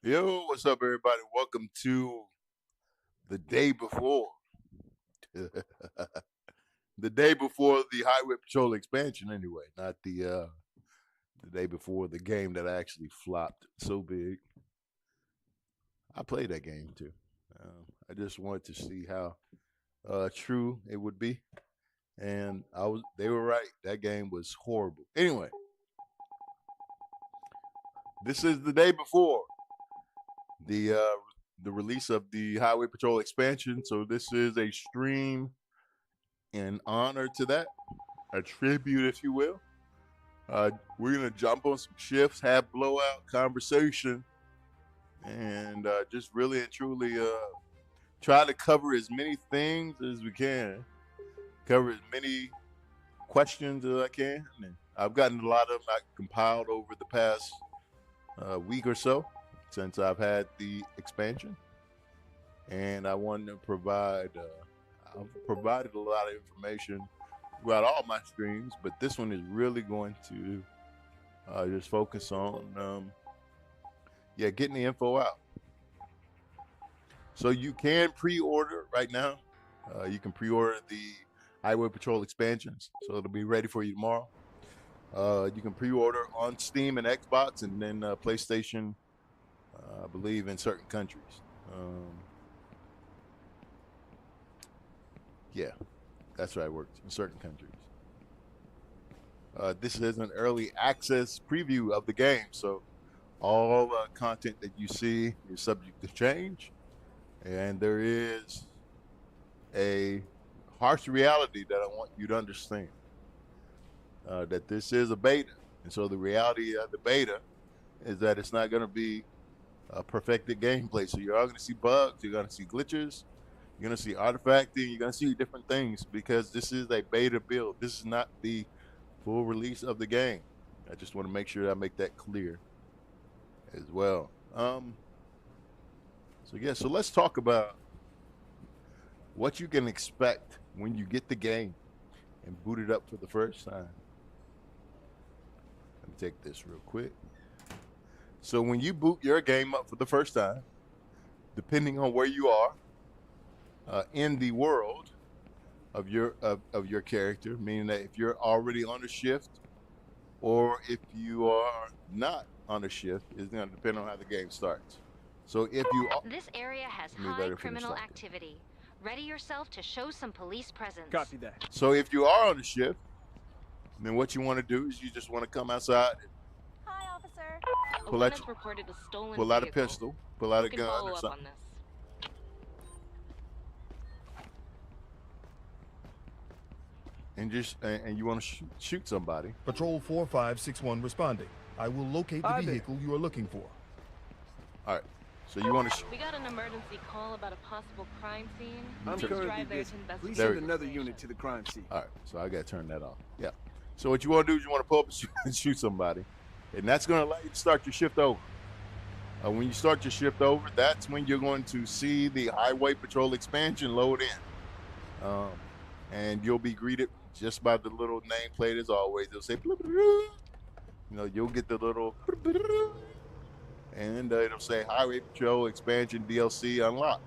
Yo, what's up, everybody? Welcome to the day before. The day before the Highway Patrol expansion, anyway, not the day before the game that actually flopped so big. I played that game too. I just wanted to see how true it would be, and they were right. That game was horrible. Anyway, this is the day before the uh, the release of the Highway Patrol expansion. So this is a stream in honor to that, a tribute, if you will. We're gonna jump on some shifts, have blowout conversation, and just really and truly try to cover as many things as we can, cover as many questions as I can. And I've gotten a lot of them compiled over the past week or so since I've had the expansion, and I wanted to provide. I've provided a lot of information throughout all my streams, but this one is really going to just focus on, getting the info out. So you can pre-order right now. You can pre-order the Highway Patrol expansions, so it'll be ready for you tomorrow. You can pre-order on Steam and Xbox, and then PlayStation, I believe, in certain countries. Yeah, that's right. It works in certain countries. This is an early access preview of the game, so all content that you see is subject to change, and there is a harsh reality that I want you to understand, that this is a beta, and so the reality of the beta is that it's not going to be a perfected gameplay. So you're all going to see bugs, you're going to see glitches, you're going to see artifacting, you're going to see different things because this is a beta build. This is not the full release of the game. I just want to make sure that I make that clear as well. So let's talk about what you can expect when you get the game and boot it up for the first time. Let me take this real quick. So when you boot your game up for the first time, depending on where you are in the world of your character, meaning that if you're already on a shift or if you are not on a shift, is going to depend on how the game starts. So if you are, This area has let me high let her finish criminal talking. activity. Ready yourself to show some police presence. Copy that. So if you are on a shift, then what you want to do is you just want to come outside and Hi, officer. pull out your, reported a stolen pull out a vehicle. pistol, pull out You a can gun follow or up on something, this. and you want to shoot somebody. Patrol 4561 responding. I will locate the Hi there. vehicle you are looking for. All right. So you want to We got an emergency call about a possible crime scene. I'm Please currently drive there busy. to investigate. Please There send we go. another unit to the crime scene. All right, so I got to turn that off. Yeah. So what you want to do is you want to pull up and shoot somebody, and that's going to allow you to start your shift over. When you start your shift over, that's when you're going to see the Highway Patrol expansion load in, and you'll be greeted just by the little nameplate as always. It'll say, you'll get the little, and it'll say Highway Patrol expansion DLC unlocked.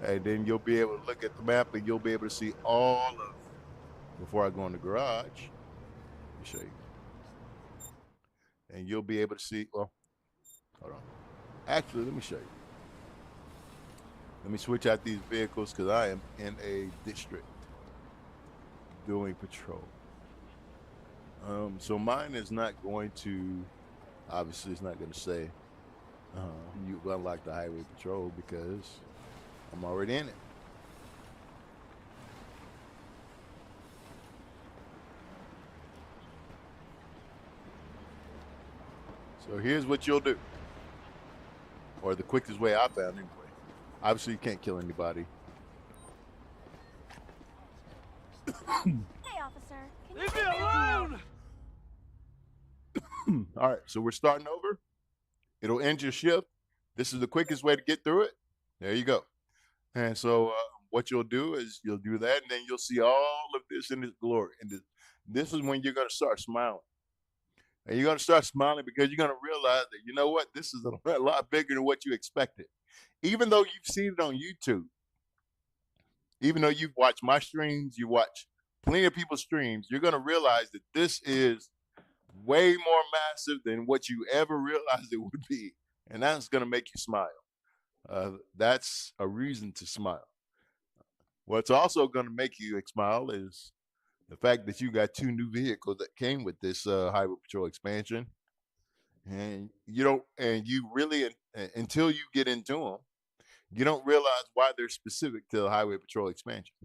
And then you'll be able to look at the map and you'll be able to see all of, before I go in the garage, let me show you. And you'll be able to see, well, hold on. Actually, let me show you. Let me switch out these vehicles because I am in a district doing patrol. So mine is not going to, obviously it's not going to say you unlock the Highway Patrol because I'm already in it. So here's what you'll do, or the quickest way I found anyway. Obviously, you can't kill anybody. Hey, officer. Can you Leave me take me out? alone! All right, so we're starting over. It'll end your shift. This is the quickest way to get through it. There you go. And so what you'll do is you'll do that, and then you'll see all of this in its glory. And this is when you're going to start smiling. And you're going to start smiling because you're going to realize that, you know what, this is a lot bigger than what you expected. Even though you've seen it on YouTube, even though you've watched my streams, you watch plenty of people's streams, you're going to realize that this is way more massive than what you ever realized it would be. And that's going to make you smile. That's a reason to smile. What's also going to make you smile is the fact that you got two new vehicles that came with this highway patrol expansion, and you really until you get into them, you don't realize why they're specific to the highway patrol expansion.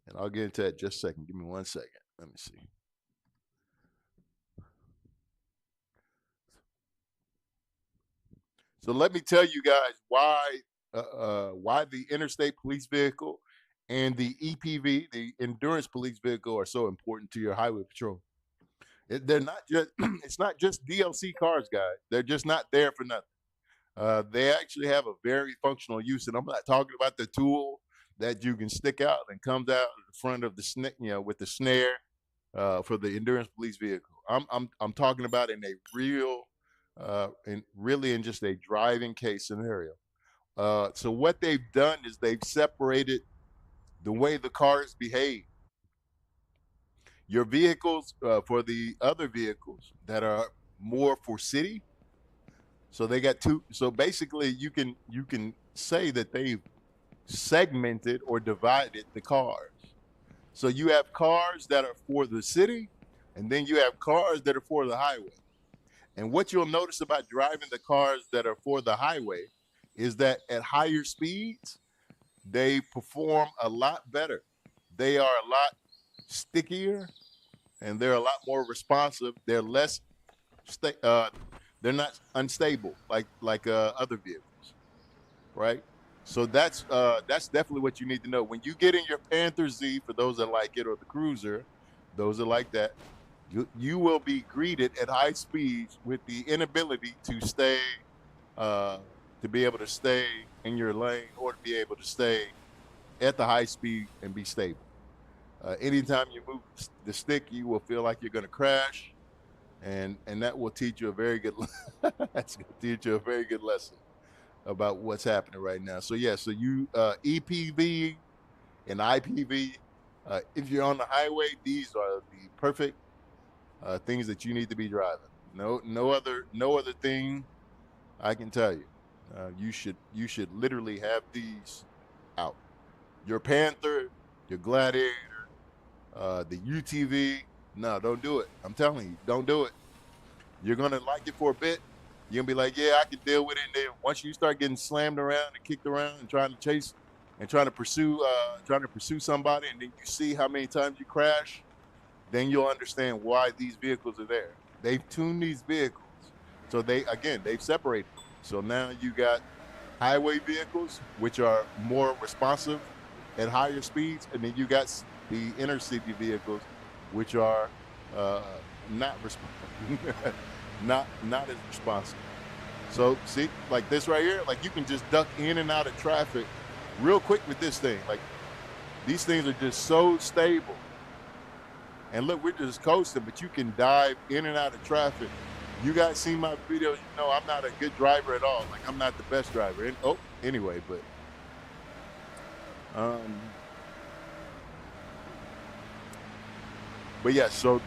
And I'll get into that just a second. Give me 1 second. Let me see. So let me tell you guys why the Interstate Police Vehicle and the EPV, the Endurance Police Vehicle, are so important to your highway patrol. They're not just it's not just DLC cars, guys. They're just not there for nothing. They actually have a very functional use, and I'm not talking about the tool that you can stick out and comes out at the front of the with the snare for the Endurance Police Vehicle. I'm talking about in a real and really in just a driving case scenario. So what they've done is they've separated the way the cars behave. Your vehicles for the other vehicles that are more for city. So they got two. So basically, you can say that they've segmented or divided the cars. So you have cars that are for the city, and then you have cars that are for the highway. And what you'll notice about driving the cars that are for the highway is that at higher speeds, they perform a lot better. They are a lot stickier and they're a lot more responsive. They're less, they're not unstable like other vehicles, right? So that's definitely what you need to know. When you get in your Panther Z, for those that like it, or the Cruiser, those that like that, you will be greeted at high speeds with the inability to stay, uh, to be able to stay in your lane or to be able to stay at the high speed and be stable. Anytime you move the stick, you will feel like you're going to crash, and that will teach you a very good. That's going to teach you a very good lesson about what's happening right now. So yeah, so you EPV and IPV. If you're on the highway, these are the perfect things that you need to be driving. No other thing I can tell you. You should literally have these out. Your Panther, your Gladiator, the UTV. No, don't do it. I'm telling you, don't do it. You're gonna like it for a bit. You're gonna be like, yeah, I can deal with it. And then once you start getting slammed around and kicked around and trying to chase and trying to pursue somebody, and then you see how many times you crash, then you'll understand why these vehicles are there. They've tuned these vehicles. So they've separated them. So now you got highway vehicles, which are more responsive at higher speeds, and then you got the inner city vehicles, which are uh, not not as responsive. So see, like this right here, like you can just duck in and out of traffic real quick with this thing. Like these things are just so stable. And look, we're just coasting, but you can dive in and out of traffic. You guys seen my videos, you know I'm not a good driver at all. Like I'm not the best driver. And, anyway, um, but yeah, so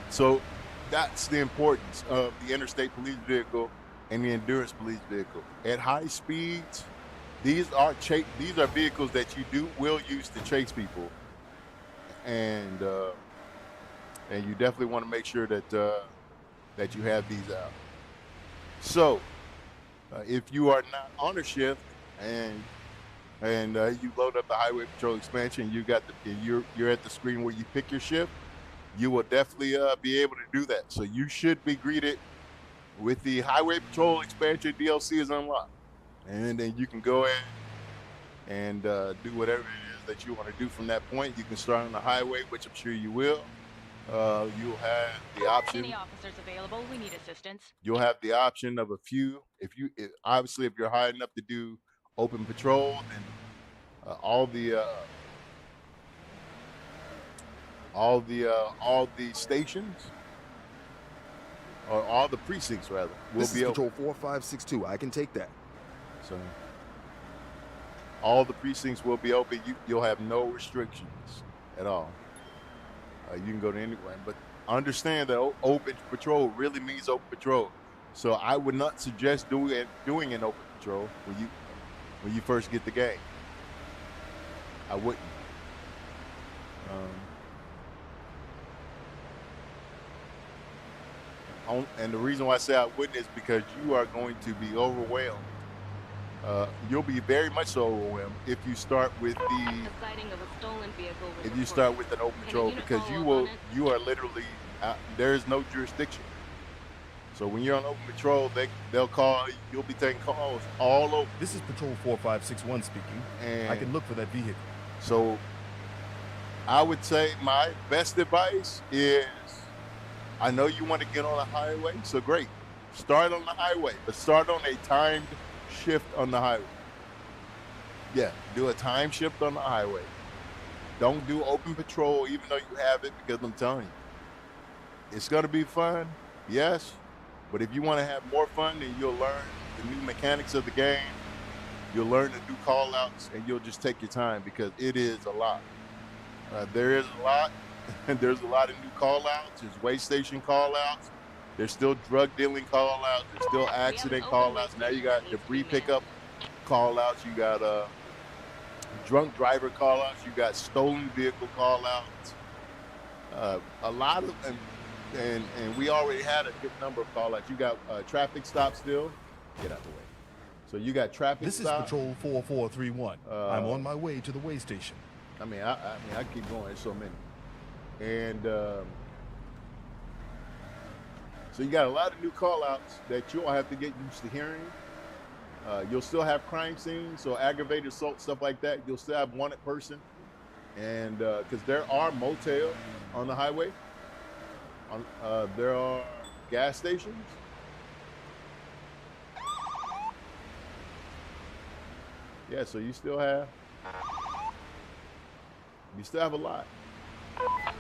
that's the importance of the interstate police vehicle and the endurance police vehicle. At high speeds, these are vehicles that you will use to chase people, and you definitely want to make sure that you have these out. So if you are not on a shift and you load up the highway patrol expansion, you're at the screen where you pick your shift, you will definitely be able to do that. So you should be greeted with the highway patrol expansion DLC is unlocked, and then you can go ahead and do whatever it is that you want to do from that point. You can start on the highway, which I'm sure you will. You'll have the option. Any officers available? We need assistance. You'll have the option of a few. Obviously, if you're high enough to do open patrol, then all the stations or all the precincts rather, will This is be open. Patrol 4562. I can take that. So all the precincts will be open. You'll have no restrictions at all. You can go to anywhere, but understand that open patrol really means open patrol. So I would not suggest doing an open patrol when you first get the game. I wouldn't. And the reason why I say I wouldn't is because you are going to be overwhelmed. You'll be very much so overwhelmed if you start with A sighting of a stolen vehicle was if you start with an open Can a patrol, unit because follow up on it? you are literally there is no jurisdiction. So when you're on open patrol, they'll call. You'll be taking calls all over. This is Patrol 4561 speaking. And I can look for that vehicle. So I would say my best advice is, I know you want to get on the highway, so great. Start on the highway, but start on a timed shift on the highway. Yeah, do a time shift on the highway. Don't do open patrol even though you have it, because I'm telling you, it's going to be fun, yes, but if you want to have more fun, then you'll learn the new mechanics of the game. You'll learn the new call-outs, and you'll just take your time, because it is a lot. There is a lot, and there's a lot of new call-outs. There's way station call-outs. There's still drug dealing call-outs. There's still accident call-outs. Now you got debris pickup call-outs. You got drunk driver call-outs. You got stolen vehicle call-outs. A lot of them, and we already had a good number of call-outs. You got traffic stops still. Get out the way. So you got traffic This is stops. Patrol 4431. I'm on my way to the way station. I mean, I keep going. There's so many. And so you got a lot of new call-outs that you'll have to get used to hearing. You'll still have crime scenes, so aggravated assault, stuff like that. You'll still have wanted person. And because there are motels on the highway. There are gas stations. Yeah, so you still have a lot.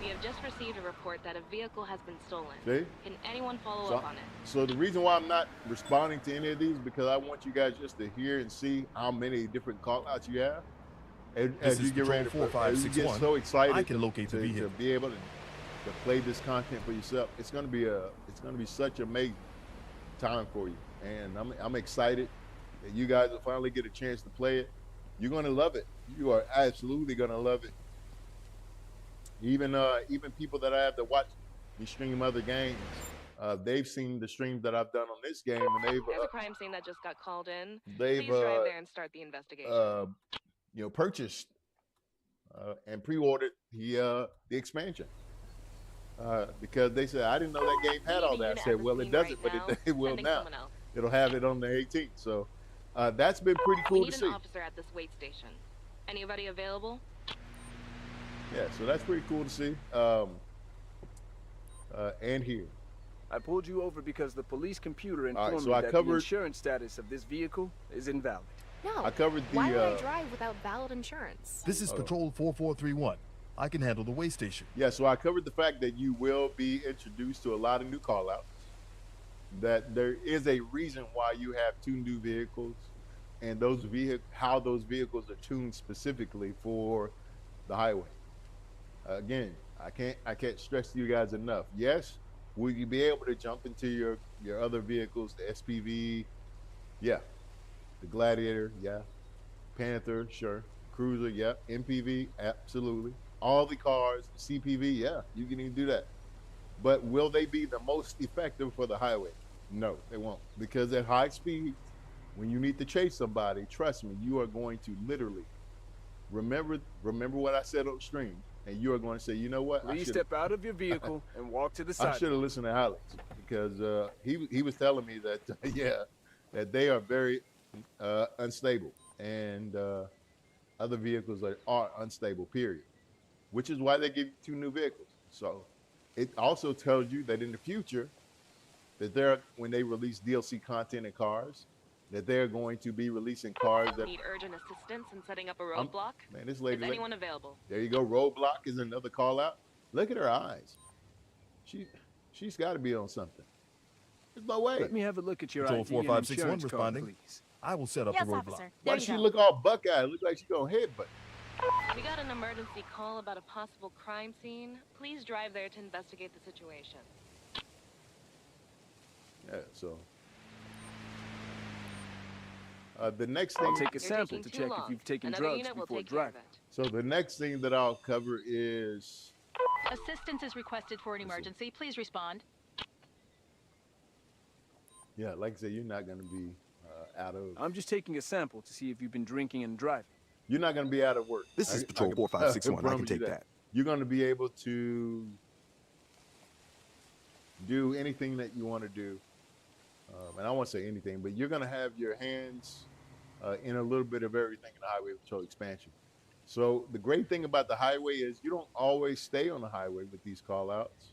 We have just received a report that a vehicle has been stolen. See? Can anyone follow up on it? So the reason why I'm not responding to any of these, because I want you guys just to hear and see how many different call outs you have. And This as you is get ready to Patrol as you get 4561. so excited I can locate the to vehicle. be able to play this content for yourself, it's gonna be such an amazing time for you. And I'm excited that you guys will finally get a chance to play it. You're gonna love it. You are absolutely gonna love it. Even people that I have to watch me stream other games, they've seen the streams that I've done on this game, and There's a crime scene that just got called in. they've Please drive there and start the investigation. purchased and pre-ordered the expansion, because they said, I didn't know that game had all that. I said, well, it doesn't, but it will Sending now. someone else. It'll have it on the 18th. So that's been pretty We cool need to see. an officer at this wait station. Anybody available? Yeah, so that's pretty cool to see. And here. I pulled you over because the police computer right, informed so me I that covered- the insurance status of this vehicle is invalid. No. I covered the. Why would I drive without valid insurance? This is Patrol 4431. I can handle the way station. Yeah, so I covered the fact that you will be introduced to a lot of new call-outs, that there is a reason why you have 2 new vehicles, and how those vehicles are tuned specifically for the highway. Again, I can't stress to you guys enough. Yes, will you be able to jump into your other vehicles, the SPV, yeah, the Gladiator, yeah, Panther, sure, Cruiser, yeah, MPV, absolutely. All the cars, CPV, yeah, you can even do that. But will they be the most effective for the highway? No, they won't. Because at high speed, when you need to chase somebody, trust me, you are going to literally remember what I said on stream, and you are going to say, you know what? Please step out of your vehicle and walk to the I side. should have listened to Alex, because he was telling me that that they are very unstable, and other vehicles are unstable, period. Which is why they give you 2 new vehicles. So it also tells you that in the future, that when they release DLC content in cars, that they're going to be releasing cars that Need urgent assistance in setting up a roadblock? man, this Is lady. anyone available? There you go. Roadblock is another call out. Look at her eyes. She's got to be on something. There's no way. Let me have a look at your Patrol ID 4561 and insurance responding. card, please. I will set up Yes, the roadblock. officer. Why There does you she go. look all buck-eyed? Look like she's gonna headbutt. We got an emergency call about a possible crime scene. Please drive there to investigate the situation. Yeah, so. The next I'll thing, take a sample to check if you've taken Another drugs unit will before take care of driving. it. so the next thing that I'll cover is, Assistance is requested for an emergency. Please respond. yeah, like I said, you're not gonna be out of. I'm just taking a sample to see if you've been drinking and driving. You're not gonna be out of work. This is I Patrol can- 4561. I can promise you take that. You're gonna be able to do anything that you want to do, and I won't say anything, but you're gonna have your hands in a little bit of everything in the Highway Patrol expansion. So the great thing about the highway is you don't always stay on the highway with these call-outs,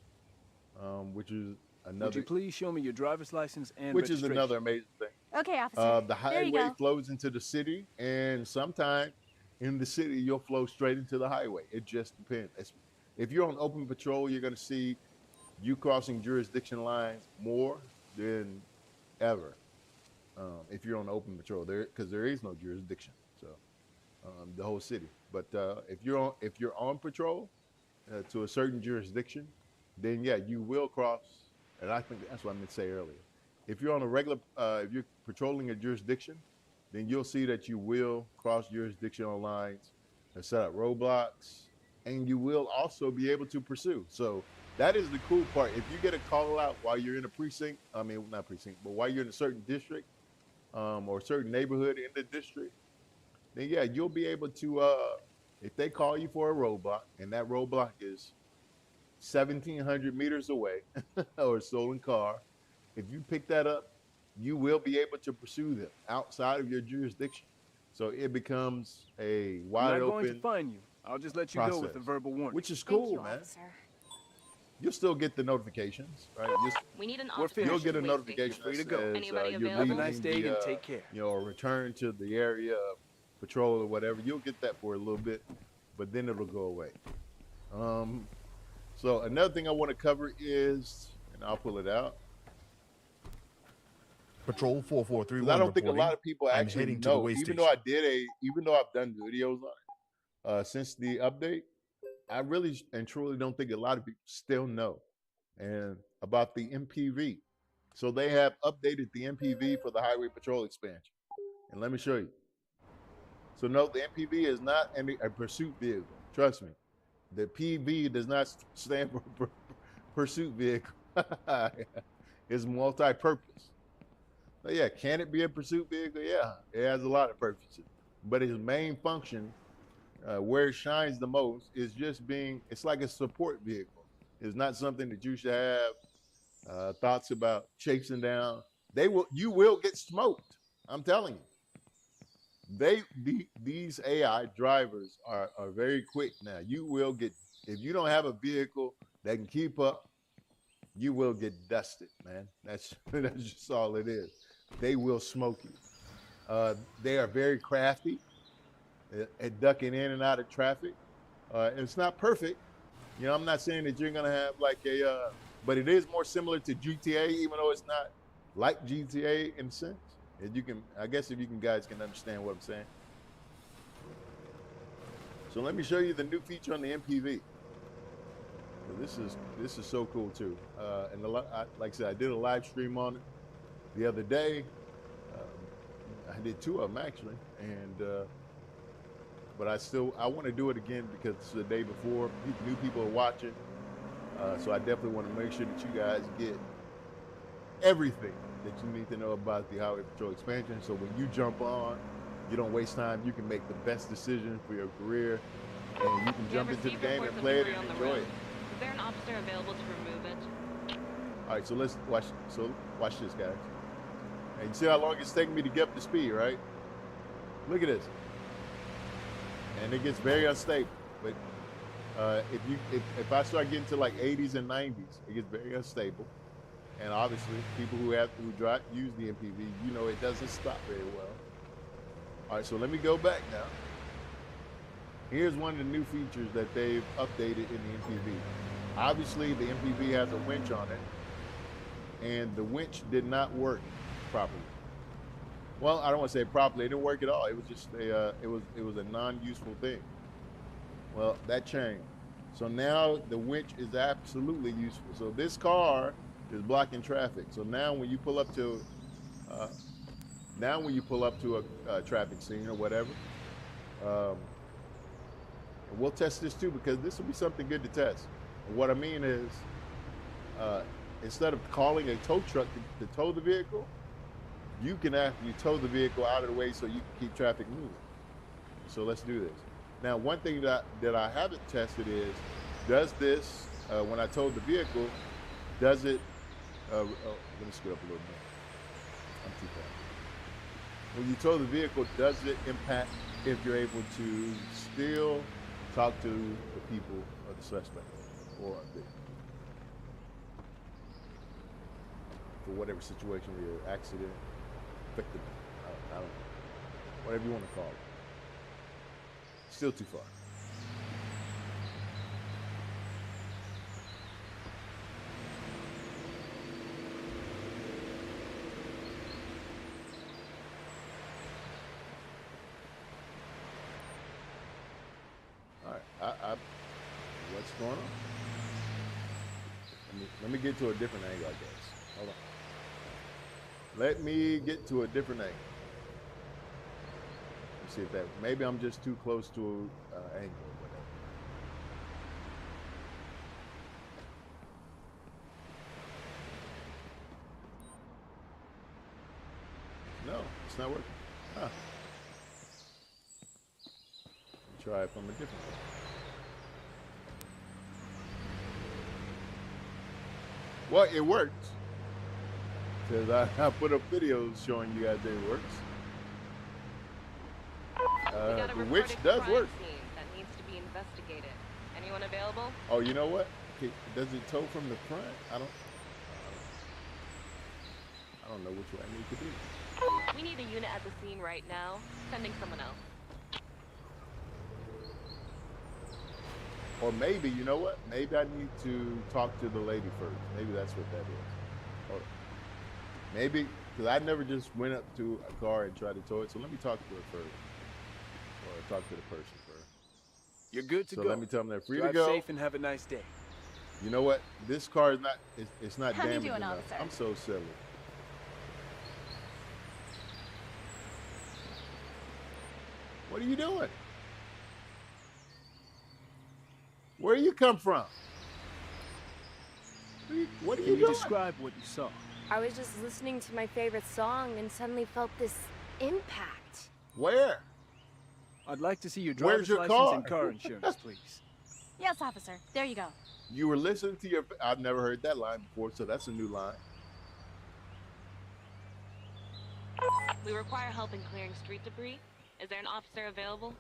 which is Would another you please show me your driver's license and which is registration? another amazing thing. Okay, officer. The There highway you go. flows into the city, and sometime in the city you'll flow straight into the highway. It just depends. If you're on open patrol, you're going to see you crossing jurisdiction lines more than ever. If you're on open patrol, because there is no jurisdiction, so the whole city. But if you're on patrol to a certain jurisdiction, then yeah, you will cross. And I think that's what I meant to say earlier. If you're on a regular, if you're patrolling a jurisdiction, then you'll see that you will cross jurisdictional lines and set up roadblocks, and you will also be able to pursue. So that is the cool part. If you get a call out while you're in a precinct, I mean, not precinct, but while you're in a certain district or a certain neighborhood in the district, then yeah, you'll be able to, if they call you for a roadblock and that roadblock is 1,700 meters away or a stolen car, if you pick that up, you will be able to pursue them outside of your jurisdiction. So it becomes a I'm wide not going open, to fine you. I'll just let you go with a process. verbal warning. which is Thank cool, you, man. officer. You'll still get the notifications, right? We need an We're officer. finished. You'll get a at the notification Free to that go. says Anybody you're available? Have a leaving nice day and the, take care. return to the area of patrol or whatever. You'll get that for a little bit, but then it'll go away. So another thing I want to cover is, and I'll pull it out. Patrol 4431 I don't think a reporting. lot of people I'm actually heading to the know. way Even station. though even though I've done videos on it since the update, I really and truly don't think a lot of people still know and about the MPV. So they have updated the MPV for the Highway Patrol expansion, and let me show you. So no, the MPV is not a pursuit vehicle. Trust me, the PV does not stand for pursuit vehicle. It's multi-purpose. But yeah, can it be a pursuit vehicle? Yeah, it has a lot of purposes. But its main function, where it shines the most, is just it's like a support vehicle. It's not something that you should have thoughts about chasing down. You will get smoked. I'm telling you. These AI drivers are very quick now. You will get, if you don't have a vehicle that can keep up, you will get dusted, man. That's just all it is. They will smoke you. They are very crafty at ducking in and out of traffic. It's not perfect. You know, I'm not saying that you're gonna have like but it is more similar to GTA, even though it's not like GTA in a sense. And you can, I guess, if you guys can understand what I'm saying. So let me show you the new feature on the MPV. This is so cool too. And like I said, I did a live stream on it the other day. I did 2 of them actually, and but I want to do it again because it's the day before. New people are watching, so I definitely want to make sure that you guys get everything that you need to know about the Highway Patrol expansion. So when you jump on, you don't waste time. You can make the best decision for your career, and you can We jump have into the received game reports and of play it debris and on the enjoy road. it. Is there an officer available to remove it? All right, so let's watch. So watch this, guys. And you see how long it's taking me to get up to speed, right? Look at this. And it gets very unstable. But if I start getting to like 80s and 90s, it gets very unstable. And obviously, people who use the MPV, you know, it doesn't stop very well. All right, so let me go back now. Here's one of the new features that they've updated in the MPV. Obviously, the MPV has a winch on it. and the winch did not work properly. Well, I don't want to say properly. It didn't work at all. It was just it was a non-useful thing. Well, that changed. So now the winch is absolutely useful. So this car is blocking traffic. So now when you pull up to a traffic scene or whatever, we'll test this too, because this will be something good to test. And what I mean is, instead of calling a tow truck to tow the vehicle, you can actually tow the vehicle out of the way so you can keep traffic moving. So let's do this. Now, one thing that I haven't tested is, does this, when I tow the vehicle, does it, let me scoot up a little bit. I'm too far. When you tow the vehicle, does it impact if you're able to still talk to the people or the suspect or for whatever situation, your accident, victim, I don't know, whatever you want to call it. Still too far. All right, what's going on? Let me get to a different angle, I guess. Hold on. Let me get to a different angle. Let's see if that, maybe I'm just too close to an angle or whatever. No, it's not working. Huh. Try it from a different way. Well, it works. Because I put up videos showing you guys that it works. The witch does work. That needs to be investigated. Anyone available? Oh, you know what? Okay, does it tow from the front? I don't know which way I need to be. We need a unit at the scene right now. Sending someone else. Or maybe, you know what? Maybe I need to talk to the lady first. Maybe that's what that is. Hold on. Maybe, because I never just went up to a car and tried to tow it. So let me talk to her first. Or talk to the person first. You're good to go. So let me tell them they're free Drive to go. Safe and have a nice day. You know what? This car is not, it's not How you damaged doing, enough. officer? I'm so silly. What are you doing? Where you come from? What are you Can you doing? describe what you saw? I was just listening to my favorite song and suddenly felt this impact. Where? I'd like to see your Where's driver's your license car? and car insurance, please. Yes, officer. There you go. You were listening to your, I've never heard that line before, so that's a new line. We require help in clearing street debris. Is there an officer available?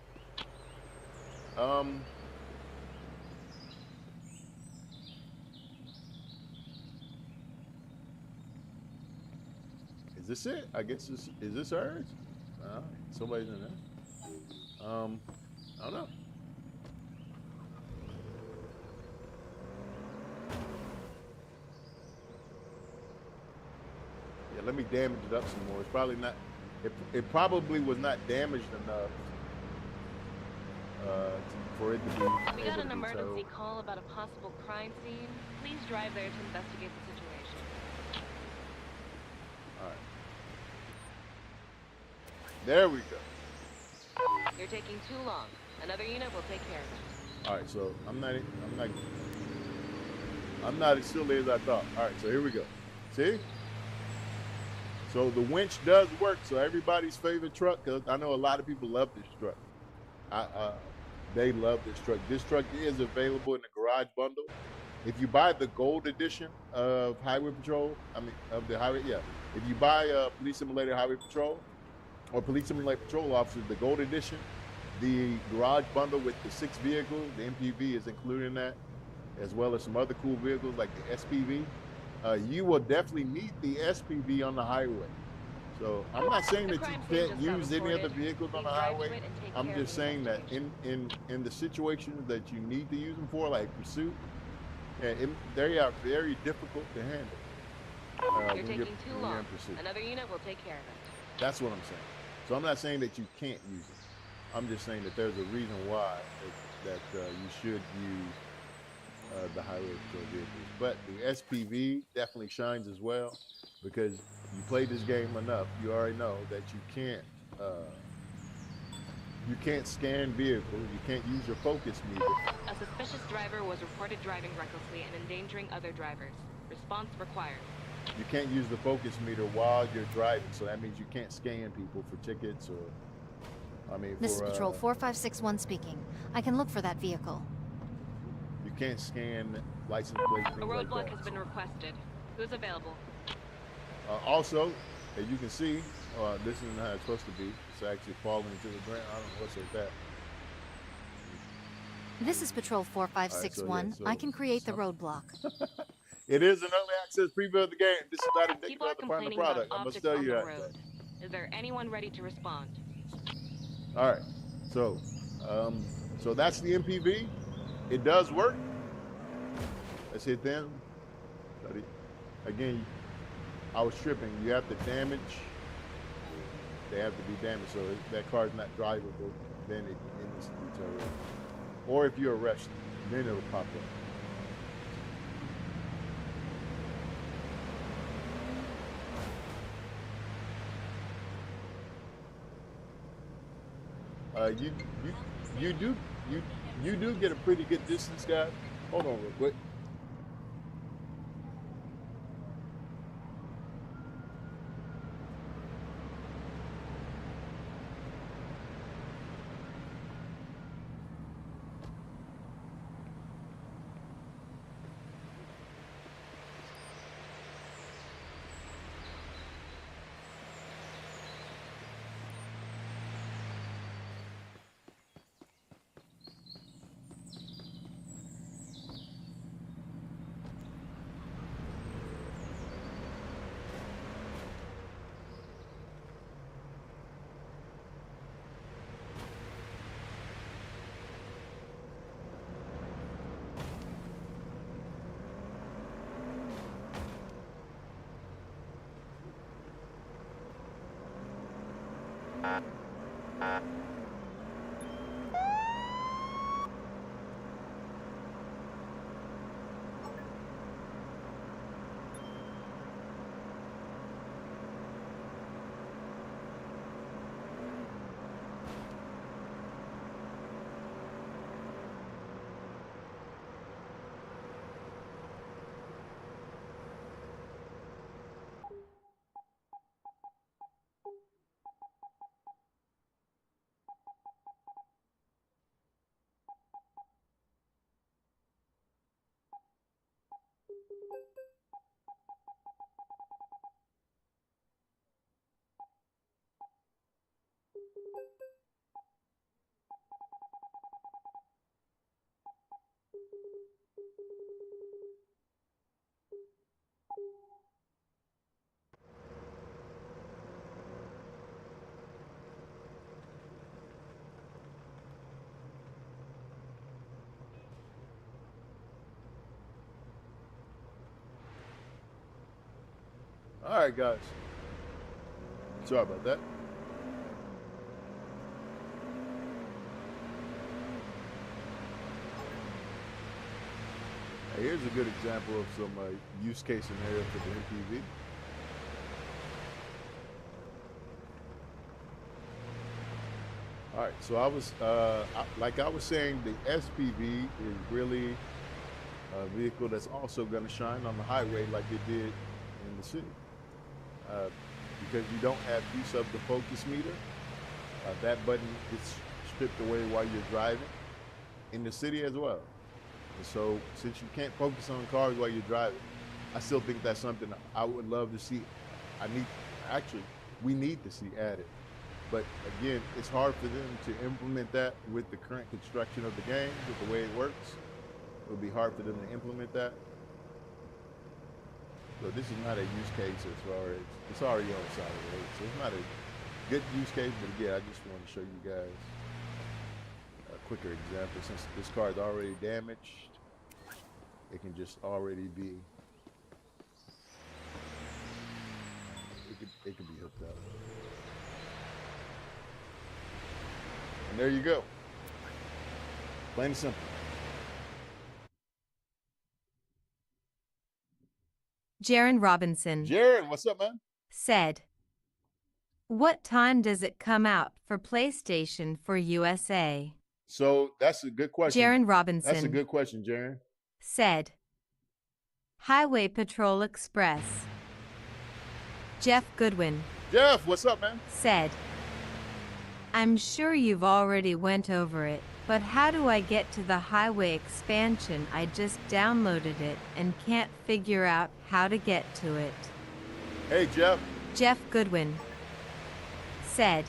Is this it? I guess this, is this hers? Somebody's in there. I don't know. Yeah, let me damage it up some more. It's probably not, it probably was not damaged enough for it to be We got able an to be emergency towed. call about a possible crime scene. Please drive there to investigate the situation. All right. There we go. You're taking too long. Another unit will take care of it. All right, so I'm not as silly as I thought. All right, so here we go. See? So the winch does work. So everybody's favorite truck, because I know a lot of people love this truck. They love this truck. This truck is available in the garage bundle. If you buy the gold edition of Highway Patrol, if you buy Police Simulator Highway Patrol or Police Simulator Patrol Officers, the gold edition, the garage bundle with the 6 vehicles, the MPV is included in that, as well as some other cool vehicles like the SPV. You will definitely need the SPV on the highway. So I'm not saying that you can't use any other vehicles on the highway. I'm just saying that in the situations that you need to use them for, like pursuit, they are very difficult to handle. You're when taking too when long. you're in pursuit. Another unit will take care of it. That's what I'm saying. So I'm not saying that you can't use it. I'm just saying that there's a reason why you should use the highway patrol vehicles. But the SPV definitely shines as well, because you played this game enough. You already know that you can't scan vehicles. You can't use your focus meter. A suspicious driver was reported driving recklessly and endangering other drivers. Response required. You can't use the focus meter while you're driving, so that means you can't scan people for tickets or, I mean, This is for, Patrol 4561 speaking. I can look for that vehicle. you can't scan license plates, A things like roadblock that. has been requested. Who's available? Also, as you can see, this isn't how it's supposed to be. It's actually falling into the ground. I don't know what's with that. This is Patrol 4561. I can create the roadblock. It is an early access preview of the game. This is not indicative People are of the final complaining about product. I must objects tell on you the that. road. Is there anyone ready to respond? All right. So, so that's the MPV. It does work. Let's hit them. Again, I was tripping. You have to damage. They have to be damaged, so that car's not drivable. Then it instantly tells you. Or if you're arrested, then it'll pop up. You do get a pretty good distance, guys. Hold on real quick. All right, guys. Sorry about that. Hey, here's a good example of some use case scenario for the MPV. All right, so I was like I was saying, the SPV is really a vehicle that's also going to shine on the highway like it did in the city, because you don't have use of the focus meter. That button gets stripped away while you're driving in the city as well. And so since you can't focus on cars while you're driving, I still think that's something I would love to see. We need to see added. But again, it's hard for them to implement that with the current construction of the game, with the way it works. It would be hard for them to implement that. So this is not a use case as far as, it's already on the side of the road. So it's not a good use case, but again, I just want to show you guys a quicker example. Since this car is already damaged, it can just already be it can be hooked up. And there you go. Plain and simple. Jaron Robinson Jaron, what's up, man? said, "What time does it come out for PlayStation for USA?" So that's a good question. Jaron Robinson That's a good question, Jaron. said, "Highway Patrol Express." Jeff Goodwin Jeff, what's up, man? said, "I'm sure you've already went over it, but how do I get to the highway expansion? I just downloaded it and can't figure out how to get to it." Hey, Jeff. Jeff Goodwin said,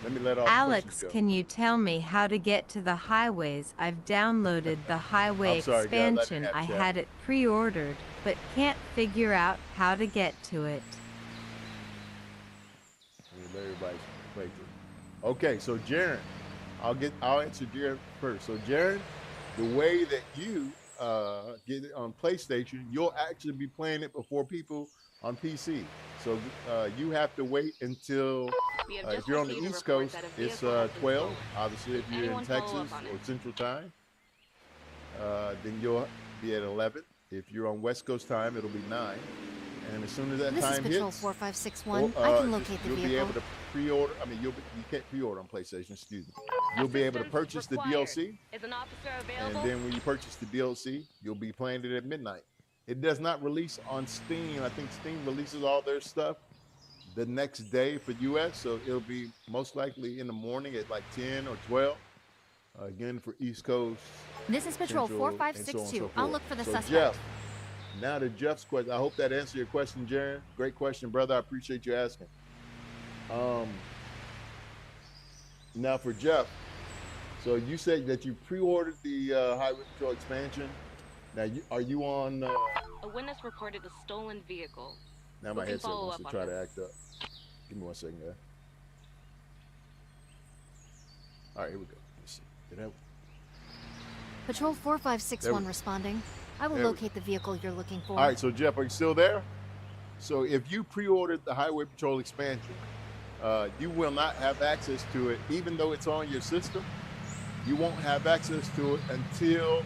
Let me let all the "Alex, questions go. can you tell me how to get to the highways? I've downloaded the highway I'm sorry, guys, I didn't expansion. have I chat. had it pre-ordered, but can't figure out how to get to it." Let everybody play through. Okay, so Jaron, I'll answer Jaron first. So Jaron, the way that you get it on PlayStation, you'll actually be playing it before people on PC. So you have to wait until if you're on the East Coast, it's 12. Obviously, if you're in Texas or Central Time, then you'll be at 11. If you're on West Coast time, it'll be 9. And as soon as that This is time Patrol hits, 4561. I can locate the you'll be vehicle. able to pre-order. I mean, you can't pre-order on PlayStation. Excuse me. You'll be able to purchase the DLC, Is an officer and available? then when you purchase the DLC, you'll be playing it at midnight. It does not release on Steam. I think Steam releases all their stuff the next day for US, so it'll be most likely in the morning at like 10 or 12. Again, for East Coast. This is Patrol Central, and so on and 4562. so I'll forth. look for the So suspect. Jeff, now to Jeff's question. I hope that answered your question, Jaron. Great question, brother. I appreciate you asking. Now for Jeff, so you said that you pre-ordered the Highway Patrol expansion. Now, are you on? A witness reported a stolen vehicle. Now my Who can headset follow wants to up try on to this? act up. Give me 1 second, guys. All right, here we go. Let's see. Did I? Patrol 4561 There- responding. I will there we- locate the vehicle you're looking for. All right, so Jeff, are you still there? So if you pre-ordered the Highway Patrol expansion, you will not have access to it, even though it's on your system. You won't have access to it until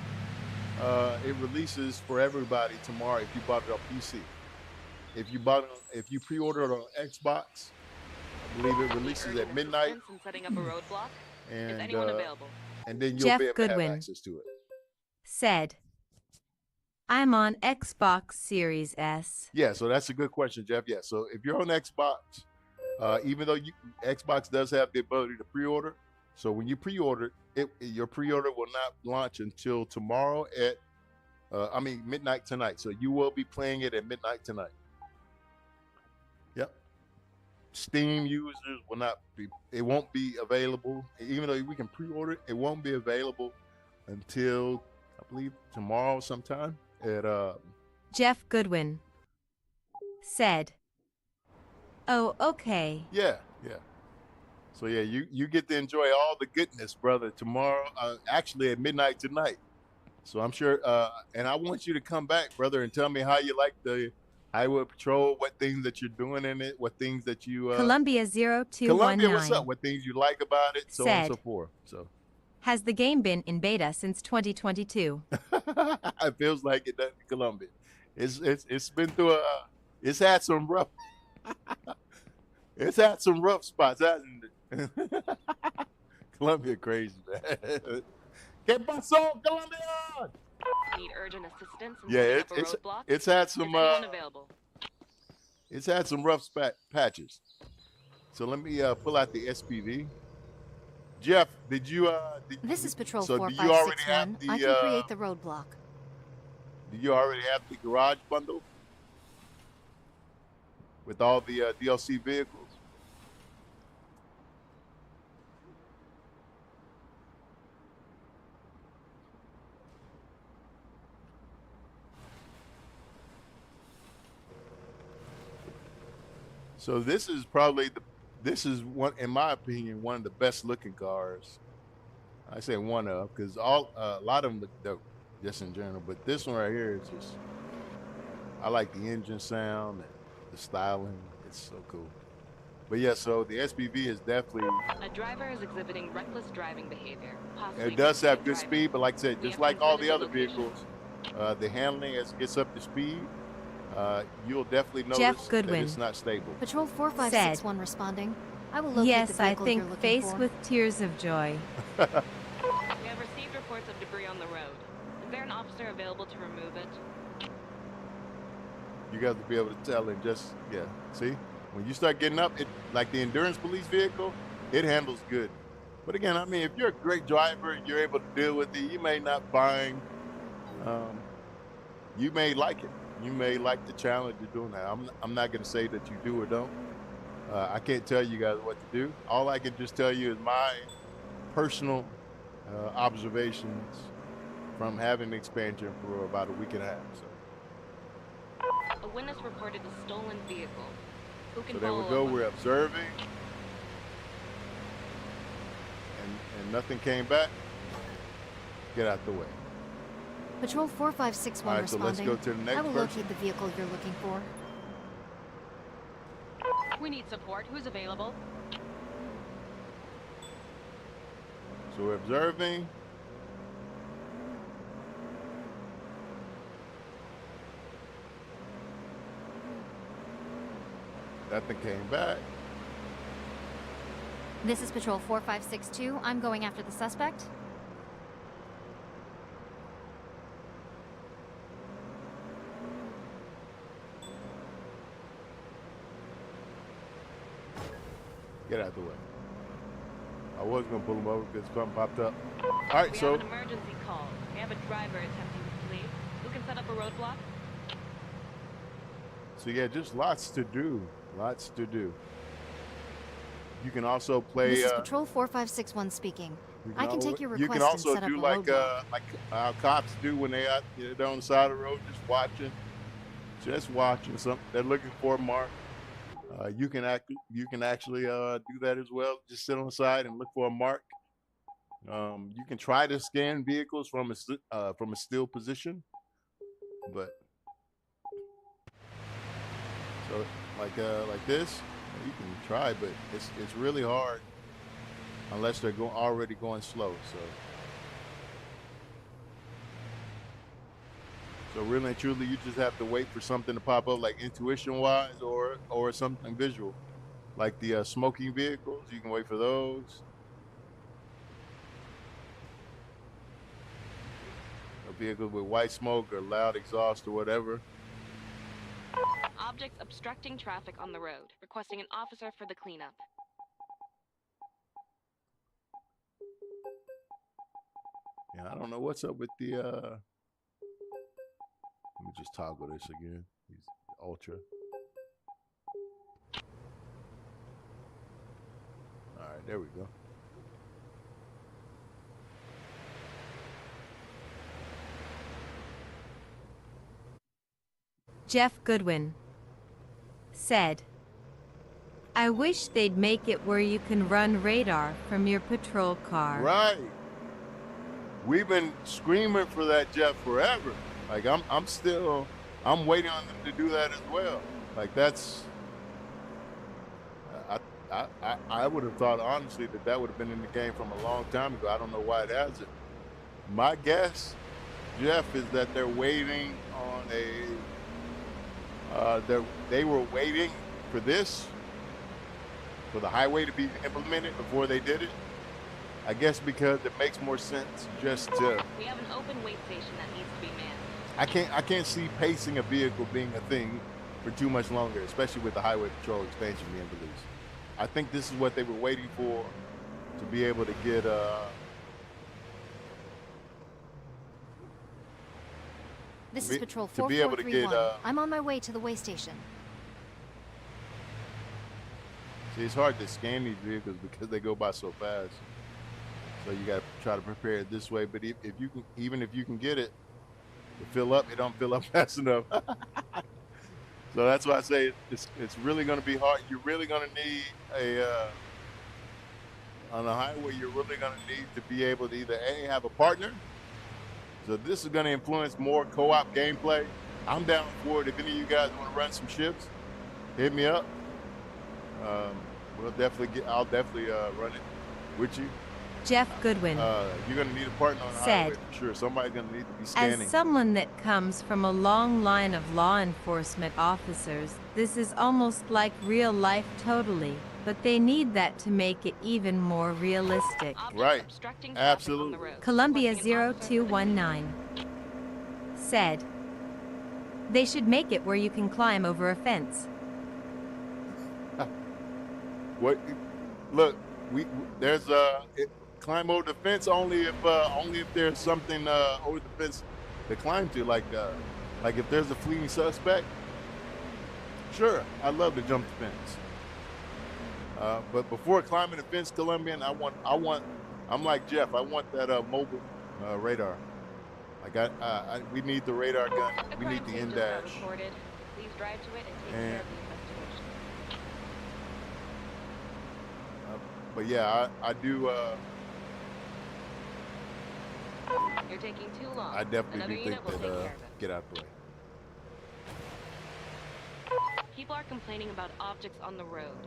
it releases for everybody tomorrow. If you bought it on PC, if you pre-ordered it on Xbox, I believe it releases at midnight, Assistance in setting up a roadblock. Is and anyone available? and then you'll Jeff be able to Goodwin have access to it. said, "I'm on Xbox Series S." Yeah, so that's a good question, Jeff. Yeah, so if you're on Xbox, even though Xbox does have the ability to pre-order, so when you pre-order it, your pre-order will not launch until tomorrow at, midnight tonight. So you will be playing it at midnight tonight. Yep. Steam users will not be. It won't be available, even though we can pre-order it. It won't be available until I believe tomorrow sometime at Jeff Goodwin said, "Oh, okay." Yeah. So yeah, you get to enjoy all the goodness, brother, tomorrow. Actually at midnight tonight. So I'm sure, and I want you to come back, brother, and tell me how you like the Highway Patrol, what things that you're doing in it, what things that you Columbia 0219 Columbia, what's up? What things you like about it, so on and so said, forth. So "Has the game been in beta since 2022?" it feels like it does in Columbia. It's been through it's had some rough it's had some rough spots, hasn't it? Columbia crazy, man. Get pasó, Columbia! Need urgent assistance in Yeah, setting up a roadblock. it's had Is some anyone available? it's had some rough patches. So let me pull out the SPV. Jeff, did you This is Patrol so do you already have 4561. the I can create the roadblock. do you already have the garage bundle with all the DLC vehicles? So this is probably this is one, in my opinion, one of the best looking cars. I say one of, because a lot of them look dope, just in general. But this one right here is just, I like the engine sound and the styling. That's so cool. But yeah, so the SPV is definitely. A driver is exhibiting reckless driving behavior. Possibly It does have drink good driving. speed, but like I said, We just have like all the concluded other the location. vehicles, the handling as it gets up to speed, you'll definitely notice Jeff that Goodwin. it's not stable. Patrol 4561 responding. I will locate Yes, the I vehicle think you're looking face for. with tears of joy. We have received reports of debris on the road. Is there an officer available to remove it? You guys will be able to tell and just, yeah, see? When you start getting up, it like the endurance police vehicle, it handles good. But again, I mean, if you're a great driver and you're able to deal with it, you may not find, you may like it. You may like the challenge of doing that. I'm not going to say that you do or don't. I can't tell you guys what to do. All I can just tell you is my personal observations from having the expansion for about a week and a half. So. A witness reported a stolen vehicle. Who can So there we follow go. up on We're this? observing, and nothing came back. Get out the way. Patrol 4561 All right, so let's responding. go to the next I will person. locate the vehicle you're looking for. We need support. Who's available? So we're observing. Nothing came back. This is Patrol 4562. I'm going after the suspect. Get out the way. I was gonna pull him over because something popped up. All right, We so have an emergency call. We have a driver attempting to flee. Who can set up a roadblock? yeah, just lots to do. Lots to do. You can also play. This is Patrol 4561 speaking. I can take your request You can and also set up do a like roadblock. our cops do when they out they're on the side of the road just watching something. They're looking for a mark. You can actually do that as well. Just sit on the side and look for a mark. You can try to scan vehicles from a still position, but so like this, you can try, but it's really hard unless they're already going slow. So really and truly, you just have to wait for something to pop up, like intuition-wise, or something visual, like the smoking vehicles. You can wait for those. A vehicle with white smoke or loud exhaust or whatever. Objects obstructing traffic on the road. Requesting an officer for the cleanup. Yeah, I don't know what's up with the. Let me just toggle this again. He's ultra. All right, there we go. Jeff Goodwin said, I wish they'd make it where you can run radar from your patrol car. Right. We've been screaming for that, Jeff, forever. Like I'm waiting on them to do that as well. Like that's, I would have thought honestly that would have been in the game from a long time ago. I don't know why it hasn't. My guess, Jeff, is that they're waiting on they were waiting for the highway to be implemented before they did it. I guess because it makes more sense just to. We have an open wait station that needs to be manned. I can't see pacing a vehicle being a thing for too much longer, especially with the highway patrol expansion being released. I think this is what they were waiting for, to be able to get This is Patrol to be able to get 4431. I'm on my way to the way station. see, it's hard to scan these vehicles because they go by so fast. So you got to try to prepare it this way. But if you can, even if you can get it to fill up, it don't fill up fast enough. So that's why I say it's really going to be hard. You're really going to need on the highway, you're really going to need to be able to either A, have a partner. So this is going to influence more co-op gameplay. I'm down for it. If any of you guys want to run some shifts, hit me up. I'll definitely run it with you. Jeff Goodwin You're gonna need a partner on the highway said, for sure. Somebody's gonna need to be as scanning. someone that comes from a long line of law enforcement officers, this is almost like real life totally, but they need that to make it even more realistic. Objects Right. obstructing traffic on the Absolutely. road. Columbia Requesting an officer with a 0219 said, they should make it where you can climb over a fence. What? Look, there's climb over the fence only if there's something over the fence to climb to, like if there's a fleeing suspect. Sure, I'd love to jump the fence. But before climbing the fence, Colombian, I'm like Jeff. I want that mobile radar. Like we need the radar gun. A We need crime the scene in just got dash. reported. Please drive to it and take And- care of the investigation. But yeah, I do. You're taking too long. I definitely Another do unit think will take that care of it. get out the way. People are complaining about objects on the road.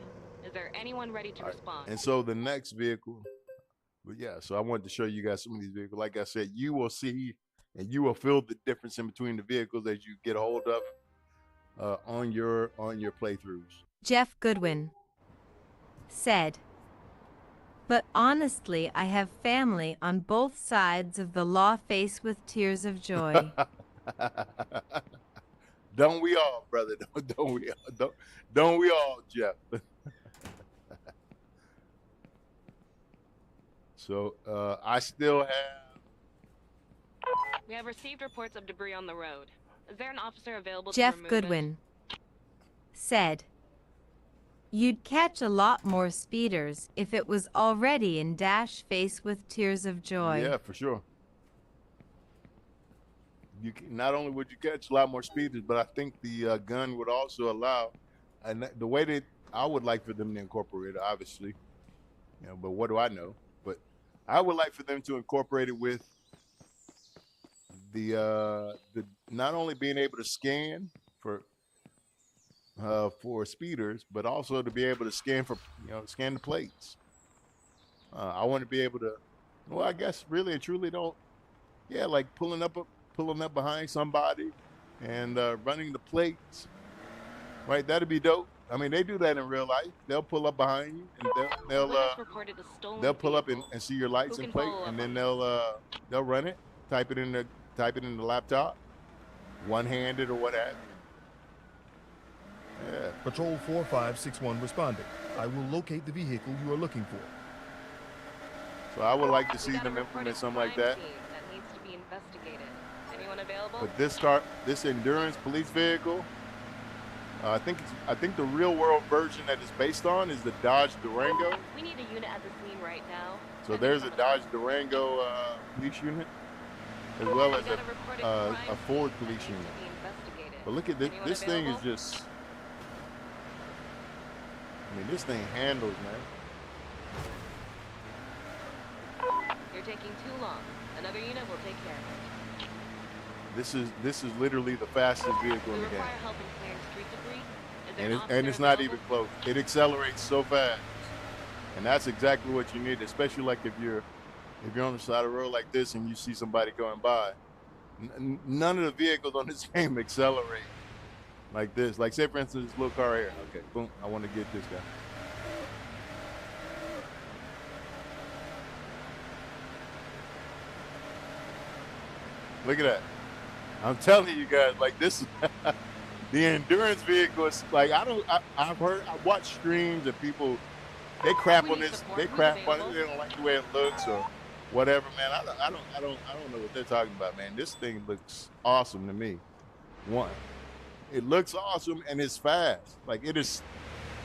Is there anyone ready to All right. respond? And so the next vehicle, but yeah, so I wanted to show you guys some of these vehicles. Like I said, you will see and you will feel the difference in between the vehicles as you get a hold of on your playthroughs. Jeff Goodwin said, but honestly, I have family on both sides of the law faced with tears of joy. Don't we all, brother? Don't we all, Jeff? So I still have. We have received reports of debris on the road. Is there an officer available to Jeff remove Goodwin said, you'd catch a lot more speeders if it was already in dash face with tears of joy. Yeah, for sure. Not only would you catch a lot more speeders, but I think the gun would also allow, and the way that I would like for them to incorporate it, obviously, but what do I know? But I would like for them to incorporate it with the not only being able to scan for speeders, but also to be able to scan the plates. I want to be able to, well, I guess really and truly like pulling up behind somebody and running the plates, right? That'd be dope. I mean, they do that in real life. They'll pull up behind you and Witness reported a stolen they'll pull up vehicle. and see your lights Who and can plate, follow up and on then they'll run it, type it in the laptop, one-handed or what have you. Yeah. Patrol 4561 responding. I will locate the vehicle you are looking for. So I would like to see We got a them reported implement something like crime that. scene that needs to be investigated. Anyone available? But this endurance police vehicle, I think the real world version that it's based on is the Dodge Durango. We need a unit at the scene right now. So Send there's a someone Dodge else. Durango police unit, as well We as got a reported a crime Ford scene that police needs to unit. be investigated. But look at this. Anyone This thing is available? just. I mean, this thing handles, man. You're taking too long. Another unit will take care of it. This is literally the fastest vehicle We in the game, require help in clearing street debris. Is there and an it's officer not available? even close. It accelerates so fast, and that's exactly what you need, especially like if you're on the side of the road like this and you see somebody going by. None of the vehicles on this game accelerate like this. Like say for instance, this little car here. Okay, boom. I want to get this guy. Look at that. I'm telling you guys, like this, the endurance vehicle is like I've watched streams and people they crap We on need this, support. they Who's crap on it, available? they don't like the way it looks or whatever, man. I don't know what they're talking about, man. This thing looks awesome to me. One, it looks awesome and it's fast. Like it is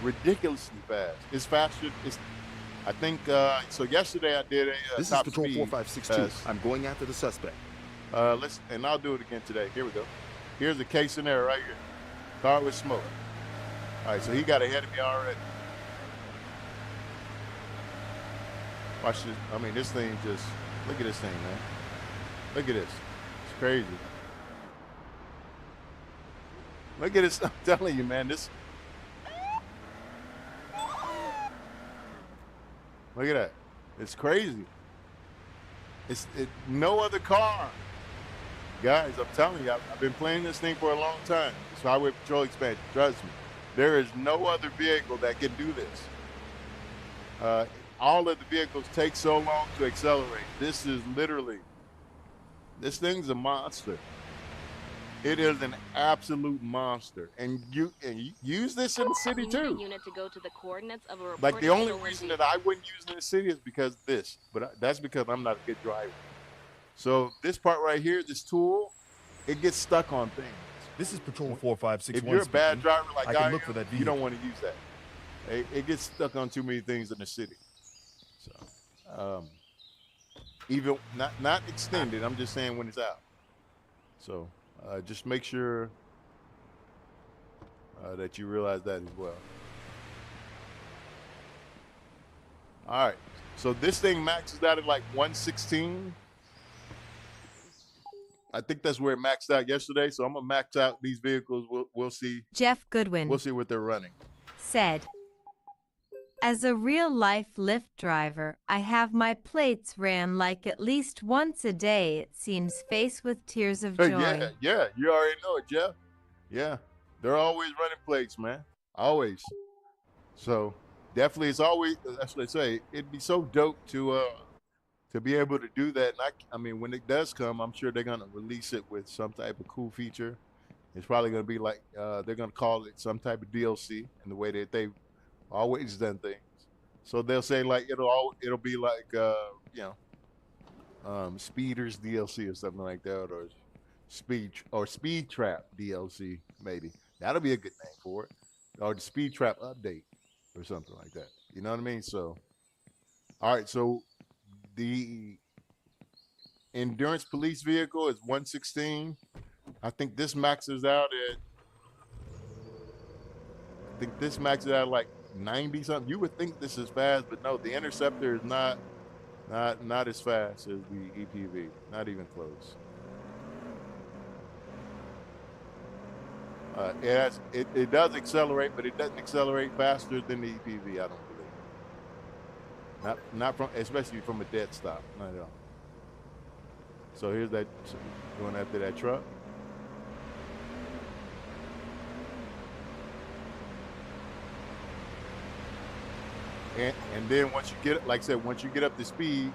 ridiculously fast. It's faster. I think so. Yesterday I did a This is top Patrol speed 4562. test. I'm going after the suspect. And I'll do it again today. Here we go. Here's a case scenario right here. Car with smoke. All right, so he got ahead of me already. Watch this. I mean, this thing just, look at this thing, man. Look at this. It's crazy. Look at this. I'm telling you, man, this. Look at that. It's crazy. No other car. Guys, I'm telling you, I've been playing this thing for a long time. It's Highway Patrol Expansion. Trust me. There is no other vehicle that can do this. All of the vehicles take so long to accelerate. This is literally, this thing's a monster. It is an absolute monster, and you use this in the city You need too. a unit to go to the coordinates of a Like reported the only stolen reason vehicle. that I wouldn't use it in the city is because of this, but that's because I'm not a good driver. So this part right here, this tool, it gets stuck on things. This is Patrol 4561. If you're a bad speaking. driver like I can I look am, for that you vehicle. don't want to use that. It gets stuck on too many things in the city. So even not extended. I'm just saying when it's out. So just make sure that you realize that as well. All right. So this thing maxes out at like 116. I think that's where it maxed out yesterday. So I'm gonna max out these vehicles. We'll see. Jeff Goodwin We'll see what they're running. said, as a real-life Lyft driver, I have my plates ran like at least once a day, it seems, faced with tears of joy. Yeah. You already know it, Jeff. Yeah. They're always running plates, man. Always. So definitely, it's always, that's what they say. It'd be so dope to be able to do that. And I mean, when it does come, I'm sure they're gonna release it with some type of cool feature. It's probably gonna be like they're gonna call it some type of DLC in the way that they've always done things. So they'll say like it'll be like Speeders DLC or something like that, or Speed Trap DLC maybe. That'll be a good name for it, or the Speed Trap update or something like that. You know what I mean? So, all right. So the Endurance Police Vehicle is 116. I think this maxes out at like 90 something. You would think this is fast, but no, the Interceptor is not as fast as the EPV. Not even close. It does accelerate, but it doesn't accelerate faster than the EPV. I don't believe. Not from, especially from a dead stop. Not at all. So here's that going after that truck. And then once you get, like I said, once you get up to speed,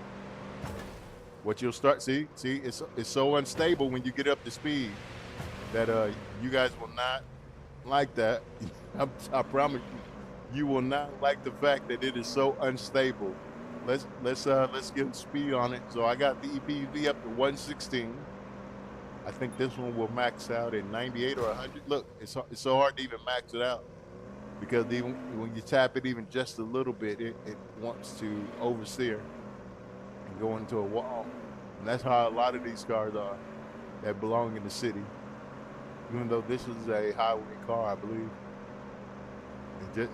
what you'll start see it's so unstable when you get up to speed that you guys will not like that. I promise you will not like the fact that it is so unstable. Let's get speed on it. So I got the EPV up to 116. I think this one will max out at 98 or 100. Look, it's so hard to even max it out because even when you tap it even just a little bit, it wants to oversteer and go into a wall. And that's how a lot of these cars are that belong in the city. Even though this is a highway car, I believe.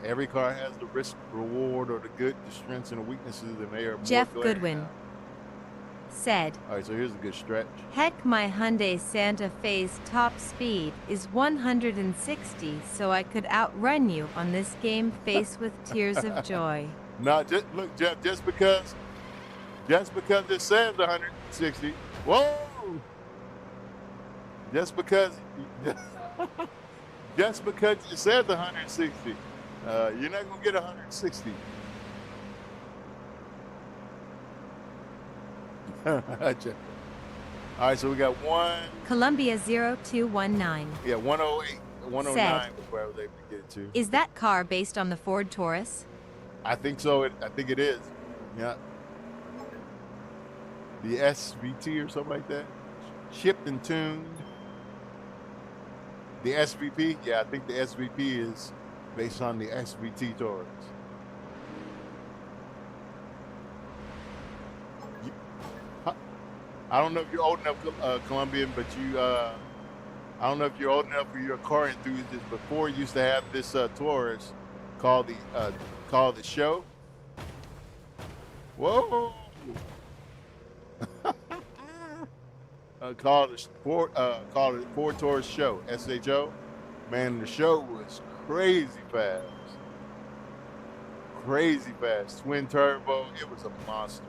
Every car has the risk, reward, or the good, the strengths, and the weaknesses, and they are more Jeff glaring Goodwin now. said, All right, so here's a good stretch. heck, my Hyundai Santa Fe's top speed is 160, so I could outrun you on this game faced with tears of joy. No, look, Jeff, just because it says 160, whoa! Just because it says 160, you're not gonna get 160. All right, so we got one. Columbia 0219 Yeah, 108, 109 Said, was where I was able to get it to. is that car based on the Ford Taurus? I think so. I think it is. Yeah. The SVT or something like that. Chipped and tuned. The SVP, yeah, I think the SVP is based on the SVT Taurus. I don't know if you're old enough, Colombian, but I don't know if you're old enough for your car enthusiast. Before you used to have this Taurus called the Show. Whoa! Called it Ford Taurus Show, SHO. Man, the show was crazy fast. crazy fast. Twin turbo. It was a monster.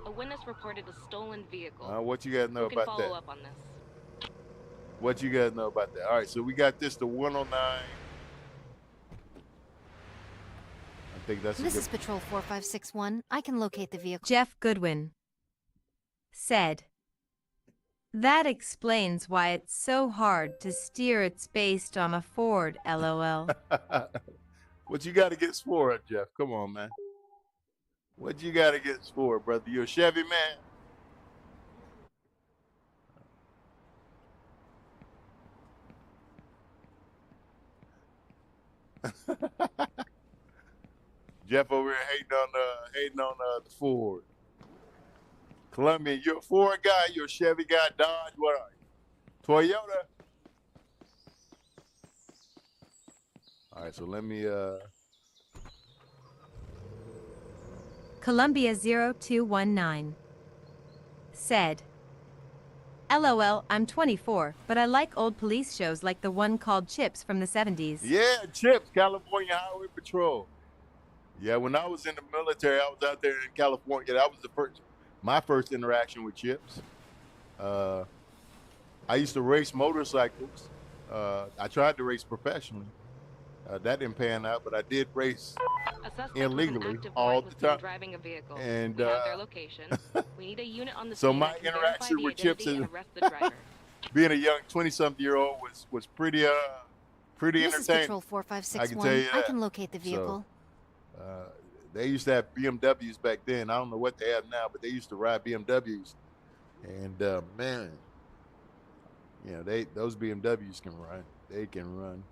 A witness reported a stolen vehicle. What you guys know Who can about that? follow up on this? What you guys know about that? All right, so we got this to 109. I think that's This is Patrol 4561. I can locate the vehicle. Jeff Goodwin said, "That explains why it's so hard to steer. It's based on a Ford, LOL." What you got against Ford, Jeff? Come on, man. What you got against Ford, brother? You a Chevy man? Jeff over here hating on the Ford. Columbia, you're a Ford guy, you're a Chevy guy, Dodge, what are you? Toyota. All right, so let me Columbia 0219 said, "LOL, I'm 24, but I like old police shows like the one called Chips from the 70s. Yeah, Chips, California Highway Patrol. Yeah, when I was in the military, I was out there in California. That was my first interaction with Chips. I used to race motorcycles. I tried to race professionally. That didn't pan out, but I did race illegally all the time. Driving a vehicle. And we have their location. We need a unit on the so scene my that can interaction verify with the Chips identity is and arrest the driver. being a young 20-something-year-old was pretty This is entertaining. Patrol 4561. I can tell you I that. can locate the vehicle. They used to have BMWs back then. I don't know what they have now, but they used to ride BMWs. And man, you know, those BMWs can run. They can run.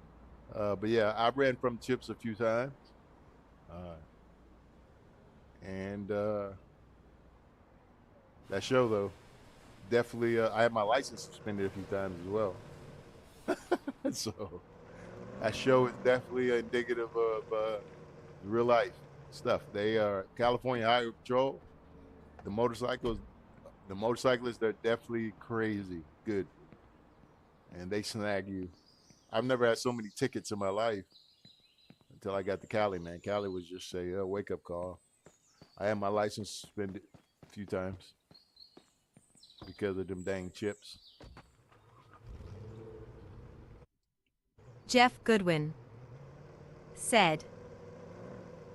But yeah, I ran from Chips a few times. And that show though, definitely I had my license suspended a few times as well. So that show is definitely indicative of real life stuff. They are California Highway Patrol. The motorcyclists, they're definitely crazy good. And they snag you. I've never had so many tickets in my life until I got to Cali, man. Cali was just a wake-up call. I had my license suspended a few times because of them dang Chips. Jeff Goodwin said,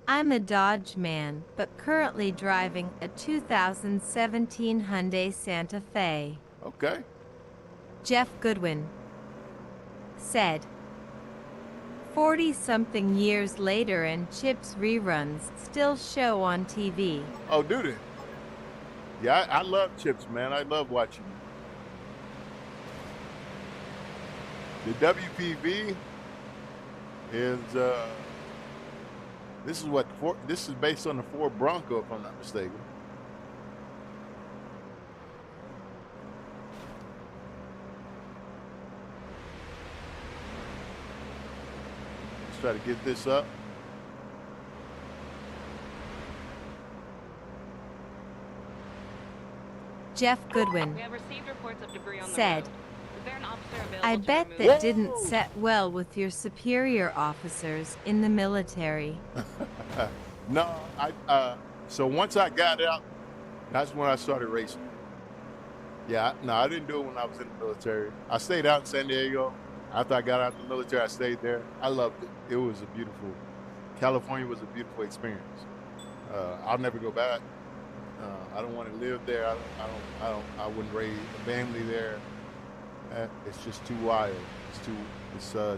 "I'm a Dodge man, but currently driving a 2017 Hyundai Santa Fe." Okay. Jeff Goodwin said, 40-something years later and Chips reruns still show on TV. Oh, do they? Yeah, I love Chips, man. I love watching them. The WPV is this is based on the Ford Bronco, if I'm not mistaken. Let's try to get this up. Jeff Goodwin We have received reports of debris on the said, road. Is there an officer available "I to bet remove that it? didn't set well with your superior officers in the military." No, so once I got out, that's when I started racing. Yeah, no, I didn't do it when I was in the military. I stayed out in San Diego. After I got out of the military, I stayed there. I loved it. It was a beautiful, California was a beautiful experience. I'll never go back. I don't want to live there. I wouldn't raise a family there. It's just too wild. It's too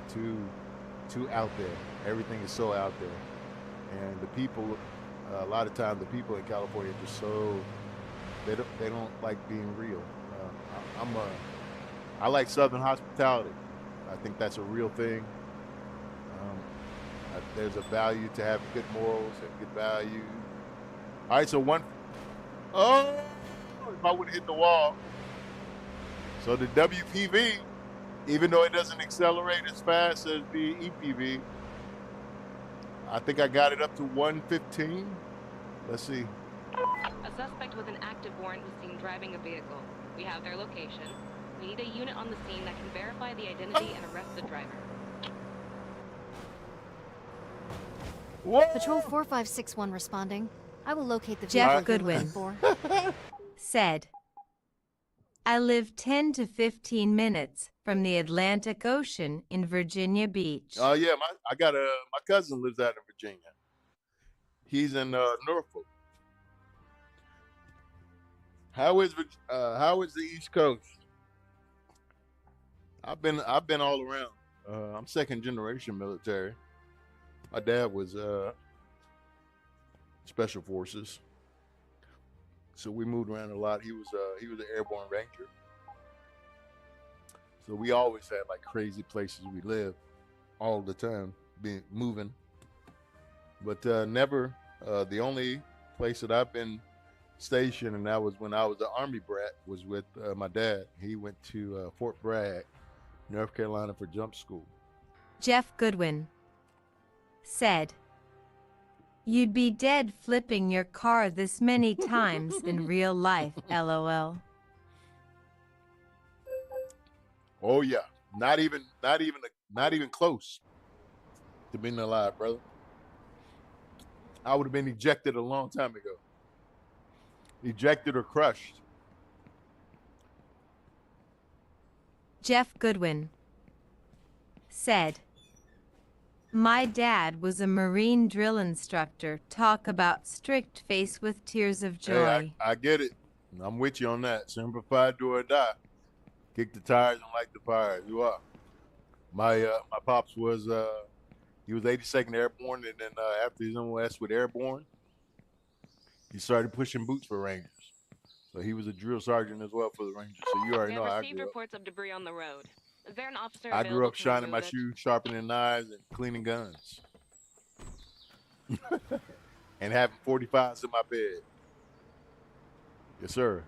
out there. Everything is so out there, and the people. A lot of times, the people in California are just so they don't like being real. I like Southern hospitality. I think that's a real thing. There's a value to having good morals and good value. All right, so if I would have hit the wall. So the WPV, even though it doesn't accelerate as fast as the EPV, I think I got it up to 115. Let's see. A suspect with an active warrant was seen driving a vehicle. We have their location. We need a unit on the scene that can verify the identity and arrest the driver. What? Patrol 4561 responding. I will locate the Jeff vehicle you're Goodwin. looking for. Said, I live 10 to 15 minutes from the Atlantic Ocean in Virginia Beach. Oh yeah, I got my cousin lives out in Virginia. He's in Norfolk. How is the East Coast? I've been all around. I'm second generation military. My dad was special forces, so we moved around a lot. He was an airborne ranger, so we always had like crazy places we lived all the time, moving. But never the only place that I've been stationed, and that was when I was an Army brat, was with my dad. He went to Fort Bragg, North Carolina for jump school. Jeff Goodwin said, you'd be dead flipping your car this many times in real life, LOL. Oh yeah, not even close to being alive, brother. I would have been ejected a long time ago. Ejected or crushed. Jeff Goodwin said, my dad was a Marine drill instructor. Talk about strict face with tears of joy. Hey, I get it. I'm with you on that. Semper Fi, do or die. Kick the tires and light the fire. You are. My pops was he was 82nd Airborne, and then after his MOS with Airborne, he started pushing boots for Rangers. So he was a drill sergeant as well for the Rangers. So you already We know have how I received grew up. reports of debris on the road. Is there an officer I available grew up to shining my remove it? shoes, sharpening knives, and cleaning guns. And having 45s in my bed. Yes, sir.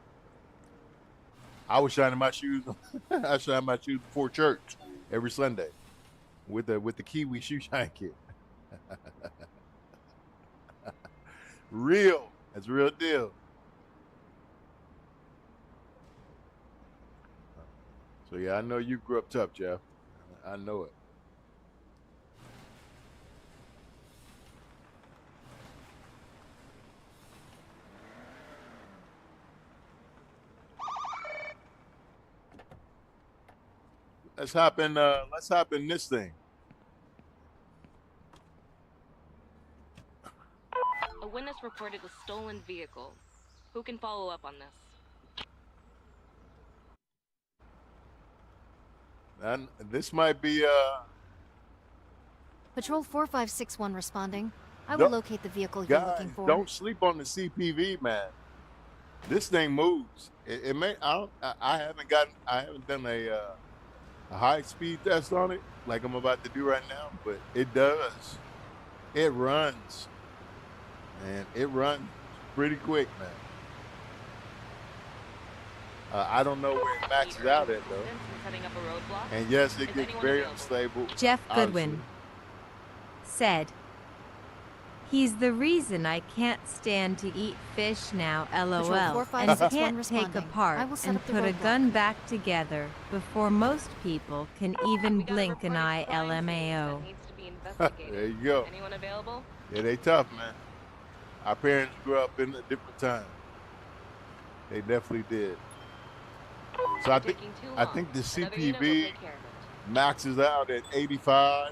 I was shining my shoes. I shine my shoes before church every Sunday with the Kiwi shoe shine kit. Real. That's a real deal. So yeah, I know you grew up tough, Jeff. I know it. Let's hop in this thing. A witness reported a stolen vehicle. Who can follow up on this? And this might be Patrol 4561 responding. I will Don't- locate the vehicle you're guys, looking for. don't sleep on the CPV, man. This thing moves. It may. I haven't done a high speed test on it like I'm about to do right now, but it does. It runs, and it runs pretty quick, man. I don't know where it maxes out at though. Setting up a roadblock? And yes, it Is gets anyone very available? unstable. Jeff Goodwin obviously. said, he's the reason I can't stand to eat fish now, LOL, and 4561 can't take responding. I apart will set and up the put a roadblock. gun back together before most people can even We got a blink an reported eye, crime scene LMAO. that needs to be investigated. There you go. Anyone available? Yeah, they tough, man. Our parents grew up in a different time. They definitely did. So I think Taking too I long. think the Another unit will CPV take care of it. maxes out at 85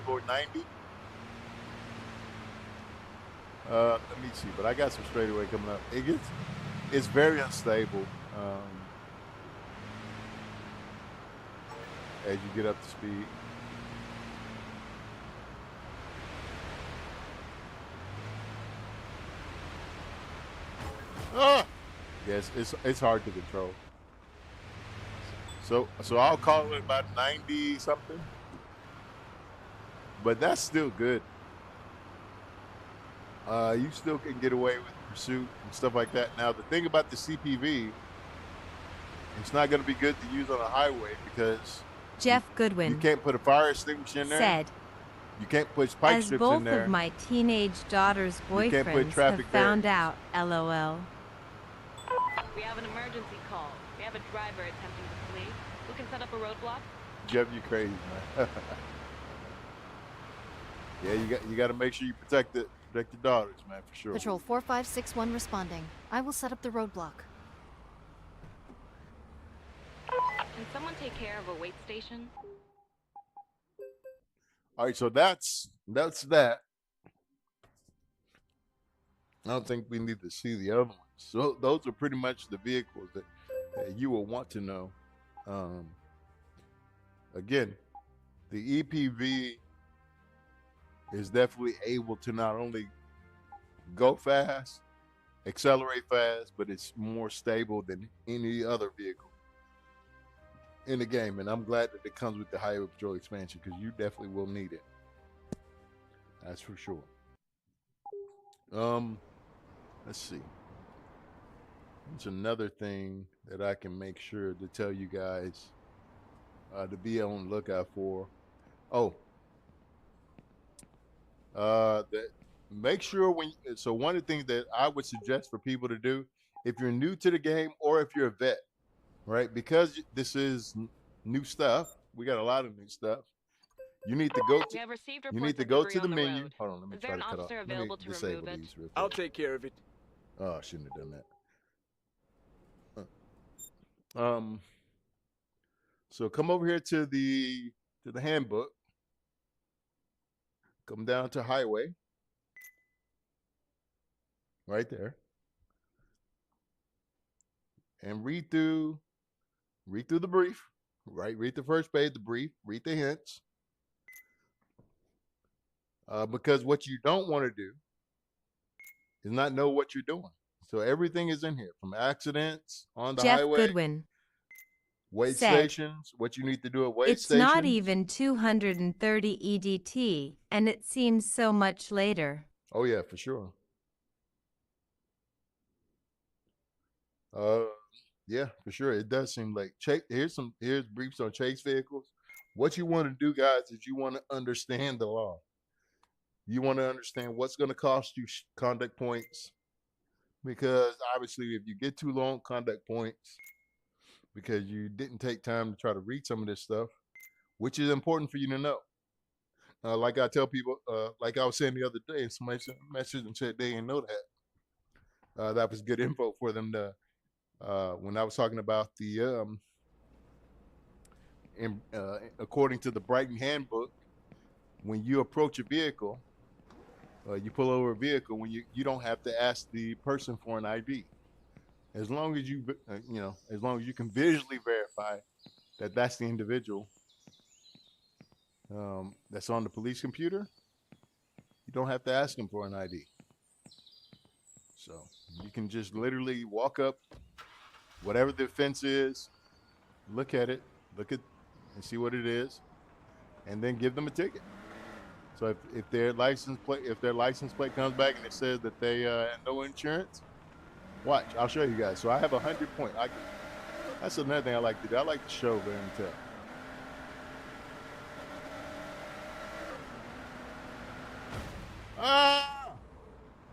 or 90. Let me see, but I got some straightaway coming up. It's very unstable as you get up to speed. Ah! Yes, it's hard to control. So I'll call it about 90 something. But that's still good. You still can get away with pursuit and stuff like that. Now the thing about the CPV, it's not going to be good to use on a highway because Jeff you Goodwin can't put a fire extinguisher in there. said, You can't put spike as strips both in there. of my teenage daughter's You can't put boyfriends have traffic found barriers. out, LOL. We have an emergency call. We have a driver attempting to flee. Who can set up a roadblock? Jeff, you crazy, man. Yeah, you got to make sure you protect your daughters, man, for sure. Patrol 4561 responding. I will set up the roadblock. Can someone take care of a wait station? All right, so that's that. I don't think we need to see the other ones. So those are pretty much the vehicles that you will want to know. Again, the EPV is definitely able to not only go fast, accelerate fast, but it's more stable than any other vehicle in the game. And I'm glad that it comes with the Highway Patrol expansion, because you definitely will need it. That's for sure. Let's see. It's another thing that I can make sure to tell you guys to be on the lookout for. That make sure so one of the things that I would suggest for people to do, if you're new to the game or if you're a vet, right? Because this is new stuff. We got a lot of new stuff. You need to go to. We have received You reports need to of go debris to the on the menu. road. Hold on, let me Is there try an to cut off. officer Let me available to disable remove it? these real quick. I'll take care of it. Oh, I shouldn't have done that. So come over here to the handbook. Come down to highway. Right there. And read through the brief. Right? Read the first page, the brief, read the hints. Because what you don't want to do is not know what you're doing. So everything is in here, from accidents on the Jeff highway, Goodwin. wait said, stations, what you need to do at wait It's stations. not even 230 EDT, and it seems so much later. Oh yeah, for sure. Yeah, for sure. It does seem like here's briefs on chase vehicles. What you want to do, guys, is you want to understand the law. You want to understand what's going to cost you conduct points, because obviously if you get too long conduct points because you didn't take time to try to read some of this stuff, which is important for you to know. Like I tell people, like I was saying the other day, somebody sent a message and said they didn't know that. That was good info for them to, when I was talking about the, according to the Brighton handbook, when you approach a vehicle, you pull over a vehicle, when you don't have to ask the person for an ID. As long as you, as long as you can visually verify that that's the individual that's on the police computer, you don't have to ask them for an ID. So you can just literally walk up, whatever the offense is, look at and see what it is, and then give them a ticket. So if their license plate comes back and it says that they have no insurance, watch, I'll show you guys. So I have 100 points. That's another thing I like to do. I like to show them and tell. Ah!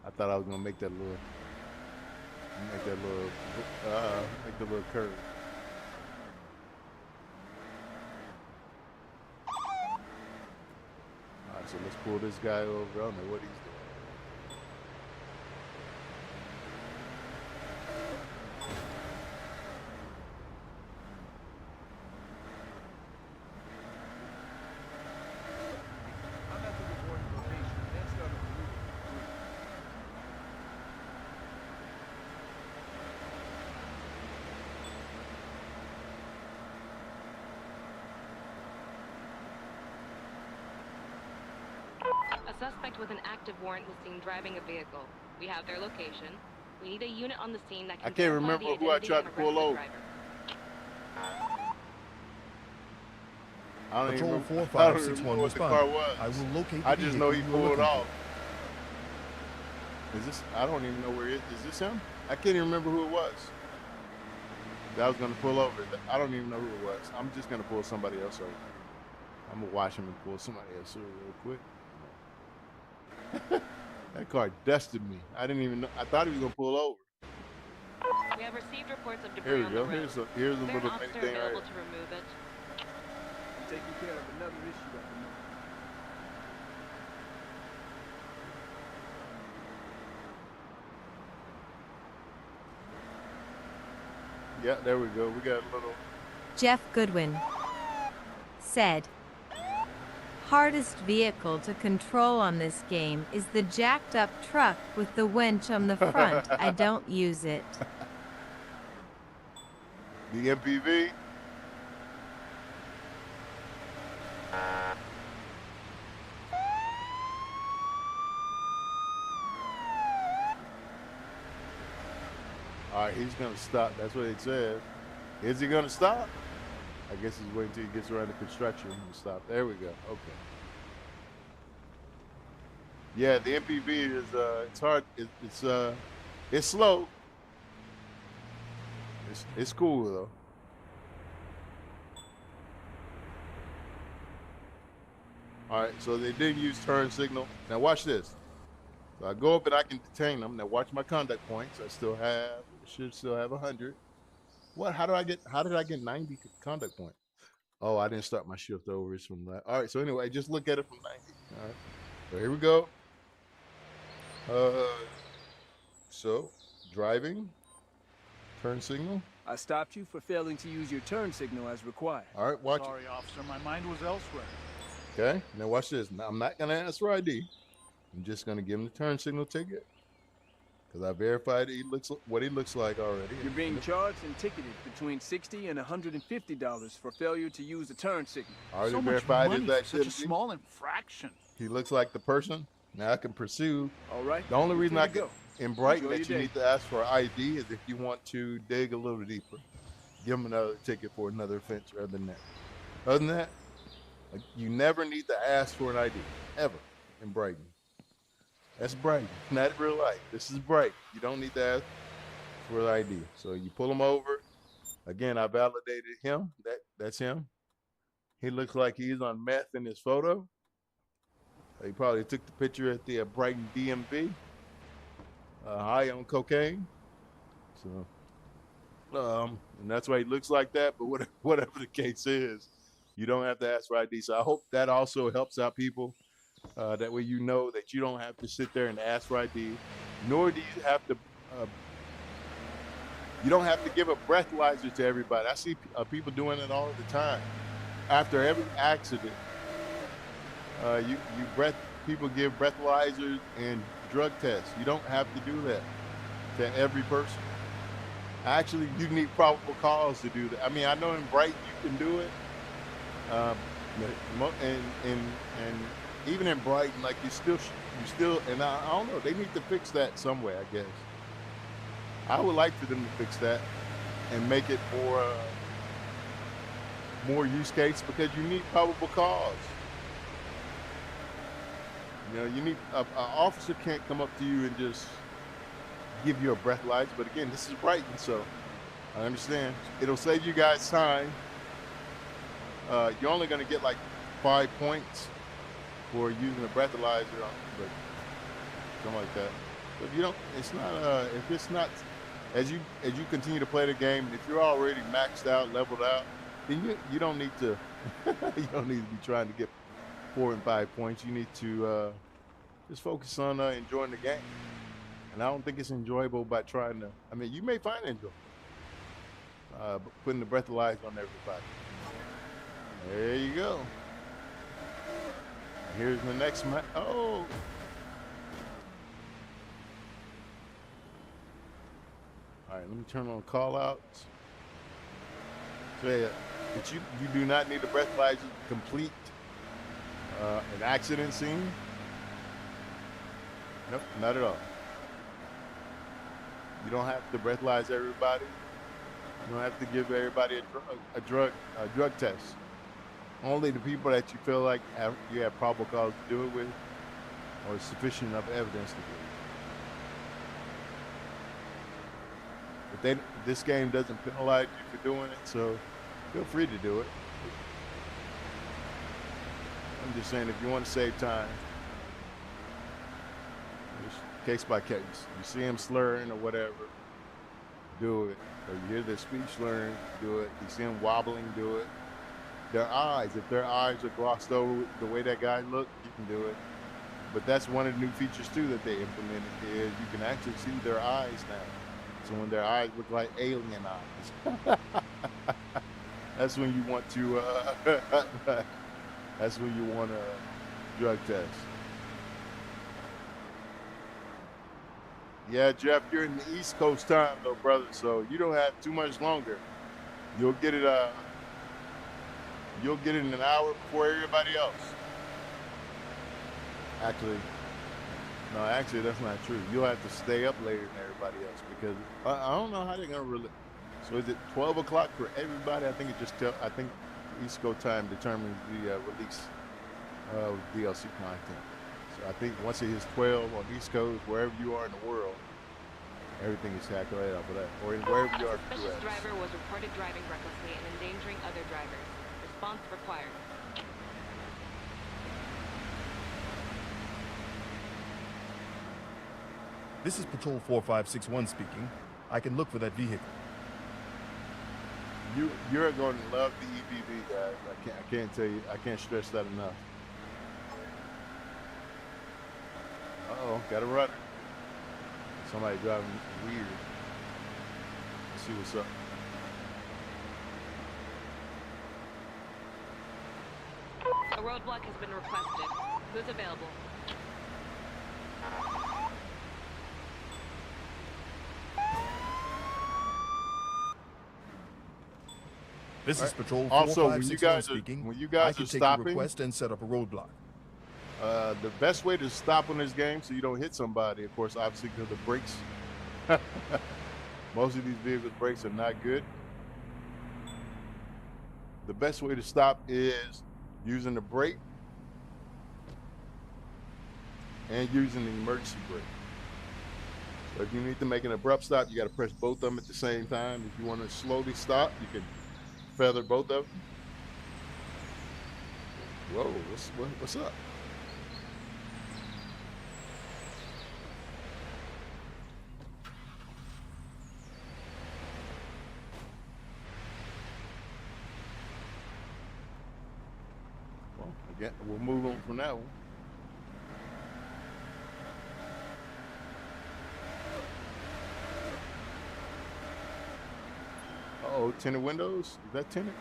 I thought I was gonna make the little curve. All right, so let's pull this guy over. I don't know what he's doing. I'm at the reporting location. Next up is Route 3. A suspect with an active warrant was seen driving a vehicle. We have their location. We need a unit on the scene that can I can't verify remember the who I identity tried and to pull arrest the over. driver. I don't Patrol even remember 4561 what the car responding. was. I will locate the I just know he vehicle you are pulled looking off. Is this? I don't even know where it is. Is this him? I can't even remember who it was. That I was gonna pull over. I don't even know who it was. I'm just gonna pull somebody else over. I'm gonna watch him and pull somebody else over real quick. That car dusted me. I didn't even know. I thought he was gonna pull over. We have received reports of Here debris we on go. the road. Here's a Is there little an mini officer thing right available here. to remove it? I'm taking care of another issue at the moment. Yeah, there we go. We got a little. Jeff Goodwin said, hardest vehicle to control on this game is the jacked up truck with the winch on the front. I don't use it. The MPV. All right, he's gonna stop. That's what it says. Is he gonna stop? I guess he's waiting until he gets around the construction to stop. There we go. Okay. Yeah, the MPV is it's hard. It's slow. It's cool though. All right, so they did use turn signal. Now watch this. So I go up and I can detain them. Now watch my conduct points. Should still have 100. What? How did I get 90 conduct points? Oh, I didn't start my shift over. It's from that. All right, so anyway, just look at it from 90. All right, so here we go. So driving, turn signal. I stopped you for failing to use your turn signal as required. All right, watch Sorry, officer. My mind was elsewhere. it. Okay, now watch this. Now, I'm not gonna ask for ID. I'm just gonna give him the turn signal ticket because I verified what he looks like already. You're being charged and ticketed between $60 and $150 for failure to use the turn signal. I already So much verified his money for such a activity. small infraction. He looks like the person. Now I can pursue. All right. The only you're reason free I to can go. in Brighton Enjoy that your you day. need to ask for ID is if you want to dig a little deeper. Give them another ticket for another offense rather than that. Other than that, like, you never need to ask for an ID, ever, in Brighton. That's Brighton, not real life. This is Brighton. You don't need to ask for an ID. So you pull him over. Again, I validated him. That's him. He looks like he's on meth in his photo. He probably took the picture at the Brighton DMV, high on cocaine. So, and that's why he looks like that. But whatever the case is, you don't have to ask for ID. So I hope that also helps out people. That way you know that you don't have to sit there and ask for ID, nor do you have to. You don't have to give a breathalyzer to everybody. I see people doing it all the time. After every accident, people give breathalyzers and drug tests. You don't have to do that to every person. Actually, you need probable cause to do that. I mean, I know in Brighton you can do it, and even in Brighton, like you still, and I don't know. They need to fix that some way, I guess. I would like for them to fix that and make it more use case because you need probable cause. You know, you need an officer can't come up to you and just give you a breathalyzer. But again, this is Brighton, so I understand. It'll save you guys time. You're only going to get like 5 points for using a breathalyzer, but something like that. But if you don't, it's not. If it's not, as you continue to play the game, and if you're already maxed out, leveled out, then you don't need to. You don't need to be trying to get 4 and 5 points. You need to just focus on enjoying the game. And I don't think it's enjoyable by trying to. I mean, you may find it enjoyable, but putting the breathalyzer on everybody. There you go. Here's the next match. Oh. All right, let me turn on call outs. So yeah, but you do not need a breathalyzer to complete an accident scene. Nope, not at all. You don't have to breathalyze everybody. You don't have to give everybody a drug test. Only the people that you feel like you have probable cause to do it with, or sufficient enough evidence to do it. But this game doesn't penalize you for doing it, so feel free to do it. I'm just saying, if you want to save time, just case by case. You see him slurring or whatever, do it. Or you hear their speech slurring, do it. You see them wobbling, do it. Their eyes, if their eyes are glossed over the way that guy looked, you can do it. But that's one of the new features too that they implemented is you can actually see their eyes now. So when their eyes look like alien eyes, that's when you want to. That's when you want a drug test. Yeah, Jeff, you're in the East Coast time though, brother. So you don't have too much longer. You'll get it. You'll get it in an hour before everybody else. Actually, no, actually that's not true. You'll have to stay up later than everybody else because I don't know how they're gonna really. So is it 12 o'clock for everybody? I think it just I think East Coast time determines the release of DLC content. So I think once it hits 12 on East Coast, wherever you are in the world, everything is calculated off of that. Or wherever you are in the Suspicious US. driver was reported driving recklessly and endangering other drivers. Response required. This is Patrol 4561 speaking. I can look for that vehicle. You're going to love the EPV, guys. I can't tell you. I can't stress that enough. Uh-oh, got a runner. Somebody driving weird. Let's see what's up. A roadblock has been requested. Who's available? This is Patrol Also, when 4561 speaking. when you I guys can are take stopping, your request and set up a roadblock. the best way to stop on this game so you don't hit somebody, of course, obviously because the brakes. Most of these vehicles' brakes are not good. The best way to stop is using the brake and using the emergency brake. So if you need to make an abrupt stop, you got to press both of them at the same time. If you want to slowly stop, you can feather both of them. Whoa, what's up? Well, again, we'll move on from that one. Uh-oh, tinted windows? Is that tinted?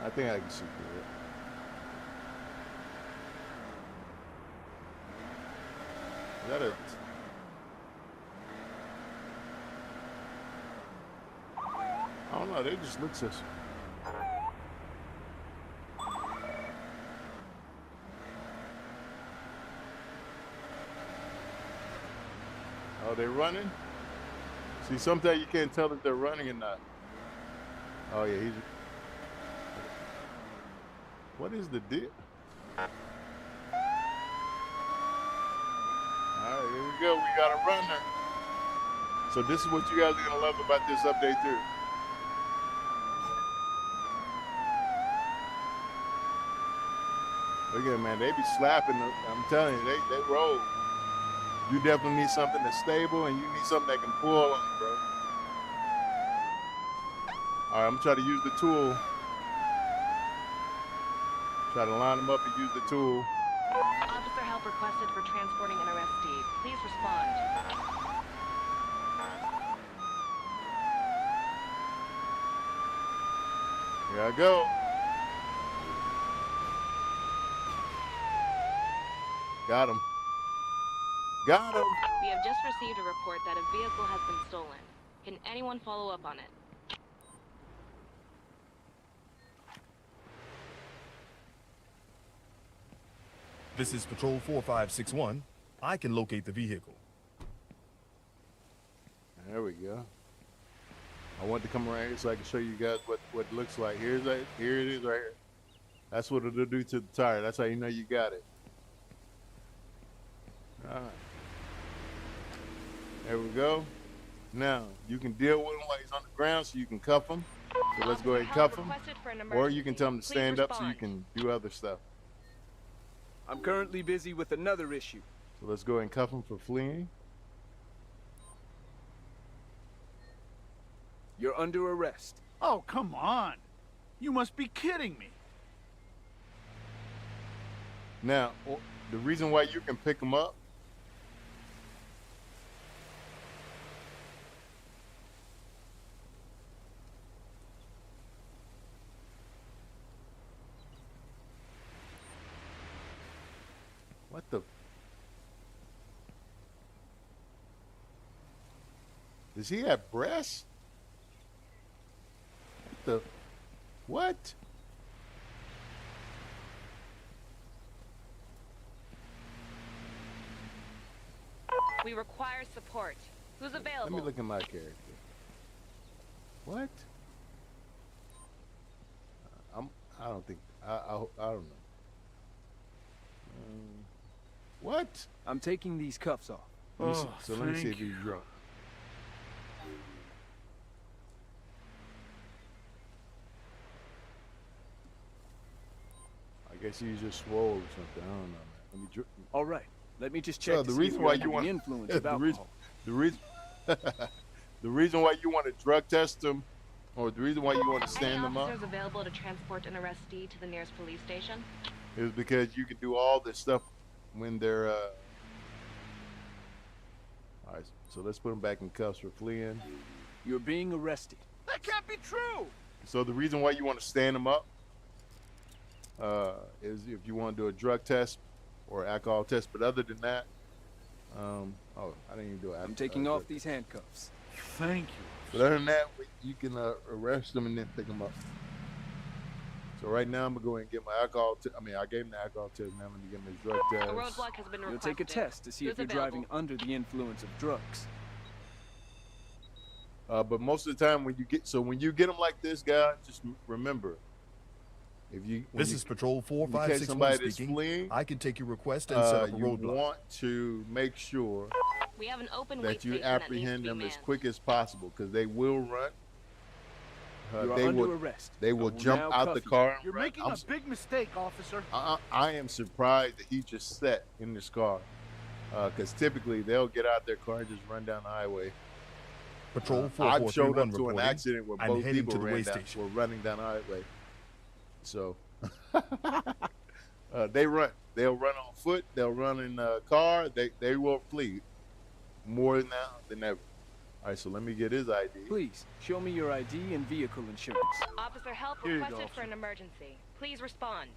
I think I can see through it. Is that a... I don't know, they just look sus. Oh, they running? See, sometimes you can't tell if they're running or not. Oh yeah, he's... What is the deal? Alright, here we go. We got a runner. So this is what you guys are gonna love about this update too. Look at them, man. They be slapping them. I'm telling you, they roll. You definitely need something that's stable and you need something that can pull on you, bro. Alright, I'm gonna try to use the tool. Try to line them up and use the tool. Officer help requested for transporting an arrestee. Please respond. Here I go. Got him. Got him. We have just received a report that a vehicle has been stolen. Can anyone follow up on it? This is Patrol 4561. I can locate the vehicle. There we go. I want to come around here so I can show you guys what it looks like. Here it is right here. That's what it'll do to the tire. That's how you know you got it. All right. There we go. Now, you can deal with him while he's on the ground so you can cuff him. So let's go ahead and cuff him. Or you can tell him to stand up so you can do other stuff. I'm currently busy with another issue. So let's go and cuff him for fleeing. You're under arrest. Oh, come on. You must be kidding me. Now, the reason why you can pick him up what the? Does he have breasts? What the? What? We require support. Who's available? Let me look at my character. What? I don't think. I don't know. What? I'm taking these cuffs off. Let me see if he's drunk. I guess he's just swole or something. I don't know, man. Let me All right. Let me just check. So the reason why you want the influence of alcohol. the reason why you want to drug test them, or the reason why you want to stand them up, Any officers available to transport an arrestee to the nearest police station? is because you can do all this stuff when they're. All right, so let's put them back in cuffs for fleeing. You're being arrested. That can't be true. So the reason why you want to stand them up is if you want to do a drug test or alcohol test. But other than that, I didn't even do it. I'm taking off these handcuffs. Thank you. But other than that, you can arrest them and then pick them up. So right now, I'm gonna go ahead and get my alcohol. I gave him the alcohol test. Now I'm gonna give him his drug A test. roadblock has been You'll requested. take a test to see Who's if you're available? driving under the influence of drugs. But most of the time, when you get them like this, guy, just remember, This is Patrol somebody 4561 that's speaking. fleeing, I can take your request and set up a you roadblock. want to make sure We have an open that wait you station that needs to apprehend be them as manned. quick as possible, because they will run. You are They under will. arrest. They I will will jump now out cuff the you. car. And You're run. making a big mistake, officer. I am surprised that he just sat in this car, because typically they'll get out their car and just run down the highway. Patrol I've showed 4431 up to an reporting. accident where I'm both heading people to the way were station. running down the highway. So they run. They'll run on foot. They'll run in a car. They will flee more now than ever. All right, so let me get his ID. Please, show me your ID and vehicle insurance. Officer help Here you go, requested for officer. an emergency. Please respond.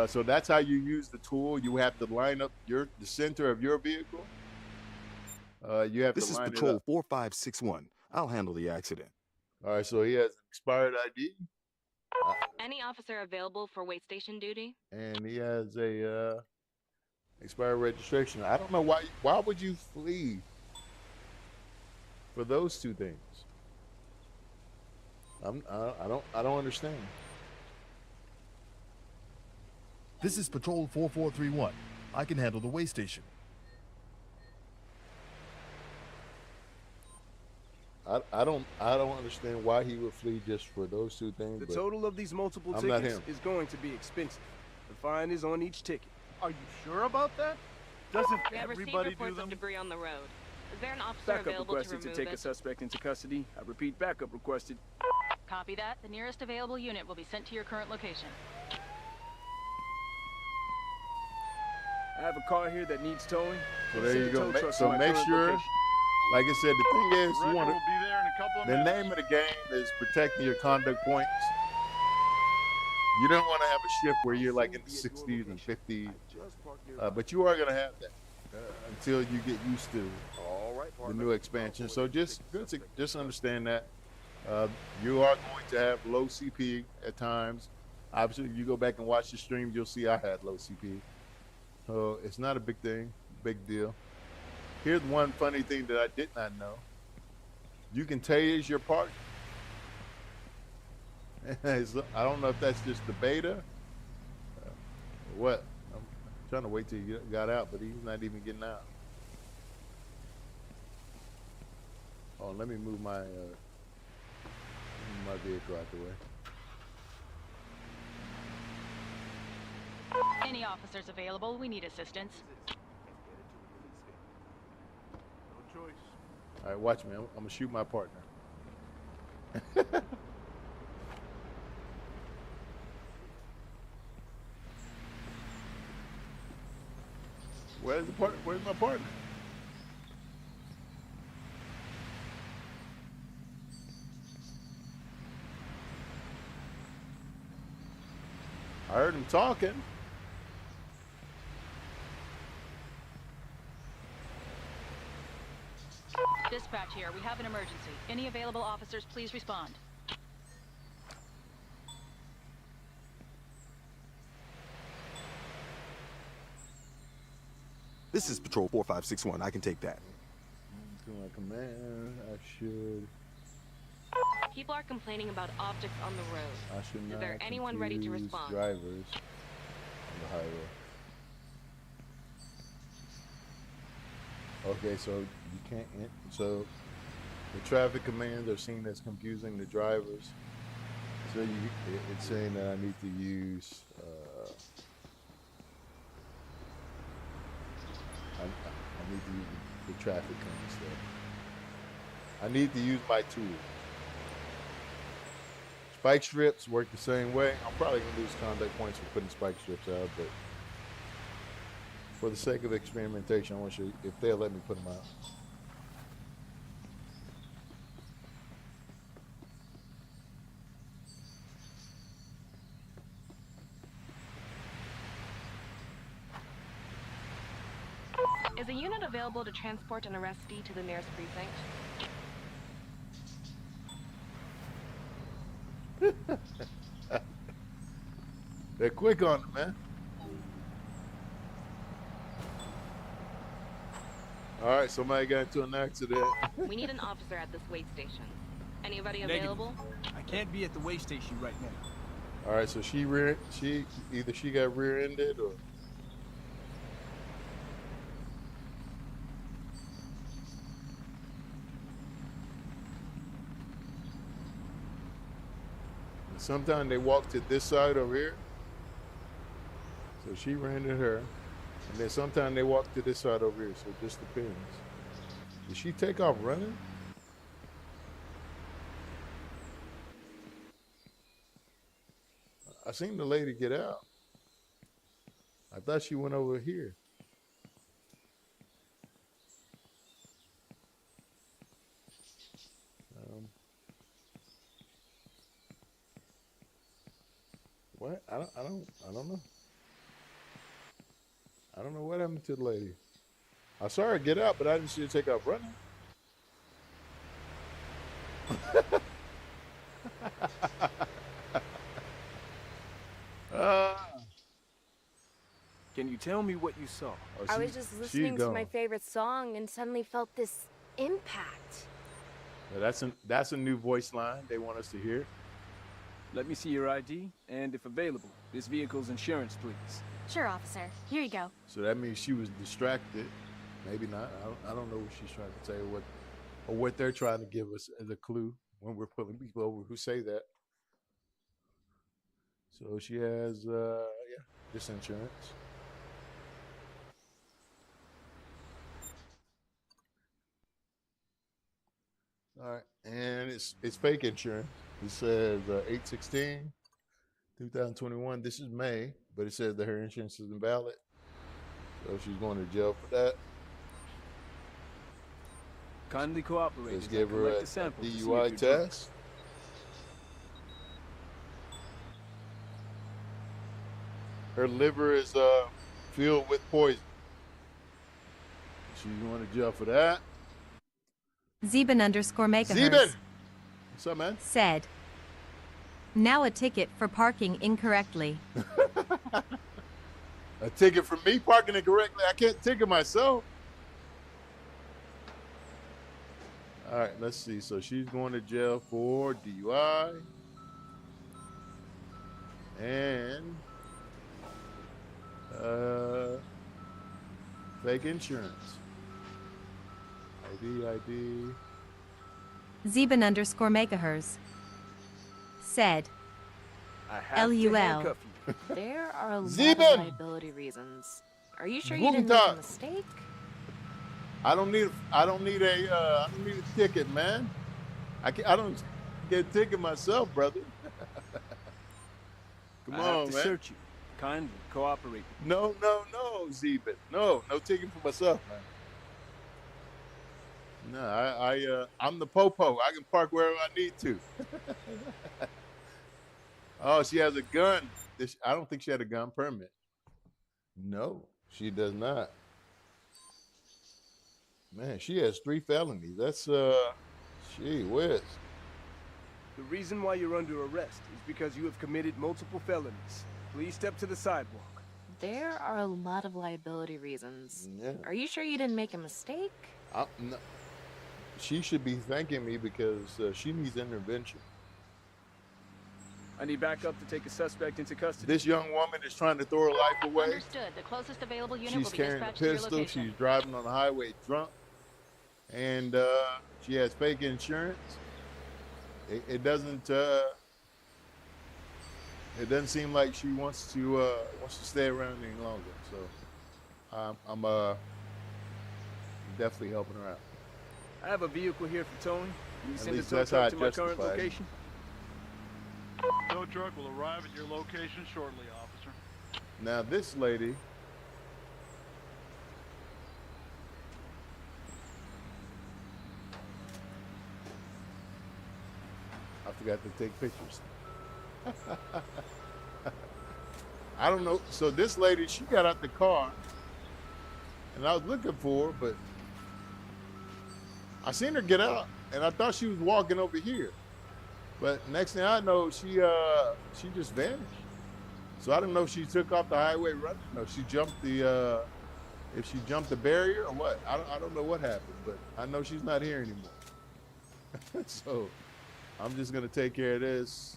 So that's how you use the tool. You have to line up the center of your vehicle. You have This to is line Patrol it up. 4561. I'll handle the accident. All right, so he has an expired ID, Any officer available for wait station duty? and he has a expired registration. I don't know why. Why would you flee for those two things? I don't understand. This is Patrol 4431. I can handle the way station. I don't understand why he would flee just for those two things. The but total of these multiple I'm not tickets him. is going to be expensive. The fine is on each ticket. Are you sure about that? Doesn't We have received everybody do reports of them? debris on the road. Is there an officer Backup available to requested remove to take it? a suspect into custody. I repeat, backup requested. Copy that. The nearest available unit will be sent to your current location. I have a car here that needs towing. So Send there you the go. tow truck to So my make current sure, location. like I said, the thing is, The you wrecker want will be there in a couple of the minutes. name of the game is protecting your conduct points. You don't want to have a shift where you're like in the 60s and 50s, but you are going to have that until you get used to the new expansion. So just understand that you are going to have low CP at times. Obviously, if you go back and watch the stream, you'll see I had low CP. So it's not a big deal. Here's one funny thing that I did not know. You can tase your partner. I don't know if that's just the beta or what. I'm trying to wait till he got out, but he's not even getting out. Oh, let me move my vehicle out the way. Any officers available? We need assistance. No choice. All right, watch me. I'm gonna shoot my partner. Where's my partner? I heard him talking. Dispatch here. We have an emergency. Any available officers, please respond. This is Patrol 4561. I can take that. To my command, I should. People are complaining about objects on the road. I should not. Is there anyone ready to confuse respond? Drivers on the highway. Okay, so you can't. So the traffic commands are seen as confusing the drivers. So it's saying that I need to use. I need to use the traffic cone stuff. I need to use my tool. Spike strips work the same way. I'm probably gonna lose conduct points for putting spike strips out, but for the sake of experimentation, I want to show you if they'll let me put them out. Is a unit available to transport an arrestee to the nearest precinct? They're quick on it, man. All right, somebody got into an accident. We need an officer at this weigh station. Anybody Negative. available? I can't be at the weigh station right now. All right, so she got rear-ended or. Sometimes they walk to this side over here. So she ran into her. And then sometimes they walk to this side over here. So it just depends. Did she take off running? I seen the lady get out. I thought she went over here. What? I don't know. I don't know what happened to the lady. I saw her get out, but I didn't see her take off running. Can you tell me what you saw? I was just listening to my favorite song and suddenly felt this impact. Yeah, that's a new voice line they want us to hear. Let me see your ID, and if available, this vehicle's insurance, please. Sure, officer. Here you go. So that means she was distracted. Maybe not. I don't know what she's trying to say or what they're trying to give us as a clue when we're pulling people over who say that. So she has, this insurance. All right, and it's fake insurance. It says 8/16/2021. This is May, but it says that her insurance is invalid. So she's going to jail for that. Kindly cooperate. Let's give her a DUI test. Her liver is filled with poison. She's going to jail for that. Zeben_Megahertz. Zeben! What's up, man? Said. Now a ticket for parking incorrectly. A ticket for me parking incorrectly? I can't ticket myself. All right, let's see. So she's going to jail for DUI and fake insurance. ID. Zeben_Megahertz. Said. I have to LUL. handcuff you. There are a lot of Sieben! liability reasons. Are you sure you Guten didn't make a Tag. mistake? I don't need a ticket, man. I don't get a ticket myself, brother. Come I have on, to man. search you. Kindly cooperate. No, Zebin. No ticket for myself, man. No, I'm the popo. I can park wherever I need to. Oh, she has a gun. I don't think she had a gun permit. No, she does not. Man, she has 3 felonies. That's gee whiz. The reason why you're under arrest is because you have committed multiple felonies. Please step to the sidewalk. There are a lot of liability reasons. Yeah. Are you sure you didn't make a mistake? No, she should be thanking me because she needs intervention. I need backup to take a suspect into custody. This young woman is trying to throw her life away. Understood. The closest available unit will She's be carrying a dispatched to your pistol. location. She's driving on the highway drunk, and she has fake insurance. It doesn't seem like she wants to stay around any longer. So I'm definitely helping her out. I have a vehicle here for towing. You At send a least tow that's how I truck to my current justify it. location. Tow truck will arrive at your location shortly, officer. Now this lady, I forgot to take pictures. I don't know. So this lady, she got out the car, and I was looking for her, but I seen her get out, and I thought she was walking over here. But next thing I know, she just vanished. So I don't know if she took off the highway running. No, she jumped the if she jumped the barrier or what. I don't know what happened, but I know she's not here anymore. So I'm just gonna take care of this.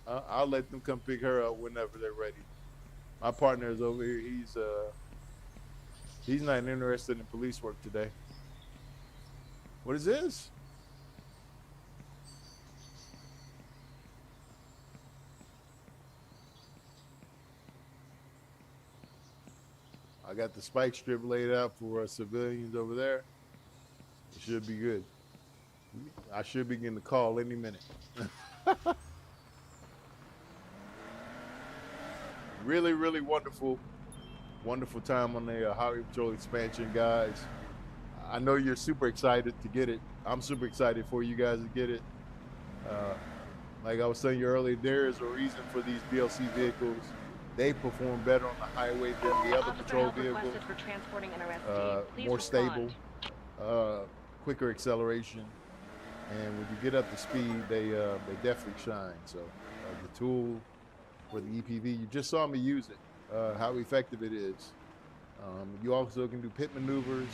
I'll let them come pick her up whenever they're ready. My partner is over here. He's not interested in police work today. What is this? I got the spike strip laid out for civilians over there. It should be good. I should be getting the call any minute. Really, really wonderful time on the Highway Patrol expansion, guys. I know you're super excited to get it. I'm super excited for you guys to get it. Like I was telling you earlier, there is a reason for these DLC vehicles. They perform better on the highway than the other Officer patrol help vehicles. requested for transporting an arrestee. Please More respond. stable, quicker acceleration, and when you get up to speed, they definitely shine. So the tool for the EPV, you just saw me use it. How effective it is. You also can do pit maneuvers.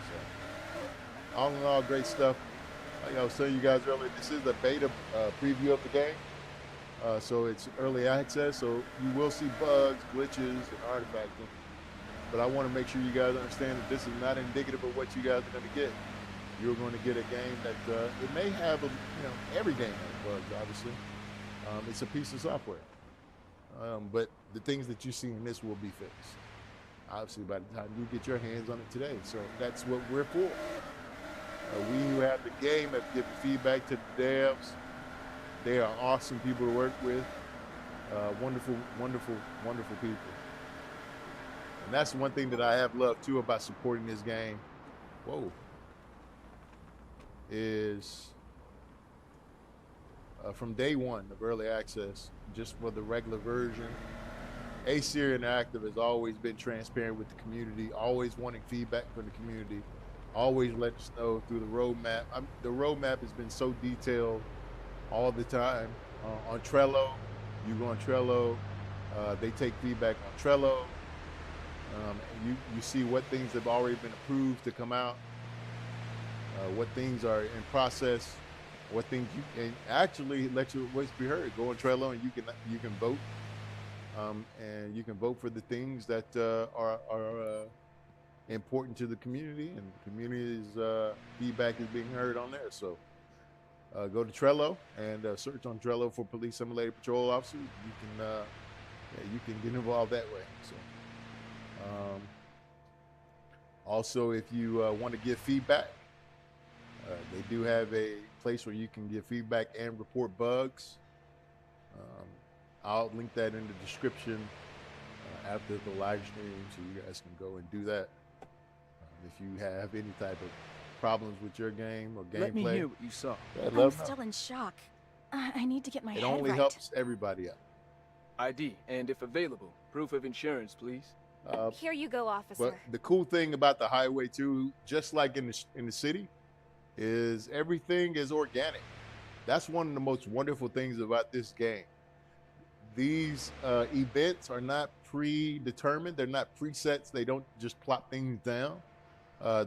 So, all in all, great stuff. Like I was telling you guys earlier, this is a beta preview of the game. So it's early access, so you will see bugs, glitches, and artifacting. But I want to make sure you guys understand that this is not indicative of what you guys are going to get. You're going to get a game that it may have, every game has bugs, obviously. It's a piece of software. But the things that you see in this will be fixed. Obviously, by the time you get your hands on it today. So that's what we're for. We who have the game have given feedback to the devs. They are awesome people to work with. Wonderful, wonderful, wonderful people. And that's one thing that I have loved too about supporting this game. Is from day one of early access, just for the regular version, A-Series Interactive has always been transparent with the community, always wanting feedback from the community, always let us know through the roadmap. The roadmap has been so detailed all the time. On Trello, you go on Trello, they take feedback on Trello. You see what things have already been approved to come out, what things are in process, what things you and actually let your voice be heard. Go on Trello and you can vote, and you can vote for the things that are important to the community, and the community's feedback is being heard on there. So go to Trello and search on Trello for Police Simulator Patrol Officers. You can get involved that way. So also, if you want to give feedback, they do have a place where you can give feedback and report bugs. I'll link that in the description after the live stream, so you guys can go and do that. If you have any type of problems with your game or gameplay, Let me hear what you saw. I'm still in shock. I need to get my It head only right. helps everybody out. ID, and if available, proof of insurance, please. Here you go, officer. But the cool thing about the highway too, just like in the city, is everything is organic. That's one of the most wonderful things about this game. These events are not predetermined. They're not presets. They don't just plop things down.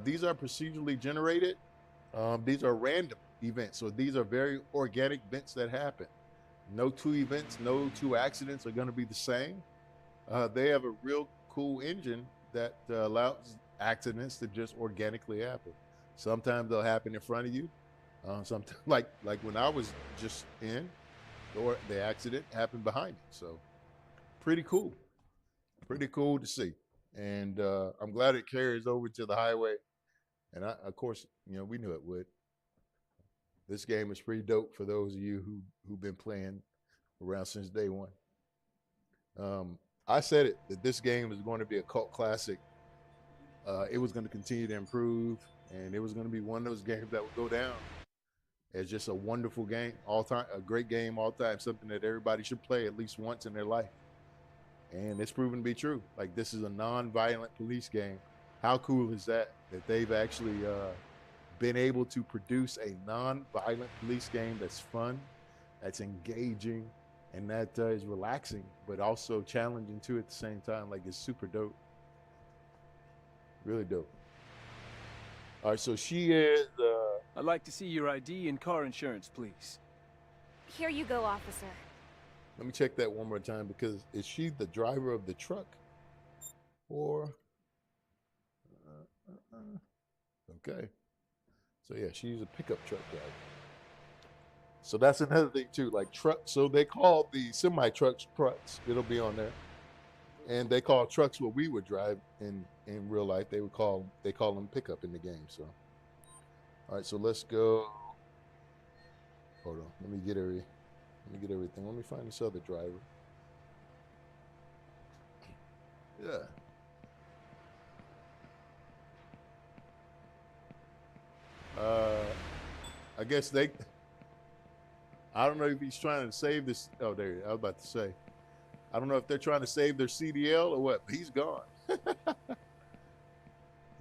These are procedurally generated. These are random events. So these are very organic events that happen. No two events, no two accidents are going to be the same. They have a real cool engine that allows accidents to just organically happen. Sometimes they'll happen in front of you. Sometimes, like when I was just in, or the accident happened behind me. So pretty cool to see. And I'm glad it carries over to the highway. And of course, we knew it would. This game is pretty dope for those of you who've been playing around since day one. I said it, that this game is going to be a cult classic. It was going to continue to improve, and it was going to be one of those games that would go down as just a wonderful game, all time, a great game all time, something that everybody should play at least once in their life. And it's proven to be true. Like, this is a non-violent police game. How cool is that they've actually been able to produce a non-violent police game that's fun, that's engaging, and that is relaxing, but also challenging too at the same time. Like, it's super dope. Really dope. All right, so she is... I'd like to see your ID and car insurance, please. Here you go, officer. Let me check that one more time, because is she the driver of the truck? Or... Okay. So yeah, she's a pickup truck driver. So that's another thing too, like trucks. So they call the semi trucks trucks. It'll be on there. And they call trucks what we would drive in real life. They call them pickup in the game. So all right, so let's go. Hold on. Let me get everything. Let me find this other driver. Yeah. I guess I don't know if he's trying to save this. Oh, there. I was about to say. I don't know if they're trying to save their CDL or what, but he's gone.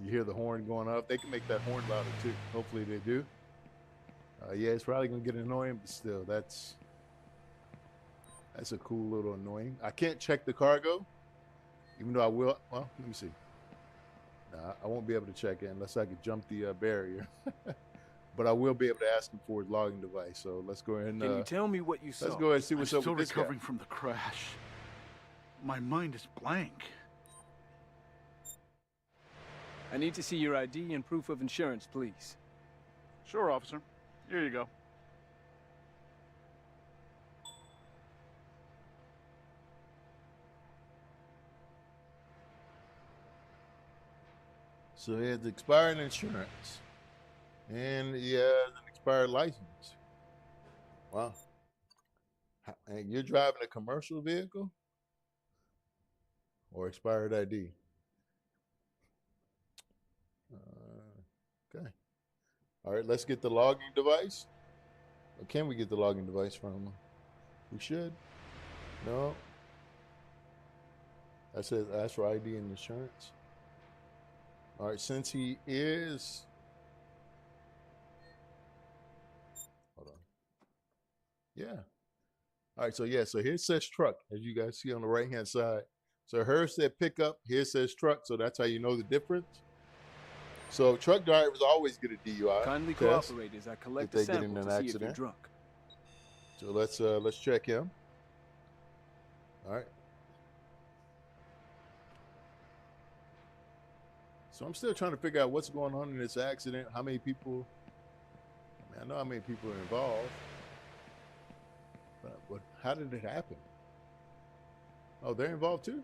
You hear the horn going off. They can make that horn louder too. Hopefully they do. Yeah, it's probably going to get annoying, but still, that's a cool little annoying. I can't check the cargo, even though I will. Well, let me see. Nah, I won't be able to check it unless I could jump the barrier. But I will be able to ask him for his logging device. So let's go ahead and... Can you tell me what you saw? Let's go ahead and see what's up with this guy. I'm still recovering from the crash. My mind is blank. I need to see your ID and proof of insurance, please. Sure, officer. Here you go. So he has expired insurance. And he has an expired license. Wow. And you're driving a commercial vehicle? Or expired ID? Okay. All right, let's get the logging device. Or can we get the logging device from him? We should. No. That says ask for ID and insurance. All right, since he is... Hold on. Yeah. All right, so yeah, so here says truck, as you guys see on the right-hand side. So hers said pickup, here says truck, so that's how you know the difference. So truck drivers always get a DUI. Kindly cooperate as I collect a sample to see if you're drunk. So let's check him. All right. So I'm still trying to figure out what's going on in this accident. How many people? I mean, I know how many people are involved, but how did it happen? Oh, they're involved too?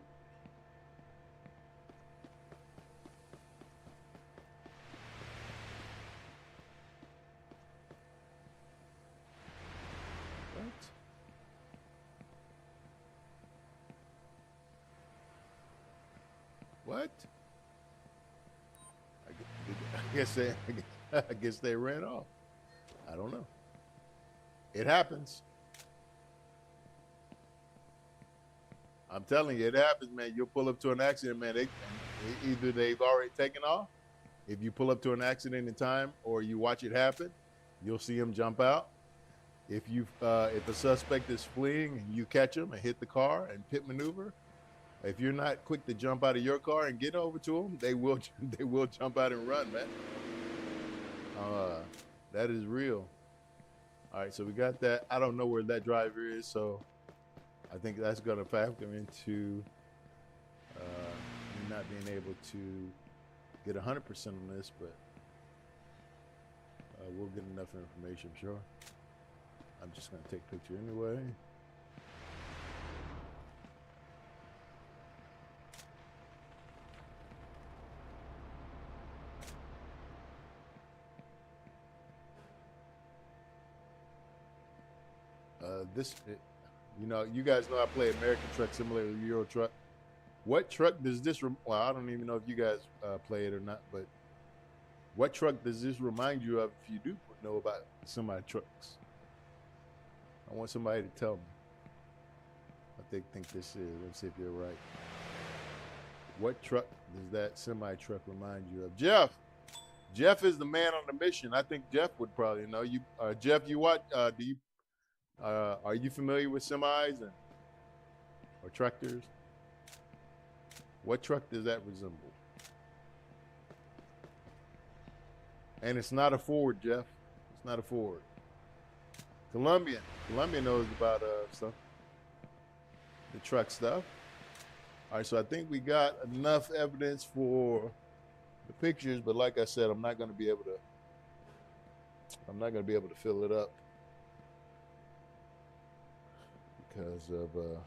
What? I guess they ran off. I don't know. It happens. I'm telling you, it happens, man. You'll pull up to an accident, man. Either they've already taken off. If you pull up to an accident in time, or you watch it happen, you'll see them jump out. If a suspect is fleeing and you catch them and hit the car and pit maneuver, if you're not quick to jump out of your car and get over to them, they will jump out and run, man. That is real. All right, so we got that. I don't know where that driver is, so I think that's going to factor into me not being able to get 100% on this, but we'll get enough information, I'm sure. I'm just going to take a picture anyway. You guys know I play American Truck Simulator, Euro Truck. What truck does this? Well, I don't even know if you guys play it or not, but what truck does this remind you of? If you do know about semi trucks, I want somebody to tell me what they think this is. Let's see if you're right. What truck does that semi truck remind you of? Jeff. Jeff is the man on the mission. I think Jeff would probably know. You, Jeff, you watch? Are you familiar with semis or tractors? What truck does that resemble? And it's not a Ford, Jeff. It's not a Ford. Colombian knows about stuff, the truck stuff. All right, so I think we got enough evidence for the pictures, but like I said, I'm not going to be able to fill it up because of the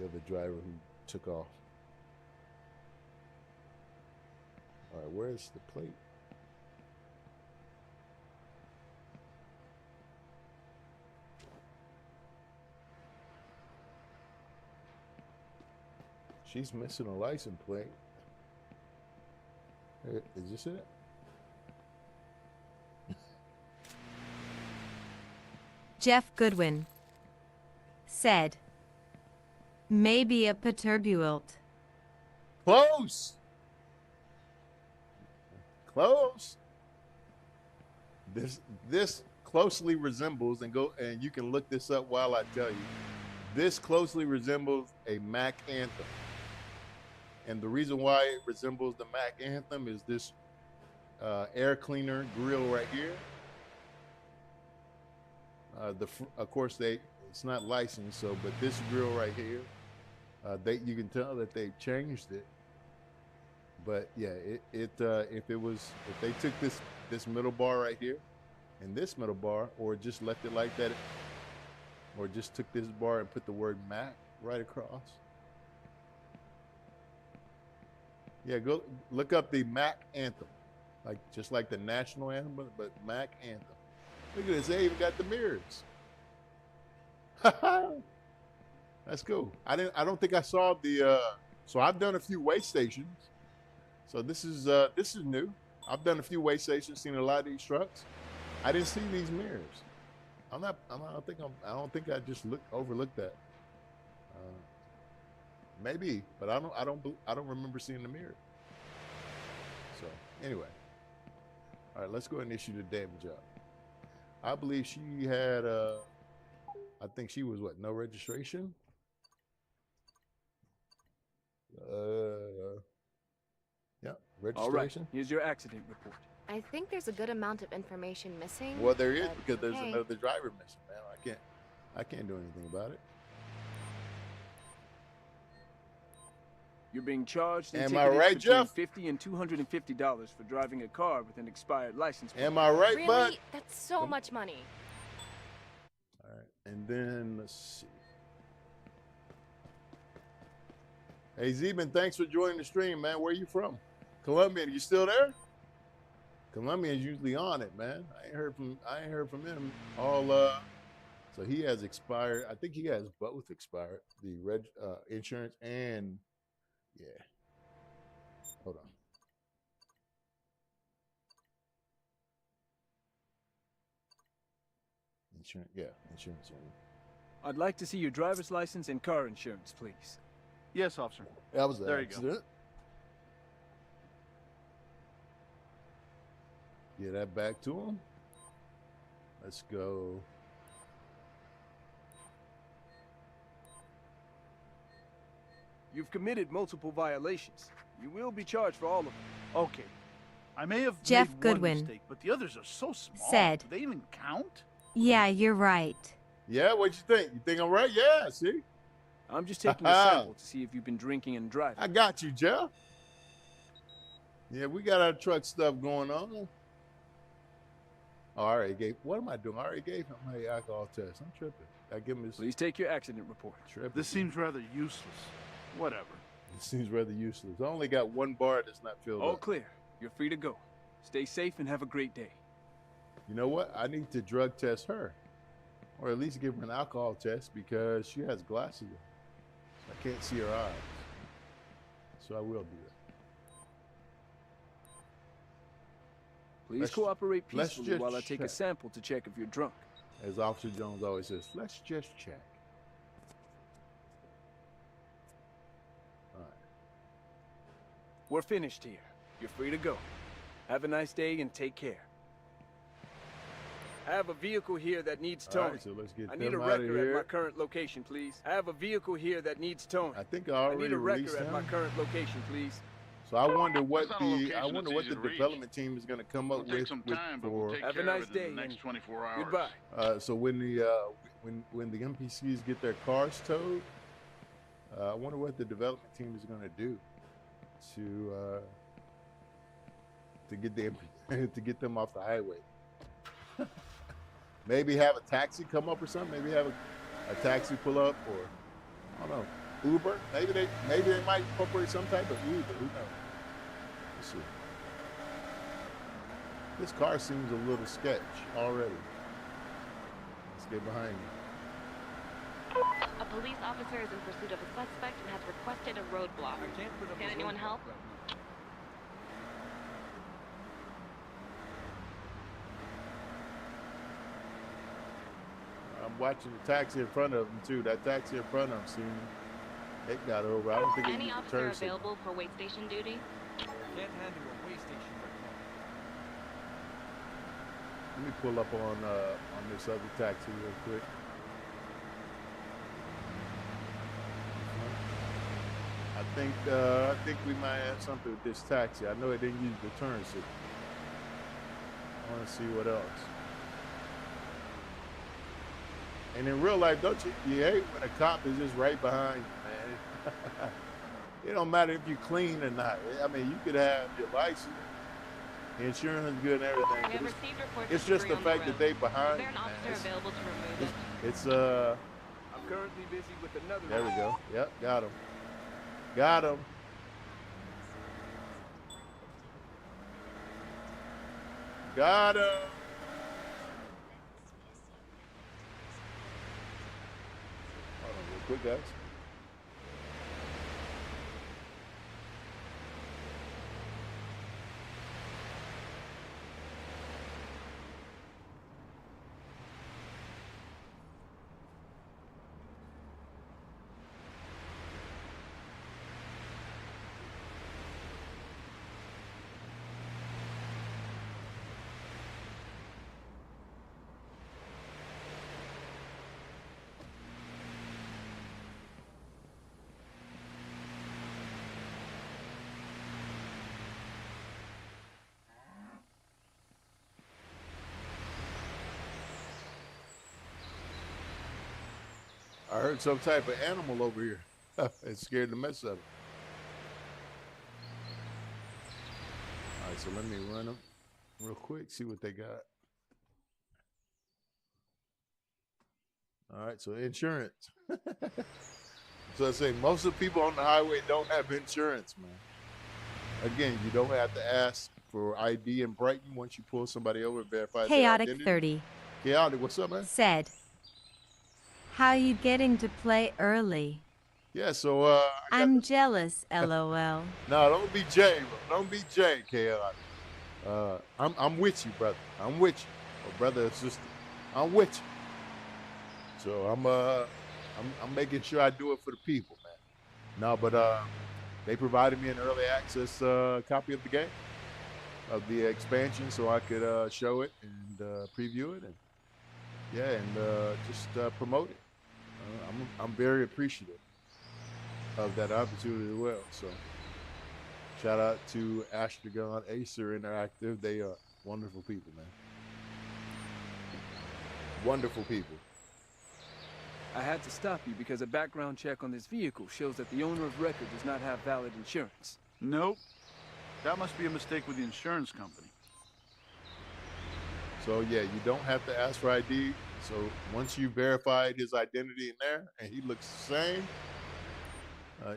other driver who took off. All right, where's the plate? She's missing a license plate. Is this it? Jeff Goodwin said, maybe a Peterbilt. Close. Close. This closely resembles, and you can look this up while I tell you. This closely resembles a Mack Anthem. And the reason why it resembles the Mack Anthem is this air cleaner grill right here. Of course, it's not licensed, but this grill right here, you can tell that they've changed it. But yeah, if they took this middle bar right here and this middle bar, or just left it like that, or just took this bar and put the word Mac right across. Yeah, go look up the Mac Anthem, just like the national anthem, but Mac Anthem. Look at this, they even got the mirrors. That's cool. I don't think I saw the. So I've done a few weigh stations. So this is new. I've done a few weigh stations, seen a lot of these trucks. I didn't see these mirrors. I don't think I just overlooked that. Maybe, but I don't remember seeing the mirror. So anyway, all right, let's go ahead and issue the damage up. I believe she had I think she was no registration. Yeah, registration. All right, here's your accident report. I think there's a good amount of information missing. Well, there is, because there's another driver missing, man. I can't do anything about it. You're being charged and Am I ticketed right, between Jeff? $50 and $250 for driving a car with an expired license plate. Am I right, Really? bud? That's so much money. All right, and then let's see. Hey, Zeben, thanks for joining the stream, man. Where you from? Colombia. You still there? Colombia's usually on it, man. I ain't heard from him all. So he has expired. I think he has both expired. The insurance and yeah. Hold on. Insurance, yeah, insurance. I'd like to see your driver's license and car insurance, please. Yes, officer. That was There you go. Get that back to him. Let's go. You've committed multiple violations. You will be charged for all of them. Okay. I may have Jeff made Goodwin one mistake, but the others are so small. said, Do they even count? "Yeah, you're right." Yeah, what you think? You think I'm right? Yeah, see? I'm just taking a sample to see if you've been drinking and driving. I got you, Jeff. Yeah, we got our truck stuff going on. Oh, I already gave. What am I doing? I already gave him my alcohol test. I'm tripping. I give him his. Please take your accident report. Tripping. This seems rather useless. Whatever. It seems rather useless. I only got one bar that's not filled All up. clear. You're free to go. Stay safe and have a great day. You know what? I need to drug test her, or at least give her an alcohol test because she has glasses on. I can't see her eyes, so I will do that. Please cooperate let's peacefully just while I take a check. sample to check if you're drunk. As Officer Jones always says, let's just check. All right. We're finished here. You're free to go. Have a nice day and take care. I have a vehicle here that needs All towing. right, so let's get I need a them out of wrecker at here. my current location, please. I have a vehicle here that needs towing. I think I I already need a released wrecker at my him. current location, please. So I wonder what That's not a the location that's easy to reach. development team is going to come up It'll take with, some time, but we'll take Have a care nice of it in day the next and 24 hours. Goodbye. So when the NPCs get their cars towed, I wonder what the development team is going to do to get to get them off the highway. Maybe have a taxi come up or something. Maybe have a taxi pull up, or I don't know, Uber. Maybe they might incorporate some type of Uber. Who knows? Let's see. This car seems a little sketch already. Let's get behind you. A police officer is in pursuit of a suspect and has requested a roadblock. Can anyone help? I'm watching the taxi in front of him too. That taxi in front of him seemed it got over. I don't think it Any used the officer turn signal. available for wait station duty? Can't handle a way station right Let me pull up on this other taxi real quick. I think we might have something with this taxi. I know it didn't use the turn signal. I want to see what else. And in real life, don't you hate when a cop is just right behind you, man? It don't matter if you're clean or not. I mean, you could have your license, insurance is good and everything. We but have received reports it's of just debris the on the fact that road. they behind Is there an you, officer man. available to remove it? It's now. I'm currently busy with another. there we go. Yep, got him. Got him. Got him. Hold on real quick, guys. I heard some type of animal over here. It scared the mess out of me. right, so let me run them real quick, see what they got. All right, so insurance. So I say most of the people on the highway don't have insurance, man. Again, you don't have to ask for ID in Brighton once you pull somebody over and verify their Chaotic identity. 30 Chaotic, what's up, man? said, "How you getting to play early? Yeah, so I'm jealous, lol." no, don't be Jay, bro. Don't be Jay, Chaotic. I'm with you, brother. I'm with you, or brother or sister. I'm with you. So I'm making sure I do it for the people, man. No, but they provided me an early access copy of the game, of the expansion, so I could show it and preview it, and yeah, and just promote it. I'm very appreciative of that opportunity as well. So shout out to Astragon Acer Interactive. They are wonderful people, man. Wonderful people. I had to stop you because a background check on this vehicle shows that the owner of record does not have valid insurance. Nope. That must be a mistake with the insurance company. So yeah, you don't have to ask for ID. So once you verified his identity in there and he looks the same,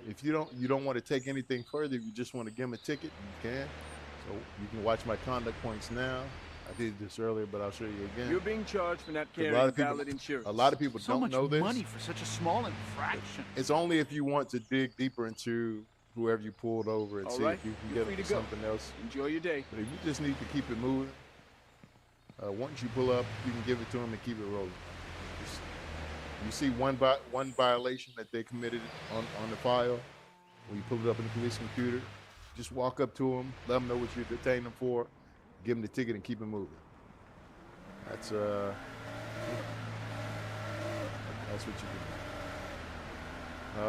if you don't want to take anything further, if you just want to give him a ticket, you can. So you can watch my conduct points now. I did this earlier, but I'll show you again. You're being charged for not carrying valid insurance. A lot of people don't know this. So much money for such a small infraction. It's only if you want to dig deeper into whoever you pulled over and see if you can get them something else. Enjoy your day. But if you just need to keep it moving, once you pull up, you can give it to them and keep it rolling. You see one violation that they committed on the file, when you pull it up in the police computer, just walk up to them, let them know what you're detaining them for, give them the ticket and keep it moving. That's what you can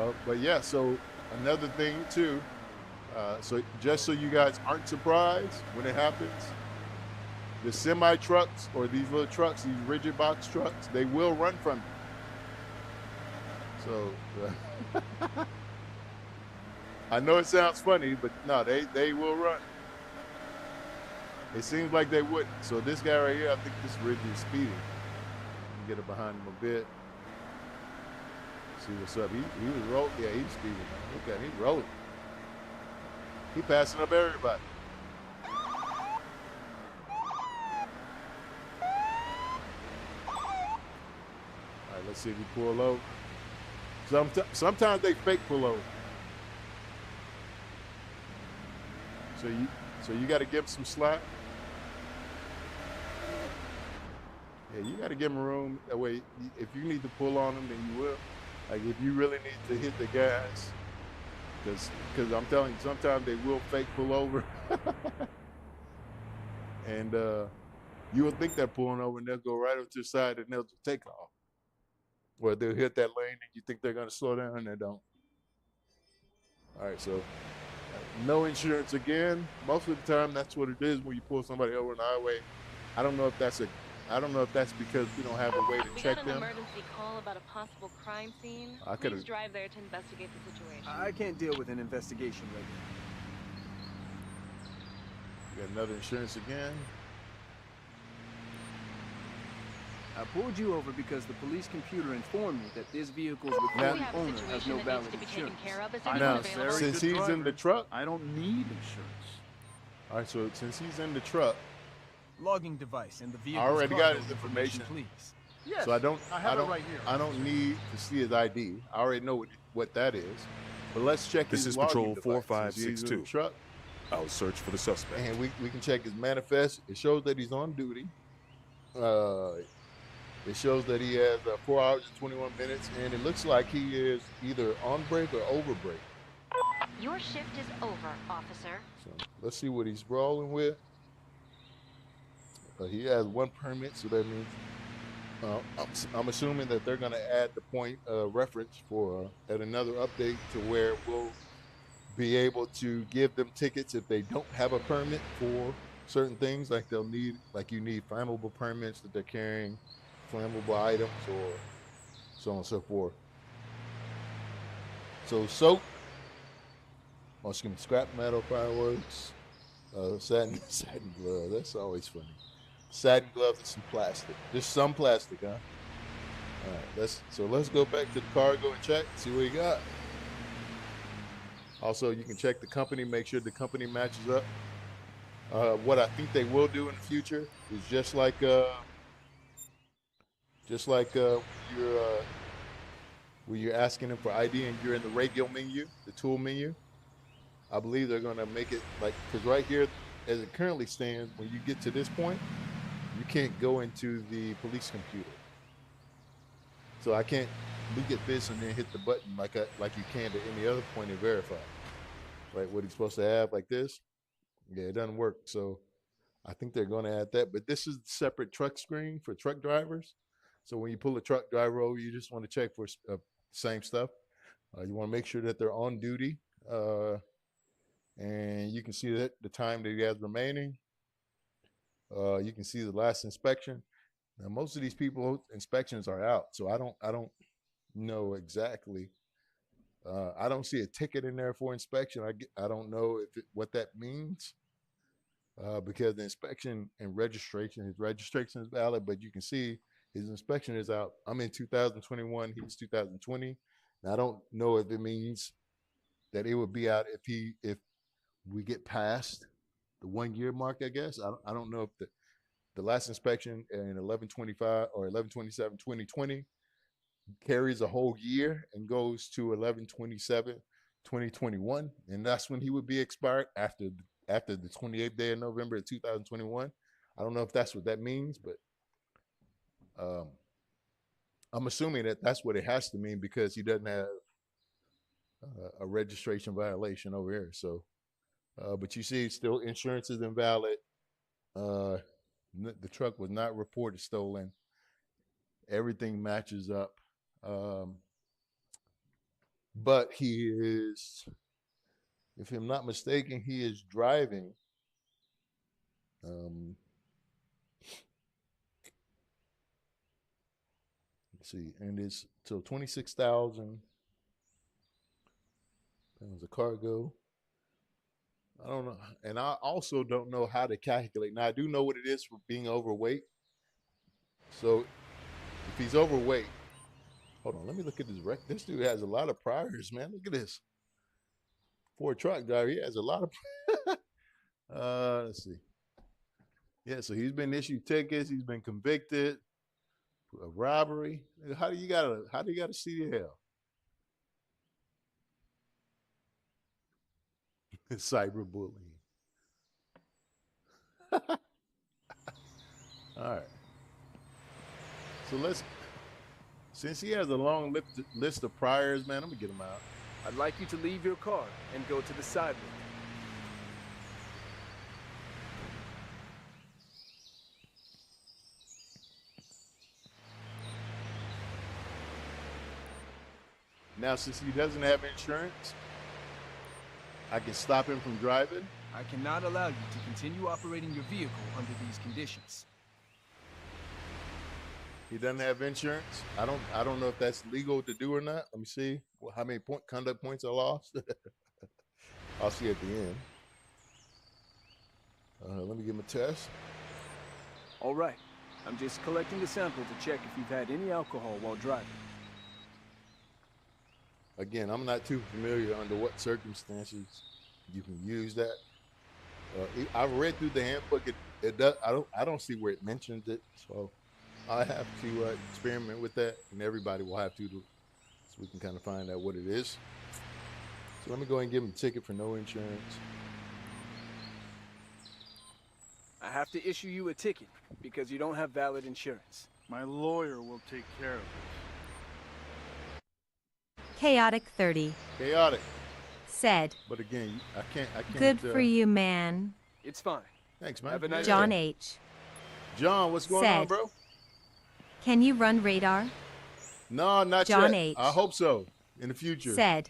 do. But yeah, so another thing too, so just so you guys aren't surprised when it happens, the semi trucks or these little trucks, these rigid box trucks, they will run from you. So I know it sounds funny, but no, they will run. It seems like they wouldn't. So this guy right here, I think this rigid is speeding. Let me get it behind him a bit. See what's up. He was rolling. Yeah, he's speeding. Look at him. He's rolling. He passing up everybody. All right, let's see if he pull over. Sometimes they fake pull over. So you got to give him some slack. Yeah, you got to give him room. That way, if you need to pull on them, then you will. Like if you really need to hit the gas, because I'm telling you, sometimes they will fake pull over, and you will think they're pulling over, and they'll go right up to the side and they'll take off. Or they'll hit that lane and you think they're going to slow down and they don't. All right, so no insurance again. Most of the time, that's what it is when you pull somebody over on the highway. I don't know if that's because we don't have a way to check them. We got an emergency call about a possible crime scene. Please drive there to investigate the situation. I can't deal with an investigation right now. Got another insurance again. I pulled you over because the police computer informed me that this vehicle's recorded owner has no valid insurance. Now, since he's in the truck, I don't need insurance. All right, so since he's in the truck, logging device and the vehicle. I already got his information, please. Yes, so I don't right here. I don't need to see his ID. I already know what that is. But let's check his This is logging Patrol device. Since he's in 4562. the truck, I'll search for the suspect. and we can check his manifest. It shows that he's on duty. It shows that he has 4 hours and 21 minutes, and it looks like he is either on break or over break. Your shift is over, officer. So let's see what he's rolling with. He has 1 permit, so that means I'm assuming that they're going to add the point reference for at another update to where we'll be able to give them tickets if they don't have a permit for certain things, like you need flammable permits that they're carrying flammable items or so on and so forth. So soap, scrap metal, fireworks, Satin glove. That's always funny. Satin gloves and some plastic. Just some plastic, huh? All right. Let's go back to the cargo and check. See what you got. Also, you can check the company. Make sure the company matches up. What I think they will do in the future is just like when you're asking them for ID and you're in the radio menu, the tool menu. I believe they're going to make it like, because right here, as it currently stands, when you get to this point, you can't go into the police computer. So I can't look at this and then hit the button like you can to any other point and verify. Right, what he's supposed to have like this. Yeah, it doesn't work. So I think they're going to add that. But this is the separate truck screen for truck drivers. So when you pull a truck driver over, you just want to check for same stuff. You want to make sure that they're on duty. And you can see that the time that he has remaining. You can see the last inspection. Now, most of these people inspections are out, so I don't know exactly. I don't see a ticket in there for inspection. I don't know what that means because the inspection and registration, his registration is valid, but you can see his inspection is out. I'm in 2021. He's 2020. And I don't know if it means that it would be out if we get past the 1 year mark, I guess. I don't know if the last inspection in 11/25 or 11/27/2020 carries a whole year and goes to 11/27/2021, and that's when he would be expired after the 28th day of November of 2021. I don't know if that's what that means, but I'm assuming that that's what it has to mean because he doesn't have a registration violation over here. So, but you see, still insurance is invalid. The truck was not reported stolen. Everything matches up. But he is, if I'm not mistaken, he is driving. Let's see, and it's so 26,000. That was a cargo. I don't know, and I also don't know how to calculate. Now I do know what it is for being overweight. So if he's overweight, hold on, let me look at this record. This dude has a lot of priors, man. Look at this. For a truck driver, he has a lot of. Let's see. Yeah, so he's been issued tickets. He's been convicted of robbery. How do you got a CDL? Cyberbullying. All right. So since he has a long list of priors, man, I'm gonna get him out. I'd like you to leave your car and go to the sidewalk. Now, since he doesn't have insurance, I can stop him from driving. I cannot allow you to continue operating your vehicle under these conditions. He doesn't have insurance. I don't know if that's legal to do or not. Let me see how many conduct points I lost. I'll see at the end. Let me give him a test. All right. I'm just collecting the sample to check if you've had any alcohol while driving. Again, I'm not too familiar under what circumstances you can use that. I've read through the handbook. It does. I don't see where it mentions it. So I have to experiment with that, and everybody will have to, so we can kind of find out what it is. So let me go ahead and give him a ticket for no insurance. I have to issue you a ticket because you don't have valid insurance. My lawyer will take care of it. Chaotic 30. Chaotic. Said. But again, I can't. Good for you, man. It's fine. Thanks, man. Have a nice John day. H. John, what's going on, bro? Can you run radar? No, not John yet. H. I hope so in the future. Said.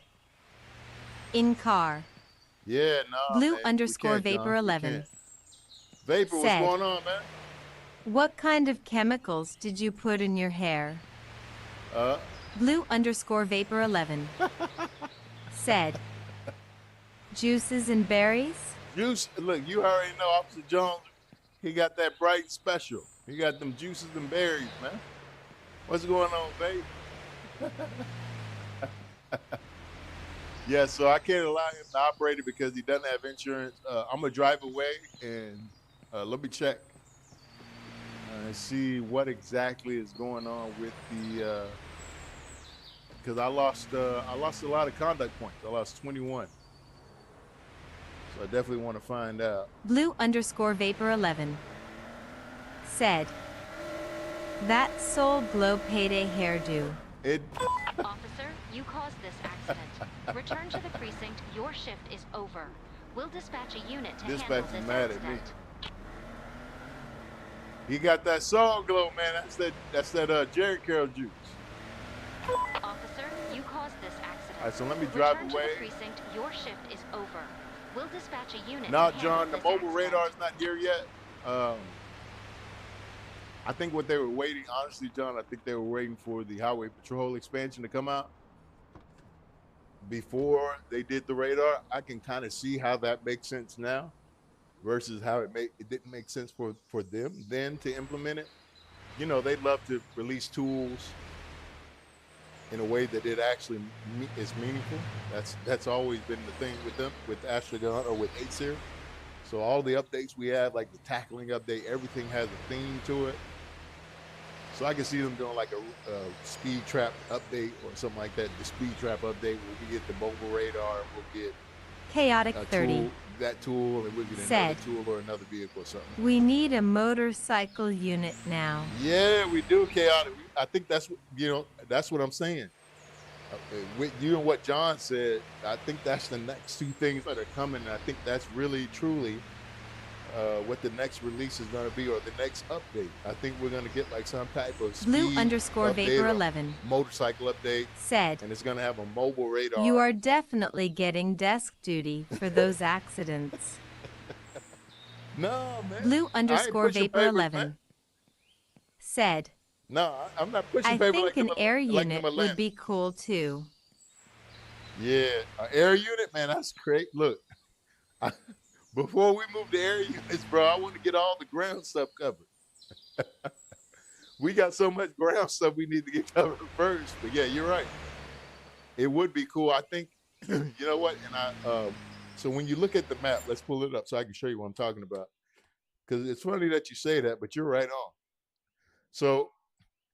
In car. Yeah, no. Blue man, underscore vapor 11. Vapor, Said, what's going on, man? What kind of chemicals did you put in your hair? Blue underscore vapor 11. Said. Juices and berries? Juice, look, you already know Officer Jones, he got that Brighton special. He got them juices and berries, man. What's going on, babe? Yeah, so I can't allow him to operate it because he doesn't have insurance. I'm going to drive away and let me check and see what exactly is going on with the, because I lost a lot of conduct points. I lost 21. So I definitely want to find out. Blue_Vapor11 said, that Soul Glow payday hairdo. Officer, you caused this accident. Return to the precinct. Your shift is over. We'll dispatch a unit to handle this mad accident. at me. He got that Soul Glow, man. That's that Jerry Carroll juice. Officer, you caused this accident. All right, so let me drive Return away. to the precinct. Your shift is over. We'll dispatch a unit. No, to John, handle the this mobile accident. radar is not here yet. I think what they were waiting, honestly, John, I think they were waiting for the highway patrol expansion to come out before they did the radar. I can kind of see how that makes sense now versus how it didn't make sense for them then to implement it. You know, they'd love to release tools in a way that it actually is meaningful. That's always been the thing with them, with Astragon or with Acer. So all the updates we have, like the tackling update, everything has a theme to it. So I can see them doing like a speed trap update or something like that. The speed trap update where we get the mobile radar, we'll get Chaotic a 30 tool, that tool, and we'll get another tool or another vehicle or something. we need a motorcycle unit now. Yeah, we do, Chaotic. I think that's what, that's what I'm saying. With you and what John said, I think that's the next two things that are coming. And I think that's really, truly what the next release is going to be, or the next update. I think we're going to get like some type of speed Blue_Vapor11 motorcycle update said, and it's going to have a mobile radar. you are definitely getting desk duty for those accidents. No, man. Blue_Vapor11 said, no, I'm not pushing I paper think like an air like unit would be cool too. Yeah, an air unit, man, that's great. Look, before we move to air units, bro, I want to get all the ground stuff covered. We got so much ground stuff we need to get covered first. But yeah, you're right. It would be cool. I think, you know what? And so when you look at the map, let's pull it up so I can show you what I'm talking about. Because it's funny that you say that, but you're right on. So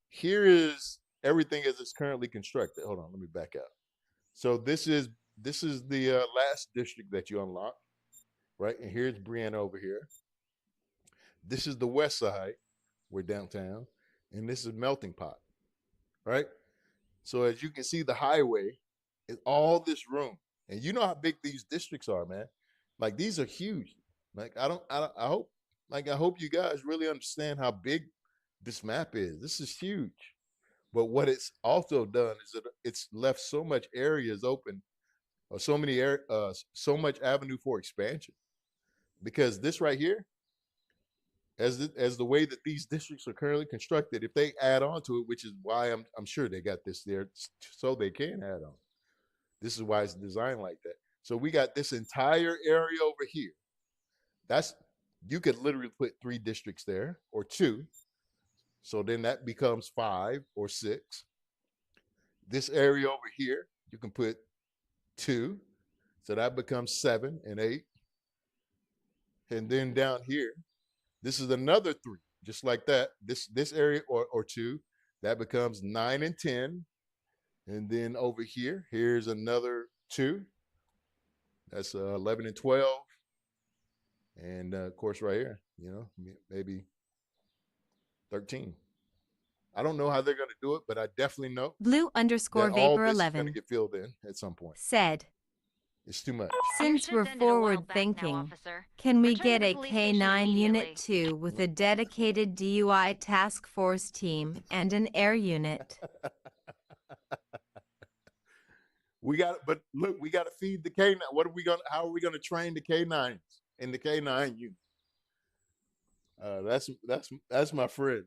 here is everything as it's currently constructed. Hold on, let me back out. So this is the last district that you unlock, right? And here's Brianna over here. This is the west side, we're downtown, and this is Melting Pot, right? So as you can see, the highway is all this room, and you know how big these districts are, man. Like these are huge. Like I hope you guys really understand how big this map is. This is huge. But what it's also done is that it's left so much areas open, or so much avenue for expansion. Because this right here, as the way that these districts are currently constructed, if they add on to it, which is why I'm sure they got this there so they can add on. This is why it's designed like that. So we got this entire area over here. You could literally put 3 districts there or 2. So then that becomes 5 or 6. This area over here, you can put 2. So that becomes 7 and 8. And then down here, this is another 3, just like that. This area or 2, that becomes 9 and 10. And then over here, here's another 2. That's 11 and 12. And of course, right here, maybe 13. I don't know how they're going to do it, but I definitely know Blue_Vapor11 going to get filled in at some point. said, it's too much. Since we're forward thinking, can we get a K9 unit too with a dedicated DUI task force team and an air unit? We got to feed the K9. How are we going to train the K9s in the K9 unit? That's my friend.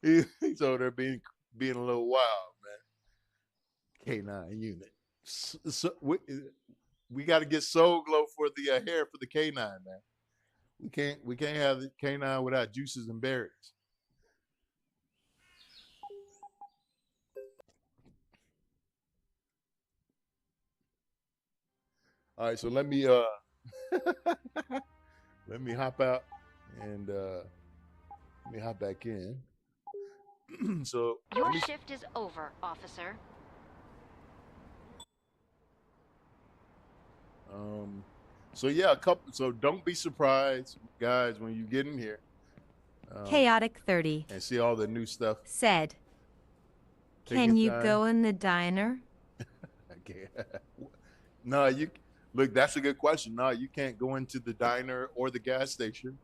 He's over there being a little wild, man. K9 unit. So we got to get Soul Glow for the hair for the canine, man. We can't have the canine without juices and berries. All right, so let me let me hop out and let me hop back in. So Your shift is over, officer. So yeah, so don't be surprised, guys, when you get in here. Chaotic 30 and see all the new stuff. Said, can you go in the diner? Okay. No, look, that's a good question. No, you can't go into the diner or the gas station.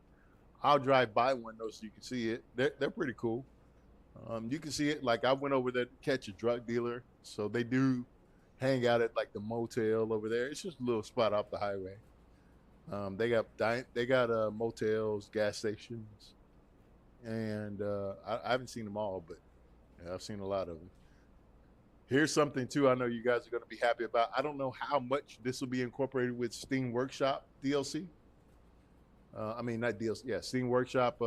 I'll drive by one though so you can see it. They're pretty cool. You can see it. Like I went over there to catch a drug dealer, so they do hang out at like the motel over there. It's just a little spot off the highway. They got motels, gas stations, and I haven't seen them all, but yeah, I've seen a lot of them. Here's something too I know you guys are going to be happy about. I don't know how much this will be incorporated with Steam Workshop DLC. I mean, not DLC, yeah, Steam Workshop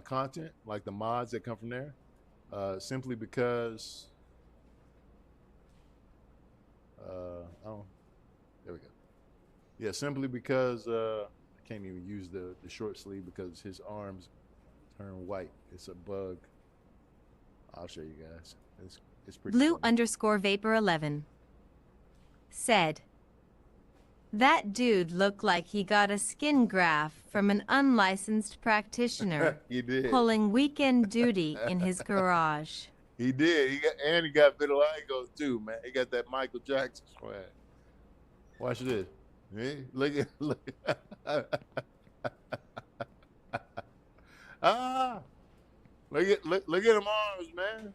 content, like the mods that come from there. Simply because, there we go. Yeah, simply because I can't even use the short sleeve because his arms turn white. It's a bug. I'll show you guys. It's pretty Blue_Vapor11 said, that dude looked like he got a skin graft from an unlicensed practitioner He did. pulling weekend duty in his garage. He did. He got vitiligo too, man. He got that Michael Jackson swag. Watch this. Hey, look at look at him arms, man.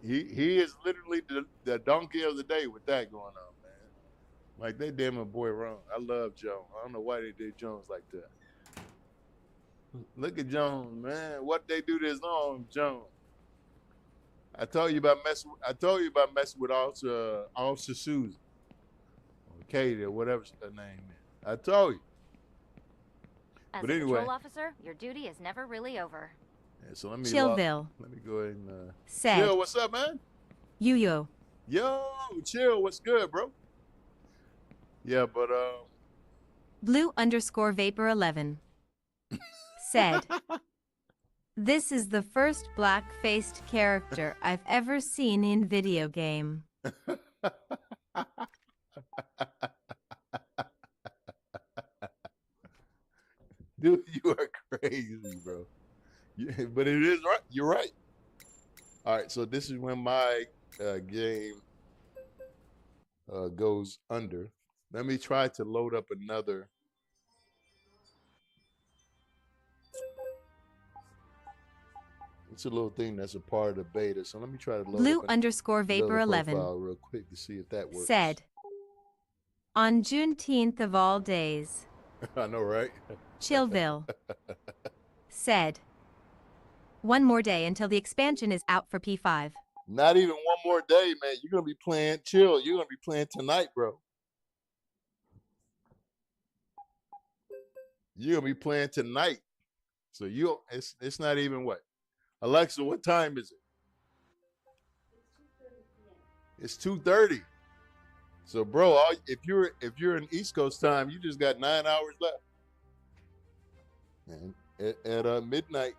He is literally the donkey of the day with that going on, man. Like they did my boy wrong. I love Jones. I don't know why they did Jones like that. Look at Jones, man. What they do to his arm, Jones. I told you about messing with Officer Susan, or Katie, or whatever her name is. I told you. As But a anyway, patrol officer, your duty is never really over. yeah, so let me Chillville go ahead and said, Chill, what's up, man? Yo, Chill, what's good, bro? Yeah, but Blue_Vapor11 said, this is the first black-faced character I've ever seen in video game. Dude, you are crazy, bro. But it is right. You're right. All right, so this is when my game goes under. Let me try to load up another. It's a little thing that's a part of the beta, so let me try to load up Blue_Vapor11 real quick to see if that works. said, on Juneteenth of all days, I know, right? Chillville said, one more day until the expansion is out for P5. Not even one more day, man. You're gonna be playing chill. You're gonna be playing tonight, bro. You're gonna be playing tonight. So it's not even what? Alexa, what time is it? It's 2:30. So, bro, if you're in East Coast time, you just got 9 hours left. And at midnight.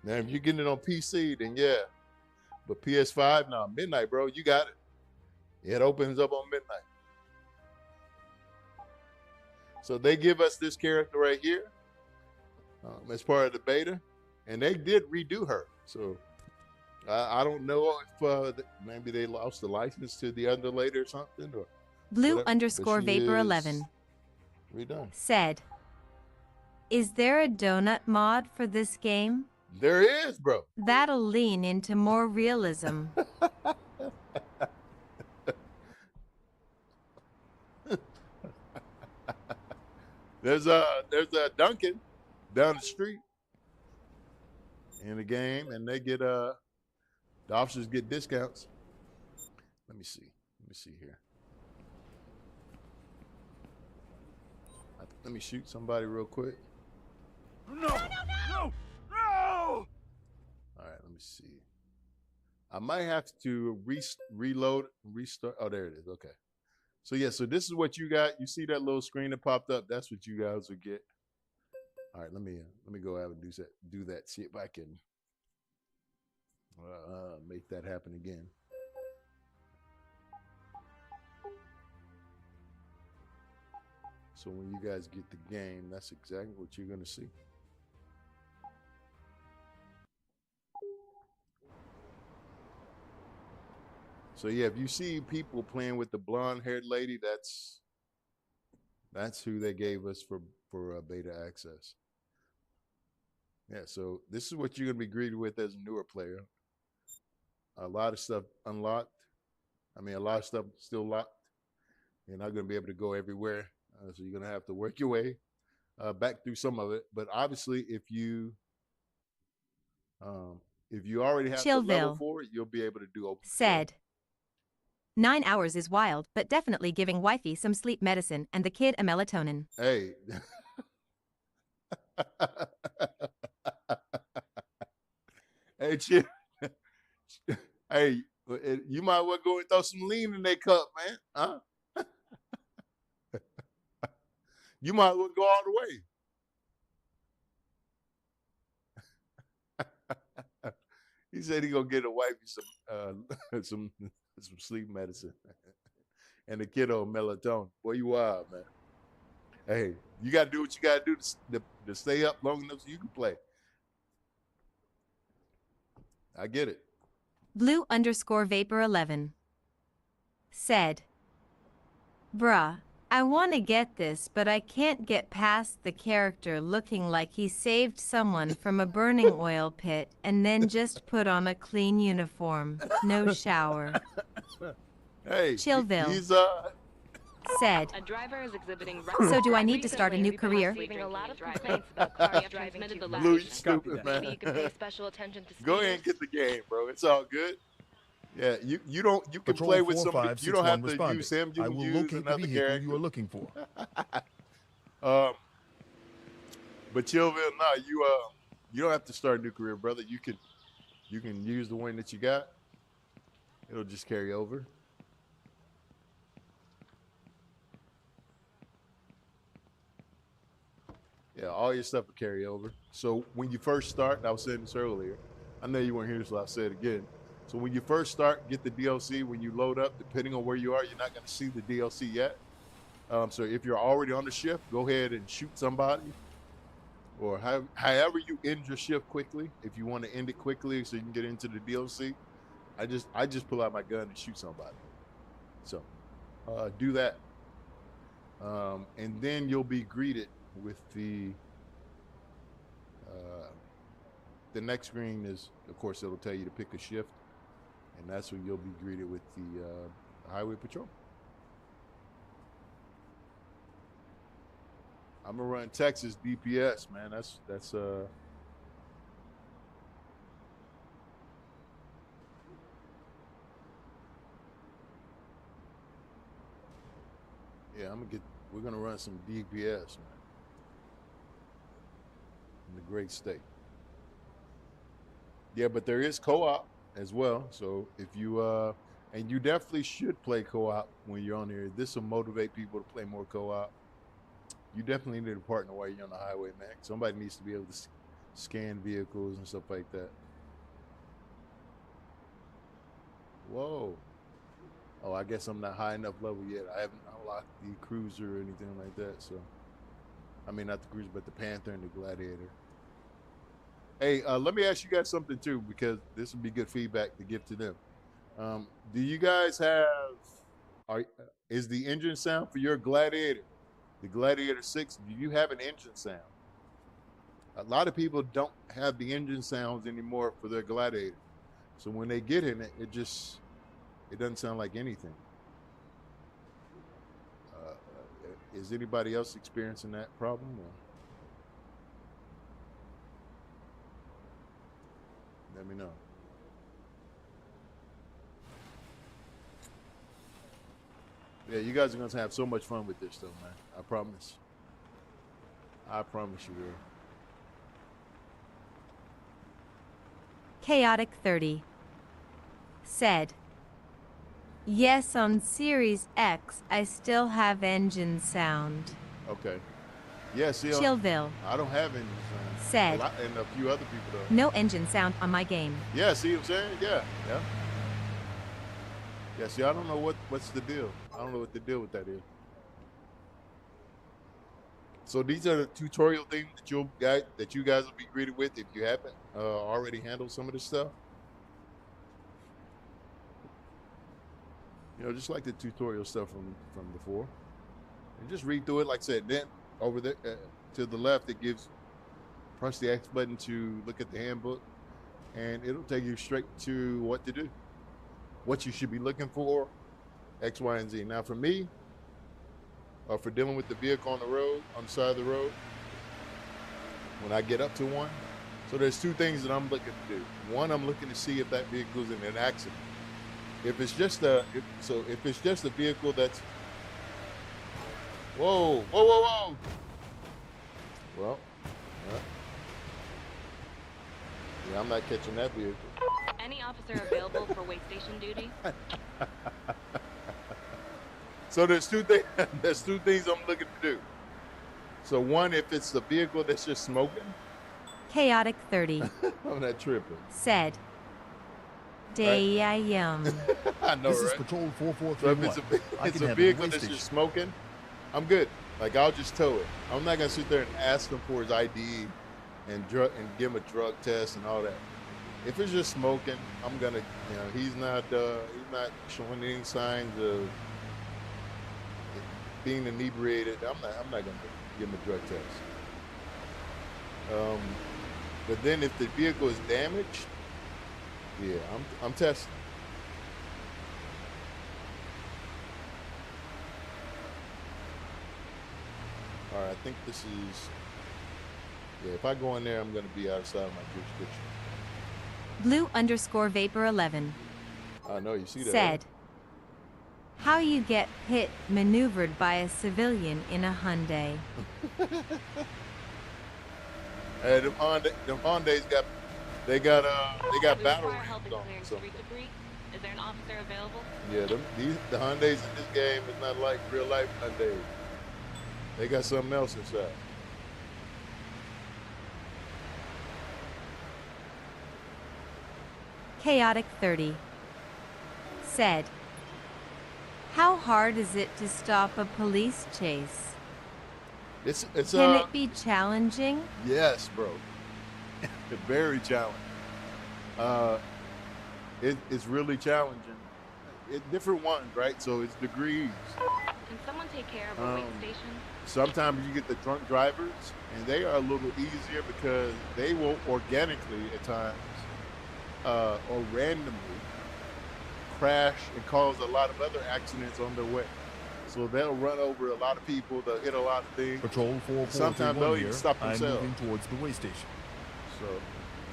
Now, if you're getting it on PC, then yeah. But PS5, no, midnight, bro, you got it. It opens up on midnight. So they give us this character right here as part of the beta, and they did redo her. So I don't know if maybe they lost the license to the underlater or something. Or Blue_Vapor11 redone. said, is there a donut mod for this game? There is, bro. That'll lean into more realism. There's a Dunkin' down the street in the game, and they get the officers get discounts. Let me see here. Let me shoot somebody real quick. No! No! All right, let me see. I might have to reload, restart. Oh, there it is. Okay. So yeah, so this is what you got. You see that little screen that popped up? That's what you guys will get. All right, let me go ahead and do that. See if I can make that happen again. So when you guys get the game, that's exactly what you're gonna see. So yeah, if you see people playing with the blonde-haired lady, that's who they gave us for beta access. Yeah, so this is what you're gonna be greeted with as a newer player. A lot of stuff unlocked. I mean, a lot of stuff still locked. You're not gonna be able to go everywhere, so you're gonna have to work your way back through some of it. But obviously, if you already have the level Chillville. for it, you'll be able to do open patrol. Said. 9 hours is wild, but definitely giving wifey some sleep medicine and the kid a melatonin. Hey. Hey, Chip. Hey, you might well go and throw some lean in their cup, man. Huh? You might well go all the way. He said he gonna get a wifey some sleep medicine and the kiddo melatonin. Boy, you wild, man. Hey, you gotta do what you gotta do to stay up long enough so you can play. I get it. Blue_Vapor11 said, bruh, I want to get this, but I can't get past the character looking like he saved someone from a burning oil pit and then just put on a clean uniform, no shower. Hey, Chillville he's said, A driver is exhibiting so do I need to start a new career? Receiving a lot of complaints about cars driving too fast. Blue, you stupid, man. Maybe you could pay special attention to Go ahead and get the game, bro. It's all good. Yeah, you can Patrol play with somebody. You don't have to responding. use him. You I can will use locate the another vehicle character. you are looking for. But Chillville, no, you don't have to start a new career, brother. You can use the one that you got. It'll just carry over. Yeah, all your stuff will carry over. So when you first start, and I was saying this earlier, I know you weren't here, so I'll say it again. So when you first start, get the DLC. When you load up, depending on where you are, you're not going to see the DLC yet. So if you're already on the shift, go ahead and shoot somebody. Or however you end your shift quickly, if you want to end it quickly so you can get into the DLC, I just pull out my gun and shoot somebody. So do that. And then you'll be greeted with the next screen is, of course, it'll tell you to pick a shift, and that's when you'll be greeted with the highway patrol. I'm gonna run Texas DPS, man. That's yeah, we're gonna run some DPS, man, in the great state. Yeah, but there is co-op as well. So if you and you definitely should play co-op when you're on here. This will motivate people to play more co-op. You definitely need a partner while you're on the highway, man. Somebody needs to be able to scan vehicles and stuff like that. Whoa. Oh, I guess I'm not high enough level yet. I haven't unlocked the Cruiser or anything like that. So, I mean, not the Cruiser, but the Panther and the Gladiator. Hey, let me ask you guys something too, because this would be good feedback to give to them. Do you guys have, is the engine sound for your Gladiator, the Gladiator 6, do you have an engine sound? A lot of people don't have the engine sounds anymore for their Gladiator. So when they get in it, it doesn't sound like anything. Is anybody else experiencing that problem? Or? Let me know. Yeah, you guys are going to have so much fun with this, though, man. I promise. I promise you will. Chaotic 30 said, yes, on Series X, I still have engine sound. Okay. Yeah, see, Chillville I don't have engine sound. said, And a few other people don't. no engine sound on my game. Yeah, see what I'm saying? Yeah. Yeah, see, I don't know what's the deal. I don't know what the deal with that is. So these are the tutorial things that you guys will be greeted with if you haven't already handled some of this stuff. You know, just like the tutorial stuff from before, and just read through it. Like I said, then over there to the left, it gives press the X button to look at the handbook, and it'll take you straight to what to do, what you should be looking for, X, Y, and Z. Now, for me, for dealing with the vehicle on the road, on the side of the road, when I get up to one, so there's two things that I'm looking to do. One, I'm looking to see if that vehicle's in an accident. If it's just a vehicle that's, whoa. Well, yeah, I'm not catching that vehicle. Any officer available for wait station duty? So there's two things. There's two things I'm looking to do. So one, if it's the vehicle that's just smoking. Chaotic 30 I'm not tripping. said, damn. I know, This right? is Patrol 4431. So if it's a vehicle that's just smoking, I'm good. Like, I'll just tow it. I'm not gonna sit there and ask him for his ID and give him a drug test and all that. If it's just smoking, I'm gonna, you know, he's not showing any signs of being inebriated. I'm not gonna give him a drug test. But then if the vehicle is damaged, yeah, I'm testing. All right, I think this is, yeah, if I go in there, I'm going to be outside of my jurisdiction. Blue_Vapor11 I know, you see that. said, how you get hit maneuvered by a civilian in a Hyundai. Hey, them Hyundais got battle Require help rings in on clearing them. street debris? Is there an officer available? Yeah, the Hyundais in this game is not like real life Hyundais. They got something else inside. Chaotic 30 said, how hard is it to stop a police chase? It's Can it be challenging? Yes, bro. Very challenging. It's really challenging. Different ones, right? So it's degrees. Can someone take care of a wait station? Sometimes you get the drunk drivers, and they are a little easier because they will organically at times or randomly crash and cause a lot of other accidents on their way. So they'll run over a lot of people, they'll hit a lot of things. Patrol 4431 Sometimes they'll here. even stop I'm themselves. moving towards the way station.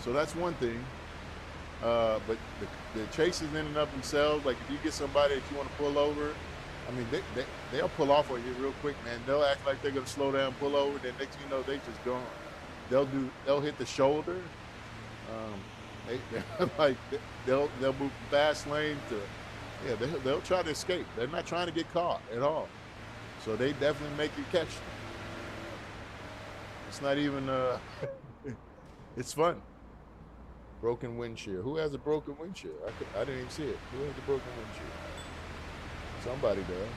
So that's one thing. But the chases in and of themselves, like if you get somebody that you want to pull over, I mean, they'll pull off on you real quick, man. They'll act like they're gonna slow down, pull over, then next thing you know, they just gone. They'll hit the shoulder. They'll move from fast lane to, yeah, they'll try to escape. They're not trying to get caught at all. So they definitely make you catch them. It's not even, it's fun. Broken windshield. Who has a broken windshield? I didn't even see it. Who has a broken windshield? Somebody does.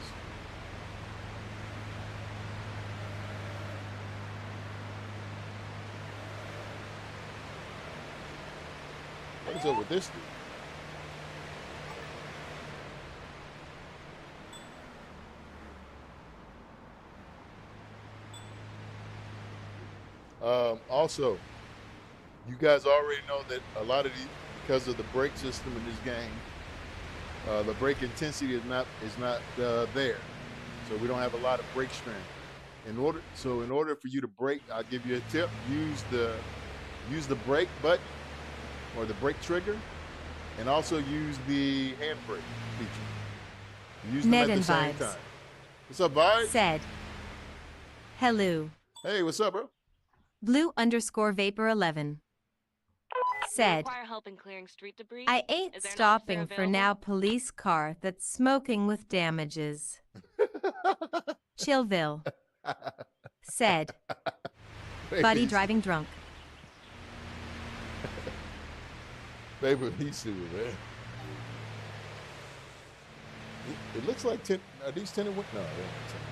What is up with this dude? Also, you guys already know that a lot of these, because of the brake system in this game, the brake intensity is not there, so we don't have a lot of brake strength. In order for you to brake, I'll give you a tip: use the brake button or the brake trigger, and also use the handbrake feature. Use them Ned at the and same Vibes time. What's up, Vibes? said, hello. Hey, what's up, bro? Blue_Vapor11 said, Require help in clearing street debris? I ain't Is there an stopping officer for available? now police car that's smoking with damages. Chillville said, buddy driving drunk. Baby, he's stupid, man. It looks like are these tinted windows? No, they're not tinted.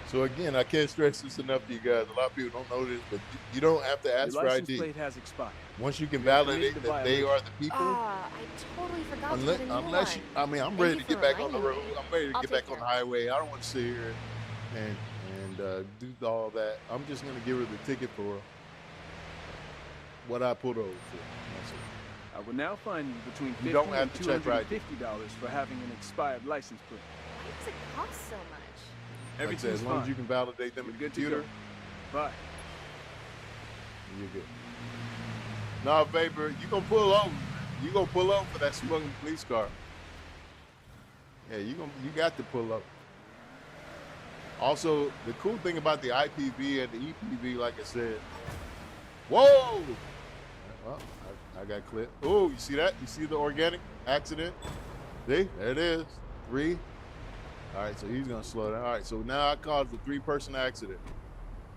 So again, I can't stress this enough to you guys. A lot of people don't know this, but you don't have to ask Your for license ID. plate has expired. Once you can You have validate committed a that they are the people, I totally forgot to unless, get a new unless one. you, I mean, I'm Thank ready you to get for back on the reminding road. me. I'm ready to I'll get take back on the care of it. highway. I don't want to sit here and do all that. I'm just gonna give her the ticket for what I pulled over for. That's it. I will now fine you between You $50 don't have and to check for ID. $250 for having an expired license plate. Why does it cost so much? Like I said, Everything's as long fine. as you can validate them You're in the good to computer, go. Bye. you're good. No, Vapor, you gonna pull over. You gonna pull over for that smuggling police car. Yeah, you got to pull up. Also, the cool thing about the IPV and the EPV, like I said, whoa! Well, I got clipped. Oh, you see that? You see the organic accident? See, there it is. 3. All right, so he's gonna slow down. All right, so now I caused a 3-person accident.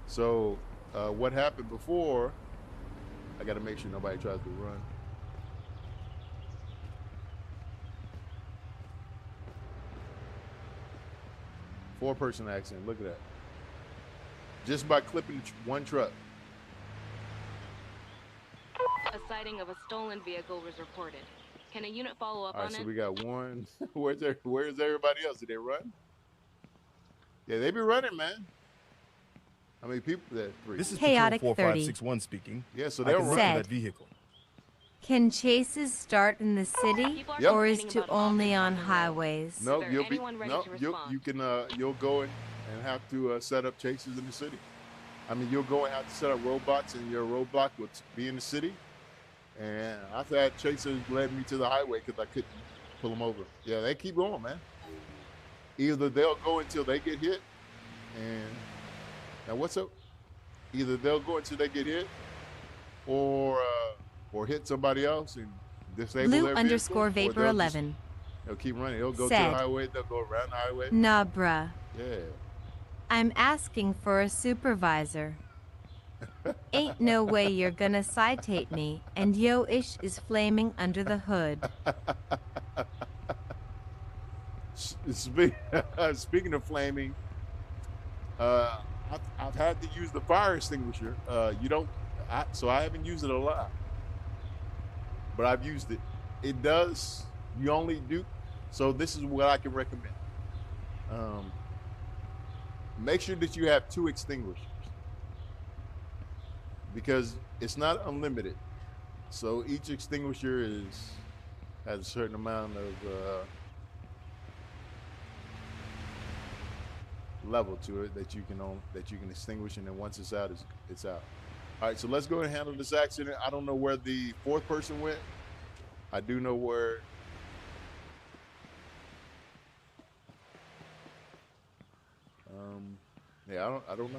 So what happened before? I got to make sure nobody tries to run. Four-person accident. Look at that. Just by clipping one truck. A sighting of a stolen vehicle was reported. Can a unit follow up All right, on so it? we got one. Where's everybody else? Did they run? Yeah, they be running, man. I mean, people that 3. This is Chaotic Patrol 30 4561 speaking. Yeah, so I they'll can look run. for Said, that vehicle. can chases start in the city People are Yep. or is complaining to about only officers on the road. highways? No, there you'll be anyone ready no. to You respond? can you'll go in and have to set up chases in the city. I mean, you'll go and have to set up roadblocks, and your roadblock would be in the city. And I've had chasers led me to the highway because I couldn't pull them over. Yeah, they keep going, man. Either they'll go until they get hit, and now what's up? Either they'll go until they get hit, or hit somebody else and disable their vehicle, or Blue_Vapor11 they'll keep running. They'll go to said, the highway. They'll go around the highway. nah bruh, Yeah. I'm asking for a supervisor. Ain't no way you're gonna citate me, and yo ish is flaming under the hood. Speaking of flaming, I've had to use the fire extinguisher. So I haven't used it a lot, but I've used it. It does. You only do. So this is what I can recommend. Make sure that you have 2 extinguishers because it's not unlimited. So each extinguisher has a certain amount of level to it that you can extinguish, and then once it's out, it's out. All right, so let's go and handle this accident. I don't know where the 4th person went. I do know where. Yeah, I don't know.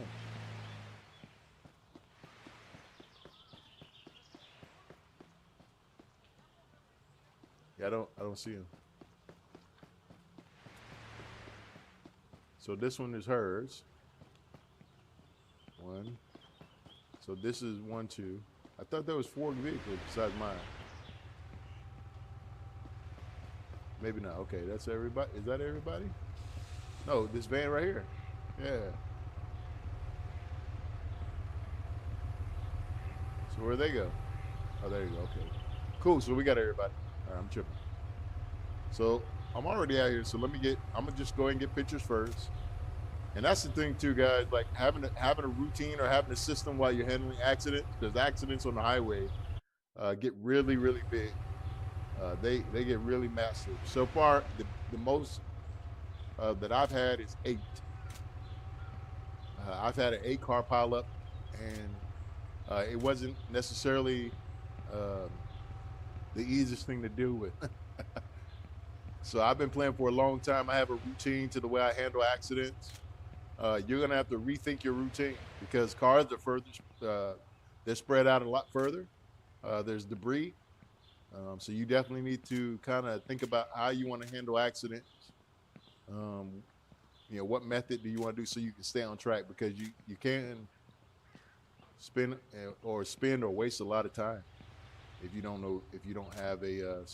Yeah, I don't see him. So this one is hers. 1. So this is 1, 2. I thought there was 4 vehicles besides mine. Maybe not. Okay, that's everybody. Is that everybody? No, this van right here. Yeah. So where'd they go? Oh, there you go. Okay. Cool. So we got everybody. All right, I'm tripping. So I'm already out here. So I'm gonna just go ahead and get pictures first. And that's the thing too, guys. Like having a routine or having a system while you're handling accidents, because accidents on the highway get really, really big. They get really massive. So far, the most that I've had is 8. I've had an 8-car pileup, and it wasn't necessarily the easiest thing to deal with. So I've been playing for a long time. I have a routine to the way I handle accidents. You're gonna have to rethink your routine because cars are further, they're spread out a lot further. There's debris, so you definitely need to kind of think about how you want to handle accidents. You know, what method do you want to do so you can stay on track, because you can spend or waste a lot of time if you don't have a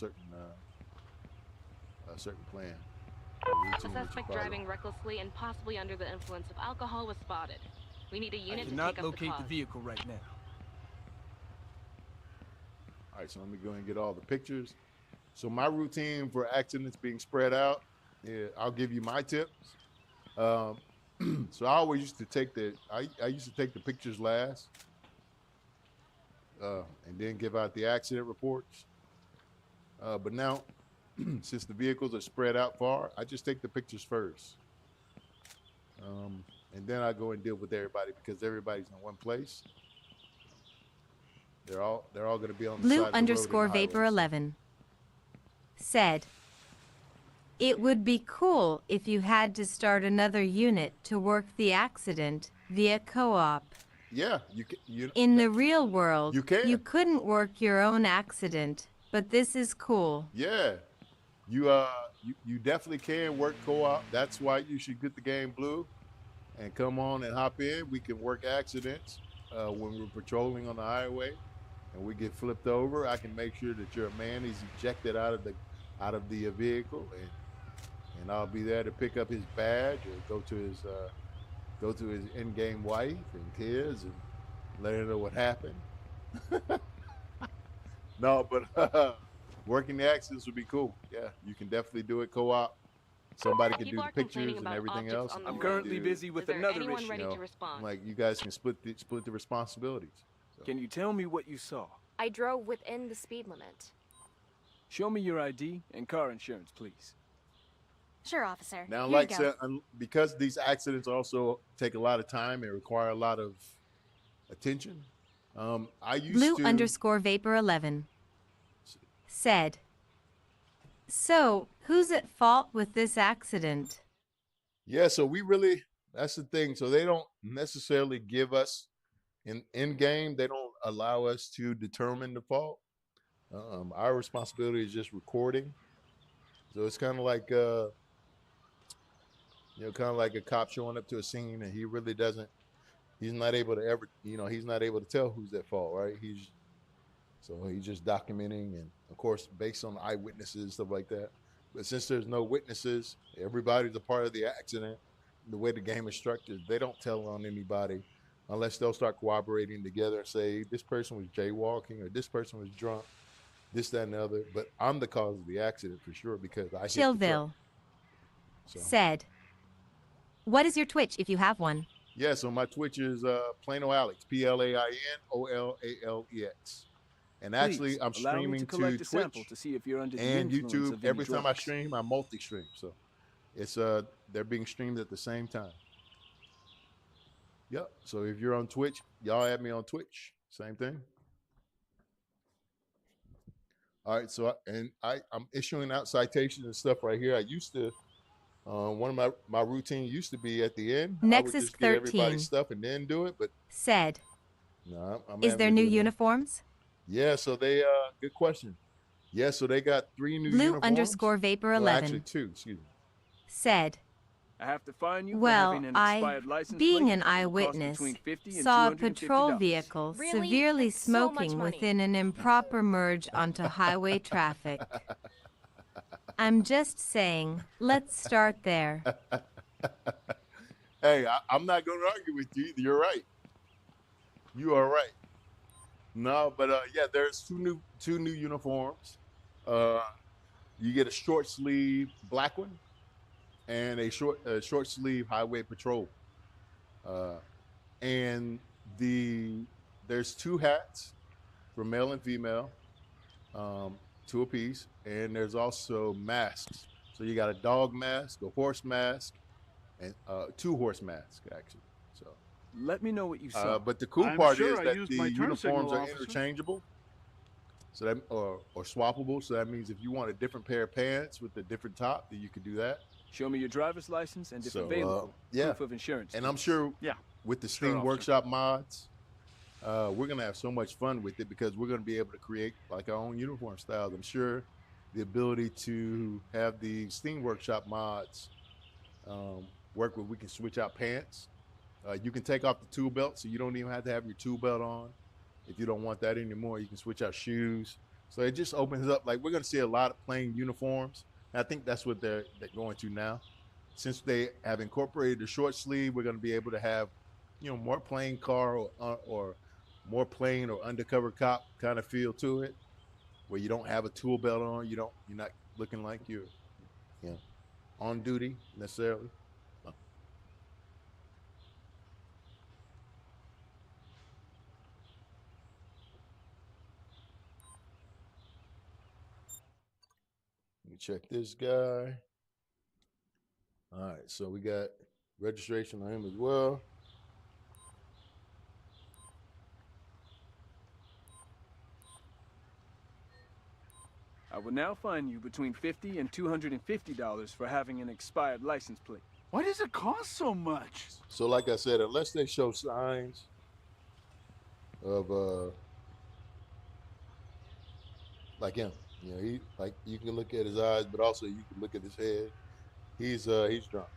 certain plan. A suspect driving recklessly and possibly under the influence of alcohol was spotted. We need a unit to take up the locate cause. the vehicle right now. All right, so let me go and get all the pictures. So my routine for accidents being spread out, I'll give you my tips. So I always used to take I used to take the pictures last, and then give out the accident reports. But now, since the vehicles are spread out far, I just take the pictures first. And then I go and deal with everybody because everybody's in one place. They're all going to be on the side of the road and the highway. Blue_Vapor11 said, "It would be cool if you had to start another unit to work the accident via co-op. Yeah, In the real world, you couldn't work your own accident, but this is cool." Yeah, you definitely can work co-op. That's why you should get the game Blue and come on and hop in. We can work accidents when we're patrolling on the highway and we get flipped over. I can make sure that your man is ejected out of the vehicle, and I'll be there to pick up his badge or go to his in-game wife and kids and let her know what happened. No, but working the accidents would be cool. Yeah, you can definitely do it co-op. Somebody can do the pictures and everything else. I'm currently busy with another issue. Ready to respond? Like, you guys can split the responsibilities. So. Can you tell me what you saw? I drove within the speed limit. Show me your ID and car insurance, please. Sure, officer. Now, Here like you go. said, because these accidents also take a lot of time and require a lot of attention, I used to... Blue_Vapor11 said, "So, who's at fault with this accident?" Yeah, so that's the thing. So they don't necessarily give us in game. They don't allow us to determine the fault. Our responsibility is just recording. So it's kind of like, kind of like a cop showing up to a scene and he's not able to tell who's at fault, right? He's just documenting, and of course, based on eyewitnesses, stuff like that. But since there's no witnesses, everybody's a part of the accident. The way the game is structured, they don't tell on anybody unless they'll start cooperating together and say, this person was jaywalking or this person was drunk, this, that, and the other. But I'm the cause of the accident for sure because I hit the truck. Chillville said, "What is your Twitch if you have one?" Yeah, so my Twitch is Plano Alex, PLAINOLALEX. And actually, I'm streaming to Twitch to see if you're under the and influence YouTube. of any Every time I drugs. stream, I multi-stream. So it's they're being streamed at the same time. Yep. So if you're on Twitch, y'all add me on Twitch. Same thing. All right. So I'm issuing out citations and stuff right here. I used to. One of my routine used to be at the end. Nexus I would just get 13 everybody's stuff and then do it, but said, no, I'm "Is there new uniforms?" Yeah, so they good question. Yeah, so they got 3 new uniforms. Blue_Vapor11 Well, actually 2, excuse me. said, I have to fine you for "Well, having an expired license being plate an that will cost eyewitness, between $50 and saw a $250. patrol vehicle Really? severely That's so much smoking money. within an improper merge onto highway traffic. I'm just saying, let's start there." Hey, I'm not going to argue with you. You're right. You are right. No, but yeah, there's two new uniforms. You get a short sleeve black one and a short sleeve highway patrol. And there's 2 hats for male and female, 2 apiece, and there's also masks. So you got a dog mask, a horse mask, and 2 horse masks actually. So Let me know what you saw. but the cool I'm part sure is I that used the my turn uniforms signal, are officer. interchangeable. So that or swappable. So that means if you want a different pair of pants with a different top, then you could do that. Show me your driver's license and if available, yeah. proof of insurance. And I'm sure with the Steam officer. Workshop mods, we're gonna have so much fun with it because we're gonna be able to create like our own uniform styles. I'm sure the ability to have the Steam Workshop mods work where we can switch out pants. You can take off the tool belt, so you don't even have to have your tool belt on. If you don't want that anymore, you can switch out shoes. So it just opens up. Like we're going to see a lot of plain uniforms. And I think that's what they're going to now. Since they have incorporated the short sleeve, we're going to be able to have, more plain car or more plain or undercover cop kind of feel to it, where you don't have a tool belt on. You're not looking like you're, on duty necessarily. Let me check this guy. All right, so we got registration on him as well. I will now fine you between $50 and $250 for having an expired license plate. Why does it cost so much? So like I said, unless they show signs of like him, he like you can look at his eyes, but also you can look at his head. He's drunk.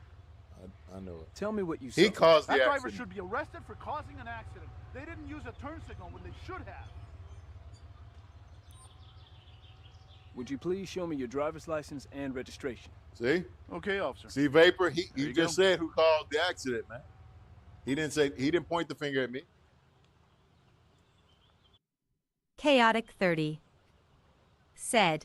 I know it. Tell me what you saw. He caused the That driver accident. should be arrested for causing an accident. They didn't use a turn signal when they should have. Would you please show me your driver's license and registration? See? Okay, officer. See, Vapor, he you just go. said who caused the accident, man. He didn't point the finger at me. Chaotic 30 said,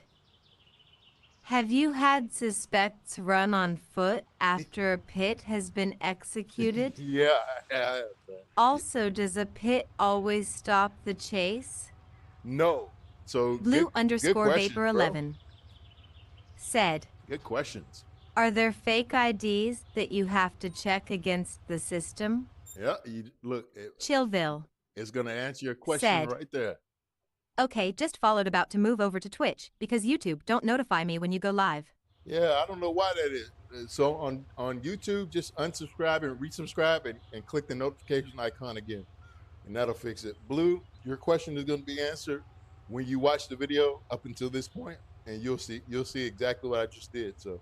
"Have you had suspects run on foot after a pit has been executed? Yeah, I have. Also, does a pit always stop the chase?" No. So Blue good underscore questions, Vapor bro. 11 said, Good questions. "Are there fake IDs that you have to check against the system?" Yeah, look, Chillville it's gonna answer your question said, right there. "Okay, just followed about to move over to Twitch because YouTube don't notify me when you go live." Yeah, I don't know why that is. So on YouTube, just unsubscribe and resubscribe and click the notification icon again, and that'll fix it. Blue, your question is going to be answered when you watch the video up until this point, and you'll see exactly what I just did. So,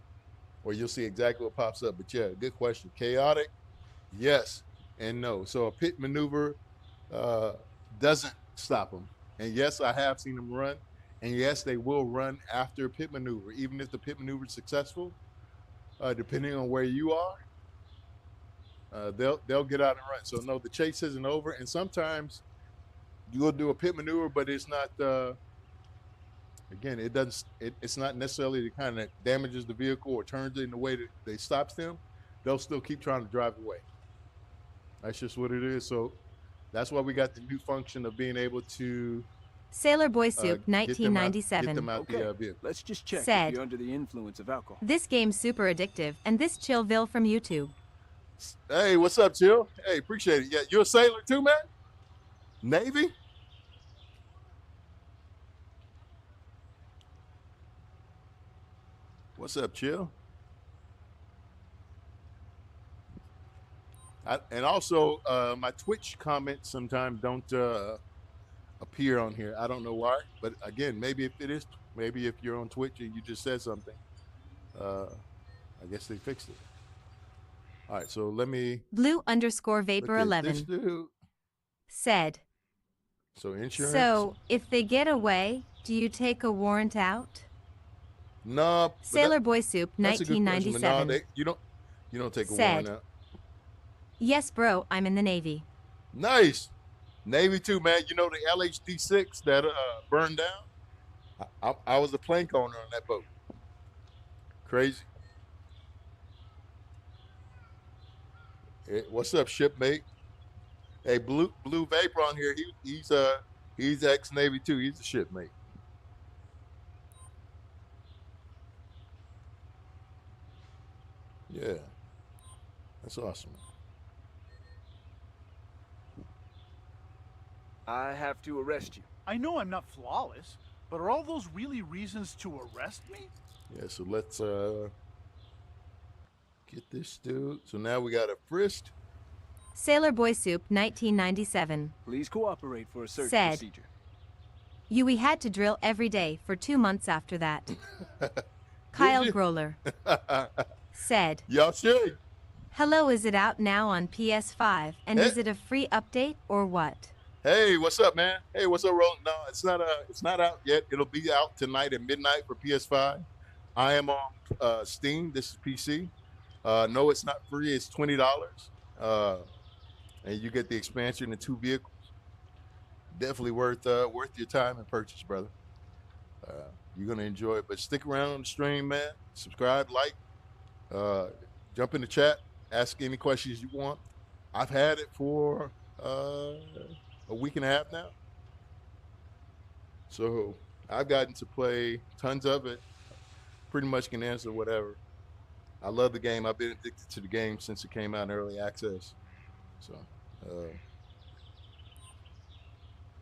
or you'll see exactly what pops up. But yeah, good question. Chaotic, yes and no. So a pit maneuver doesn't stop them, and yes, I have seen them run. And yes, they will run after a pit maneuver, even if the pit maneuver is successful. Depending on where you are, they'll get out and run. So no, the chase isn't over. And sometimes you'll do a pit maneuver, but it's not. Again, it's not necessarily the kind that damages the vehicle or turns it in a way that stops them. They'll still keep trying to drive away. That's just what it is. So that's why we got the new function of being able to. Sailor Boy Soup Get them 1997 out Okay, the vehicle. let's just check said, if you're under the influence of alcohol. "This game's super addictive, and this Chillville from YouTube." Hey, what's up, Chill? Hey, appreciate it. Yeah, you a sailor too, man? Navy? What's up, Chill? And also, my Twitch comments sometimes don't appear on here. I don't know why, but again, maybe if you're on Twitch and you just said something, I guess they fixed it. All right, so let me. Blue underscore Vapor look at 11 this dude. said, So insurance. "So, if they get away, do you take a warrant out?" No. Sailor Boy Soup That's a good question, but 1997 no, you don't take a said, warrant out. "Yes, bro, I'm in the Navy." Nice. Navy too, man. You know the LHD-6 that burned down? I was a plank owner on that boat. Crazy. Hey, what's up, shipmate? Hey, Blue Vapor on here. He's ex-Navy too. He's a shipmate. Yeah, that's awesome. I have to arrest you. I know I'm not flawless, But are all those really reasons to arrest me? Yeah, so let's get this dude. So now we got a frisk. Sailor Boy Soup, 1997. Please cooperate for a search Said, procedure. We had to drill every day for 2 months after that. Kyle you? Groller said, Y'all should. hello, is it out now on PS5? And is it a free update or what? Hey, what's up, man? Hey, what's up, Roland? No, it's not out yet. It'll be out tonight at midnight for PS5. I am on Steam. This is PC. No, it's not free. It's $20. And you get the expansion and 2 vehicles. Definitely worth your time and purchase, brother. You're gonna enjoy it. But stick around on the stream, man. Subscribe, like, jump in the chat, ask any questions you want. I've had it for a week and a half now. So I've gotten to play tons of it. Pretty much can answer whatever. I love the game. I've been addicted to the game since it came out in early access. So,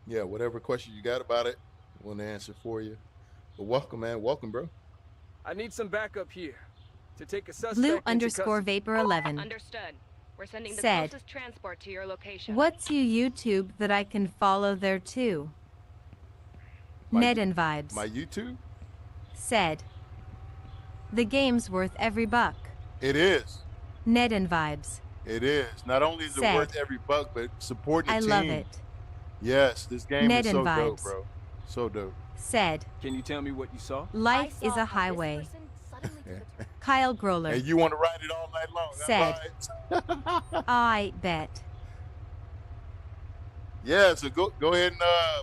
yeah, whatever question you got about it, I want to answer for you. But welcome, man. Welcome, bro. I need some backup here to take a suspect Blue into underscore custody. Vapor 11 Understood. We're sending the said, closest transport to your location. what's you YouTube that I can follow there too? Ned and Vibes My YouTube? said, the game's worth every buck. It is. Ned and Vibes It is. Not only is it said, worth every buck, but supporting the I team. love it. Yes, this game Ned is so and dope, Vibes bro. So dope. said, Can you tell me what you saw? life I is saw a how this highway. person suddenly took a turn. Kyle Groller And you want to ride it all night long. said, Right? I bet. Yeah, so go ahead and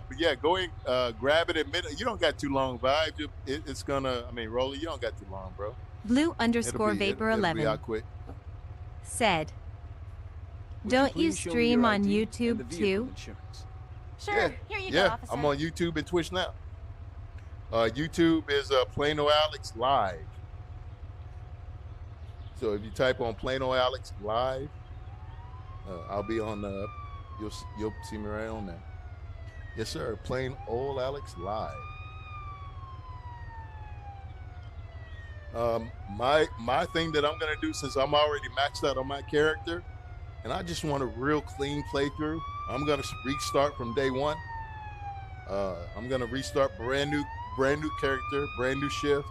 but yeah, go in, grab it at midnight. You don't got too long, Vibe. It's gonna. I mean, Rolly, you don't got too long, bro. Blue underscore Vapor it'll be 11 out quick. said, Would don't you please show me stream your on ID and the YouTube vehicle too? insurance? Sure, Yeah, here you go, Yeah, officer. I'm on YouTube and Twitch now. YouTube is Plano Alex Live. So if you type on Plano Alex Live, I'll be on. You'll see me right on there. Yes, sir. Plain old Alex Live. My thing that I'm gonna do, since I'm already maxed out on my character, and I just want a real clean playthrough, I'm gonna restart from day one. I'm gonna restart brand new character, brand new shift.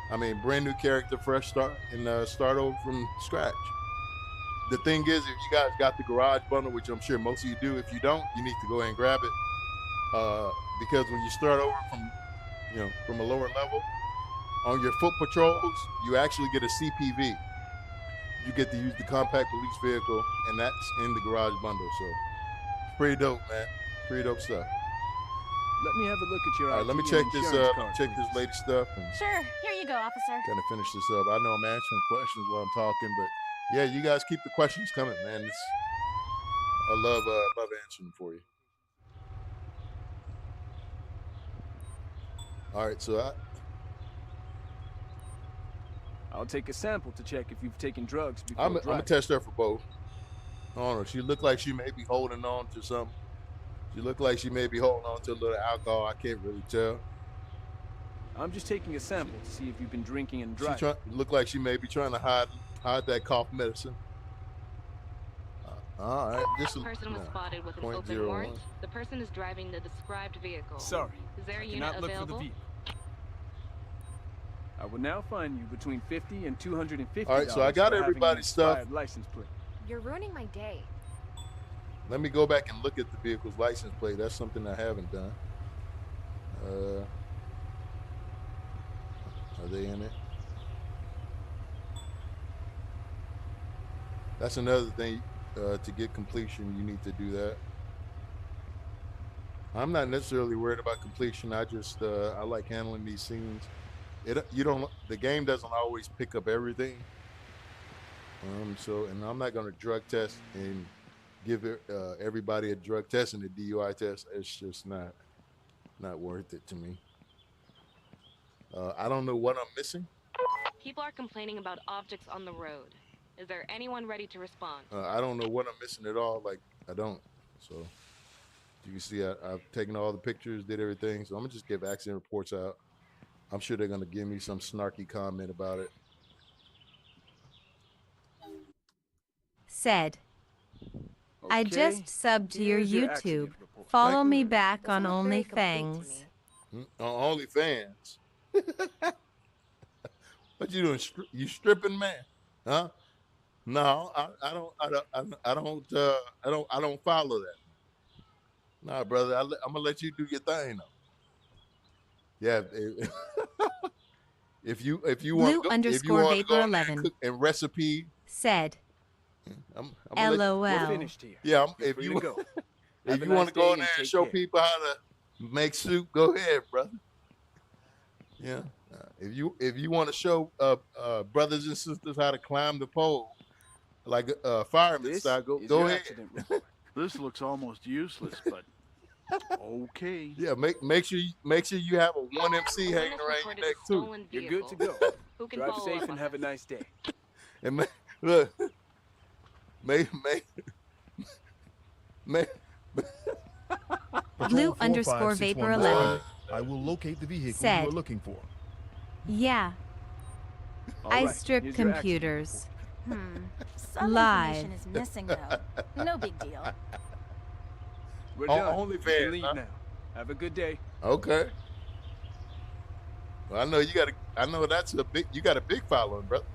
I mean, brand new character, fresh start, and start over from scratch. The thing is, if you guys got the garage bundle, which I'm sure most of you do, if you don't, you need to go ahead and grab it. Because when you start over from a lower level, on your foot patrols, you actually get a CPV. You get to use the compact police vehicle, and that's in the garage bundle. So it's pretty dope, man. Pretty dope stuff. Let me have a look at your All right, ID let me and check this insurance card, check this please. latest stuff and Sure, here you go, officer. kind of finish this up. I know I'm answering questions while I'm talking, but yeah, you guys keep the questions coming, man. I love answering for you. All right, so I'll take a sample to check if you've taken drugs before I'm gonna driving. test her for both. I don't know. She looked like she may be holding on to something. She looked like she may be holding on to a little alcohol. I can't really tell. I'm just taking a sample to see if you've been drinking and She driving. look like she may be trying to hide that cough medicine. All right, The person was spotted with an open 0.01. warrant. The person is driving the described vehicle. Sorry, Is there a I unit cannot look for the available? vehicle. I will now fine you between $50 and $250. All right, so I got for having an everybody's stuff. expired license plate. You're ruining my day. Let me go back and look at the vehicle's license plate. That's something I haven't done. Are they in it? That's another thing. To get completion, you need to do that. I'm not necessarily worried about completion. I just I like handling these scenes. The game doesn't always pick up everything. And I'm not going to drug test and give everybody a drug test and a DUI test. It's just not worth it to me. I don't know what I'm missing. People are complaining about objects on the road. Is there anyone ready to respond? I don't know what I'm missing at all. Like, I don't. So You can see I've taken all the pictures, did everything. So I'm gonna just give accident reports out. I'm sure they're gonna give me some snarky comment about it. Said. I just subbed to your here's your YouTube. accident report. Follow Thank me back on Doesn't look very complete to OnlyFans. me. On OnlyFans. What you doing? You stripping, man? Huh? No, I don't follow that. Nah, brother, I'm gonna let you do your thing though. Yeah, if you want if you want to go in there and, Blue_Vapor11 cook and recipe, said. I'm gonna let We're LOL. finished here. yeah, You're if free you to go. if Have a you want nice to go day in there and and take show care. people how to make soup, go ahead, brother. Yeah, if you want to show brothers and sisters how to climb the pole like firemen This style, is go your ahead. accident report. This looks almost useless, but okay. Yeah, make sure you have a one MC hanging Witness around reported your a neck too. stolen You're vehicle. good to go. Who can Drive follow safe up and on have a this? nice day. And look, make Patrol 4561 Blue_Vapor11 responding. I will locate the vehicle you said. are looking for. Yeah, All I right, strip here's your accident computers. Some Live. information is missing, though. No big deal. We're On done. OnlyFans, You can leave huh? now. Have a good day. okay. Well, I know that's you got a big following, brother.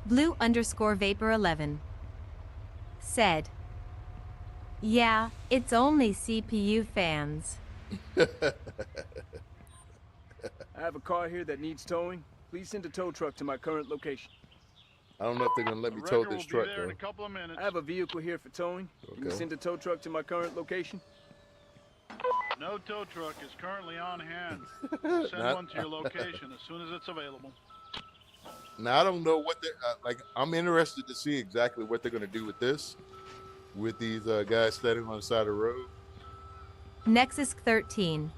Blue_Vapor11 said. Yeah, it's only CPU fans. I have a car here that needs towing. Please send a tow truck to my current location. I don't know if they're gonna let The me tow wrecker this will truck be there in though. a couple of minutes. I have a vehicle here for towing. Can you Okay. send a tow truck to my current location? No tow truck is currently on hand. We'll send Not- one to your location as soon as it's available. Now I don't know what they're like. I'm interested to see exactly what they're gonna do with this, with these guys standing on the side of the road. Nexus 13.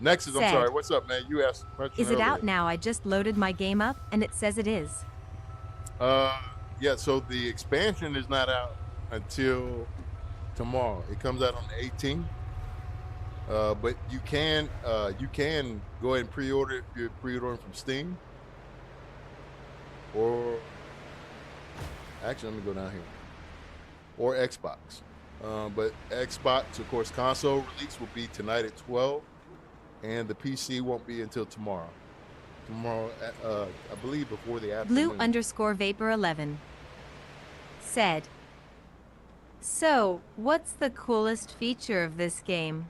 Nexus, I'm Said. sorry. What's up, man? You asked a question Is it out earlier. now? I just loaded my game up and it says it is. Yeah. So the expansion is not out until tomorrow. It comes out on the 18th. But you can go ahead and pre-order if you're pre-ordering from Steam. Or actually, let me go down here. Or Xbox. But Xbox, of course, console release will be tonight at 12, and the PC won't be until tomorrow. Tomorrow, I believe, before the afternoon. Blue_Vapor11 said. So, what's the coolest feature of this game?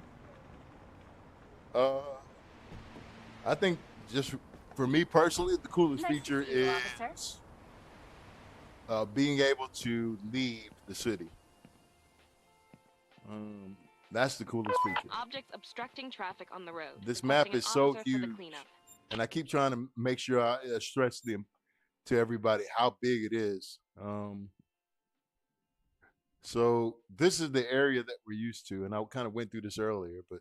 I think just for me personally, the coolest Nice to feature see you, is officer. being able to leave the city. That's the coolest feature. Objects obstructing traffic on the road. This map Requesting is an so officer for the huge, cleanup. and I keep trying to make sure I stress them to everybody how big it is. So this is the area that we're used to, and I kind of went through this earlier, but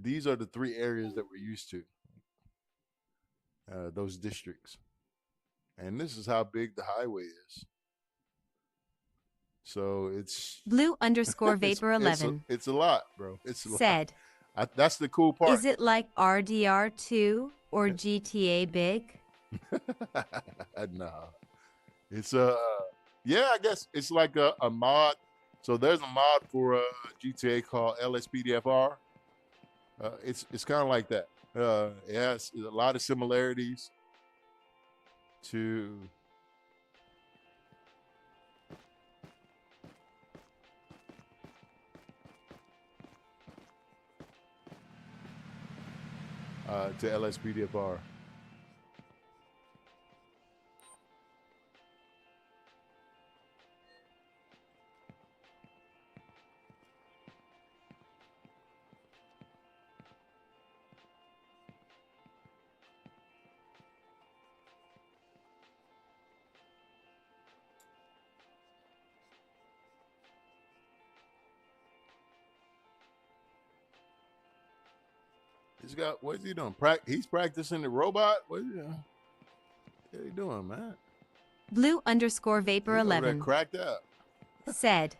these are the three areas that we're used to. Those districts, and this is how big the highway is. So it's Blue_Vapor11 it's a lot, bro. It's a lot. said. That's the cool part. Is it like RDR2 or GTA Big? No, it's yeah, I guess it's like a mod. So there's a mod for GTA called LSPDFR. It's kind of like that. It has a lot of similarities to LSPDFR. He's got, what's he doing? He's practicing the robot? What are you doing, man? Blue_Vapor11 cracked out. said,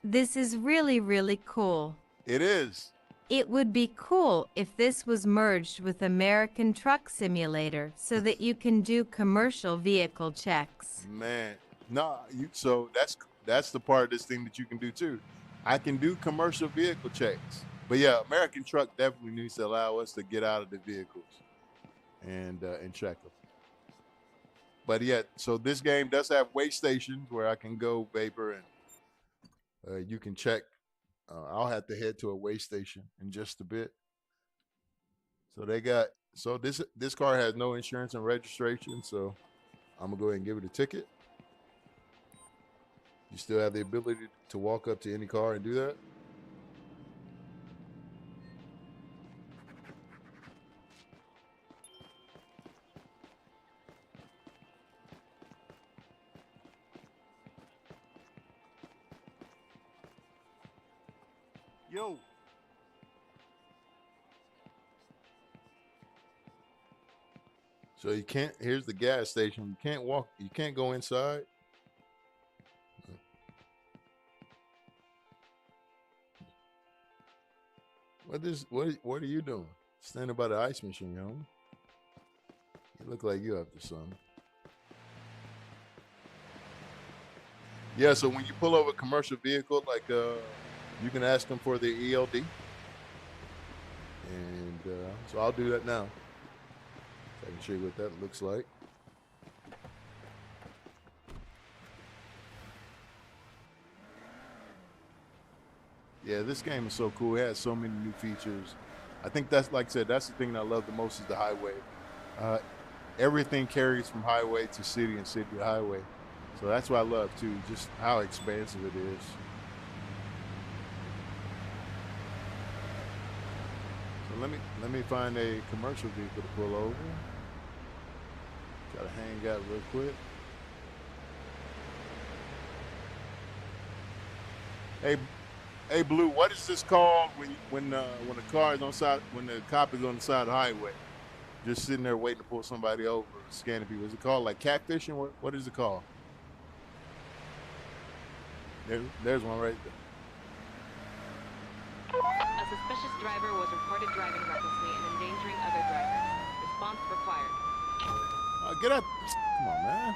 "This is really, really cool. It is. It would be cool if this was merged with American Truck Simulator so that you can do commercial vehicle checks." Man, no, so that's the part of this thing that you can do too. I can do commercial vehicle checks. But yeah, American Truck definitely needs to allow us to get out of the vehicles and check them. But yeah, so this game does have weigh stations where I can go vapor and you can check. I'll have to head to a weigh station in just a bit. So this car has no insurance and registration, so I'm gonna go ahead and give it a ticket. You still have the ability to walk up to any car and do that. Yo. So you can't, here's the gas station. You can't walk, you can't go inside. What are you doing? Standing by the ice machine, homie. You look like you up to something. Yeah, so when you pull over a commercial vehicle, like you can ask them for the ELD. And so I'll do that now. I can show you what that looks like. Yeah, this game is so cool. It has so many new features. I think that's, like I said, that's the thing that I love the most is the highway. Everything carries from highway to city and city to highway. So that's what I love too, just how expansive it is. So let me find a commercial vehicle to pull over. Gotta hang out real quick. Hey, Blue, what is this called when the car is on side, when the cop is on the side of the highway, just sitting there waiting to pull somebody over, scanning people? Is it called like catfishing? What is it called? There's one right there. A suspicious driver was reported driving recklessly and endangering other drivers. Response required. Get up. Come on, man.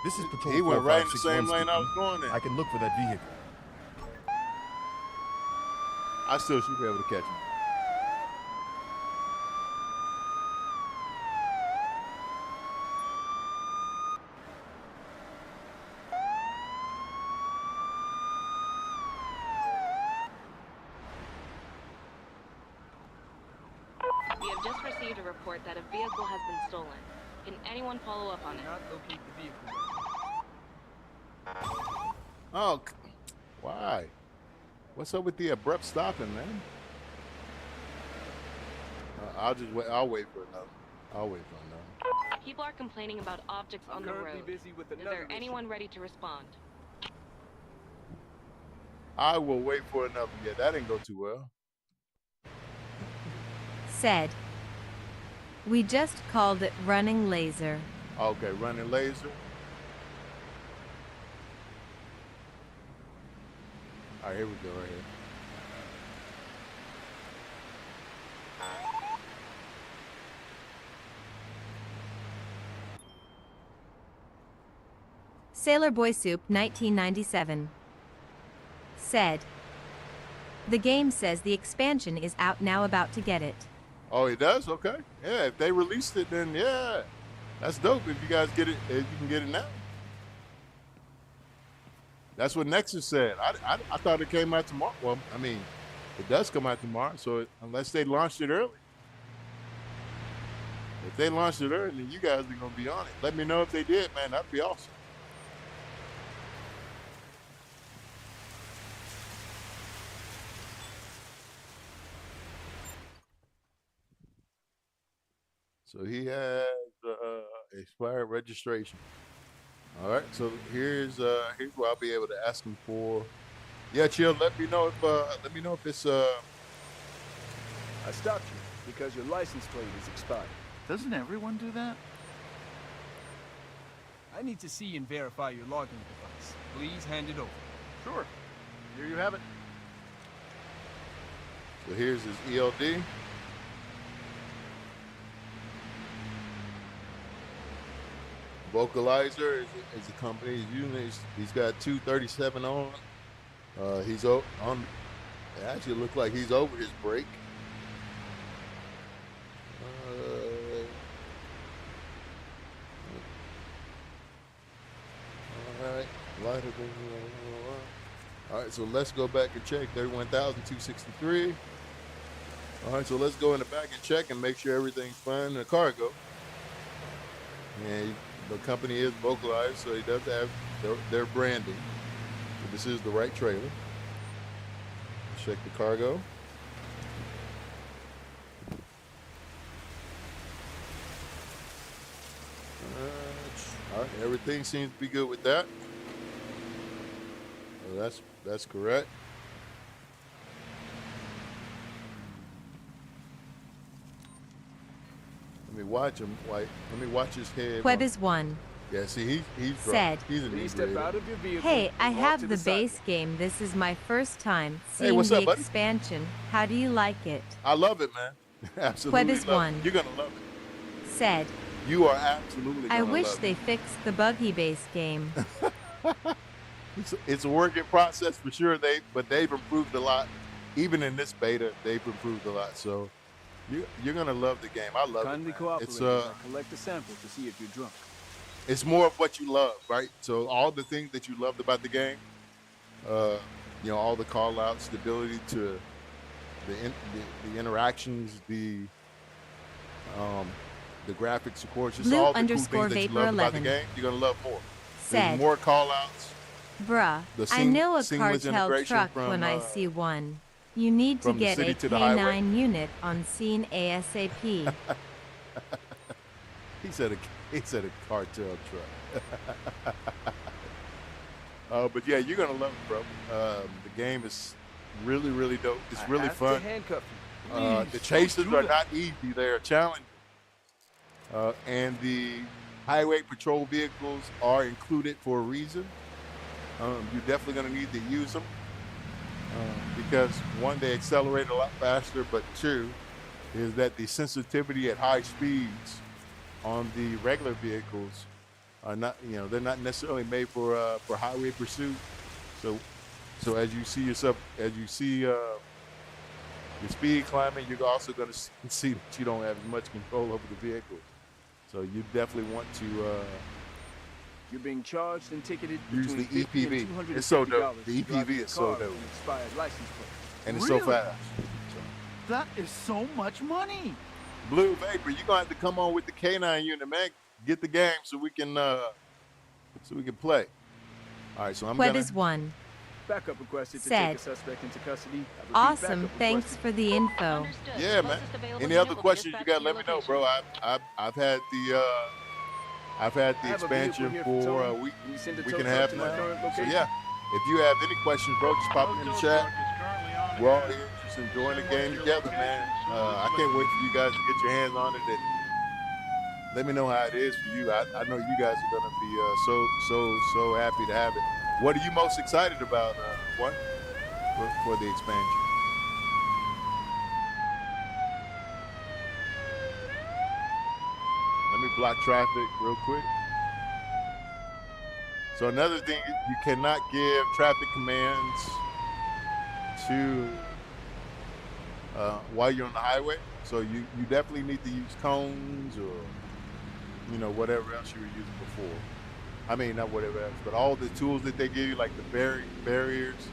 This is Patrol He went right in the 4561 same lane I was speaking. going in. I can look for that vehicle. I still should be able to catch him. We have just received a report that a vehicle has been stolen. Can anyone follow up on it? Not locate the vehicle. Oh, why? What's up with the abrupt stopping, man? I'll wait for another. People are complaining about objects on the currently road. busy with Is another there anyone ready to respond? I will wait for another. Yeah, that didn't go too well. Said, "We just called it running laser." Okay, running laser. All right, here we go right here. Sailor Boy Soup 1997 said, "The game says the expansion is out now, about to get it." Oh, it does? Okay. Yeah, if they released it, then yeah. That's dope if you guys get it, if you can get it now. That's what Nexus said. I thought it came out tomorrow. Well, I mean, it does come out tomorrow, so unless they launched it early. If they launched it early, then you guys are going to be on it. Let me know if they did, man. That'd be awesome. So he has expired registration. All right, so here's where I'll be able to ask him for Yeah, chill. Let me know if it's I stopped you because your license plate is expired. Doesn't everyone do that? I need to see and verify your logging device. Please hand it over. Sure. Here you have it. So here's his ELD. Vocalizer is the company he's using. He's got 237 on. He's on. It actually looks like he's over his break. All right. All right, so let's go back and check. 31,263. All right, so let's go in the back and check and make sure everything's fine in the cargo. And the company is vocalized, so he does have their branding. So this is the right trailer. Check the cargo. All right, everything seems to be good with that. So that's correct. Let me watch him. Let me watch his head. What is one? Yeah, see, he's said. He's an Please step out of your vehicle. Hey, I and walk have to the base sidewalk. game. This is my first time seeing what's the up, buddy? expansion. How do you like it? I love it, man. Absolutely. What is love one? it. You're gonna love it. Said. You are absolutely gonna I wish love they it. fixed the buggy base game. It's a working process for sure. But they've improved a lot. Even in this beta, they've improved a lot. So you're gonna love the game. I love Kindly it. Man. cooperate It's as I collect a sample to see if you're drunk. it's more of what you love, right? So all the things that you loved about the game, all the call outs, the ability to the interactions, the graphics, of course, just Blue all the cool underscore things that you vapor love about the 11. game, you're gonna love more. Said. There's more call outs. Bruh, The I know a seamless cartel integration truck from, when I see one. You need to from the get city a to the highway. K9 unit on scene ASAP. He said a cartel truck. But yeah, you're gonna love it, bro. The game is really, really dope. It's I really have fun. to handcuff you. The Please, chases don't do are that. not easy; they are challenging. And the highway patrol vehicles are included for a reason. You're definitely gonna need to use them because one, they accelerate a lot faster, but two, is that the sensitivity at high speeds on the regular vehicles are not, they're not necessarily made for highway pursuit. So as you see your speed climbing, you're also going to see that you don't have as much control over the vehicle. So you definitely want to You're being charged and ticketed use the between $50 EPV. and It's so dope. $250 The to drive EPV your is so car with dope, an expired license plate. and it's so Really? fast. That is so much money. Blue Vapor, you're gonna have to come on with the K9 unit, man. Get the game so we can play. All right, so I'm What gonna. is one? Backup requested to Said. take a suspect into custody. I repeat, Awesome, backup thanks requested. for the info. Understood. Yeah, man. Closest available Any other unit will be questions you dispatched got? to Let your me know, location. bro. I've had the I have a vehicle expansion here for towing. a week. Can you send a We tow can truck have to my now. current So location? yeah, if you have any questions, bro, just pop them in the Mojo chat. truck is currently on We're all hand. here just enjoying the Send game one to your together, man. location as soon as I it's can't ready. wait for you guys to get your hands on it and let me know how it is for you. I know you guys are gonna be so happy to have it. What are you most excited about? What for the expansion? Let me block traffic real quick. So another thing, you cannot give traffic commands to while you're on the highway. So you definitely need to use cones or whatever else you were using before. I mean, not whatever else, but all the tools that they give you, like the barriers,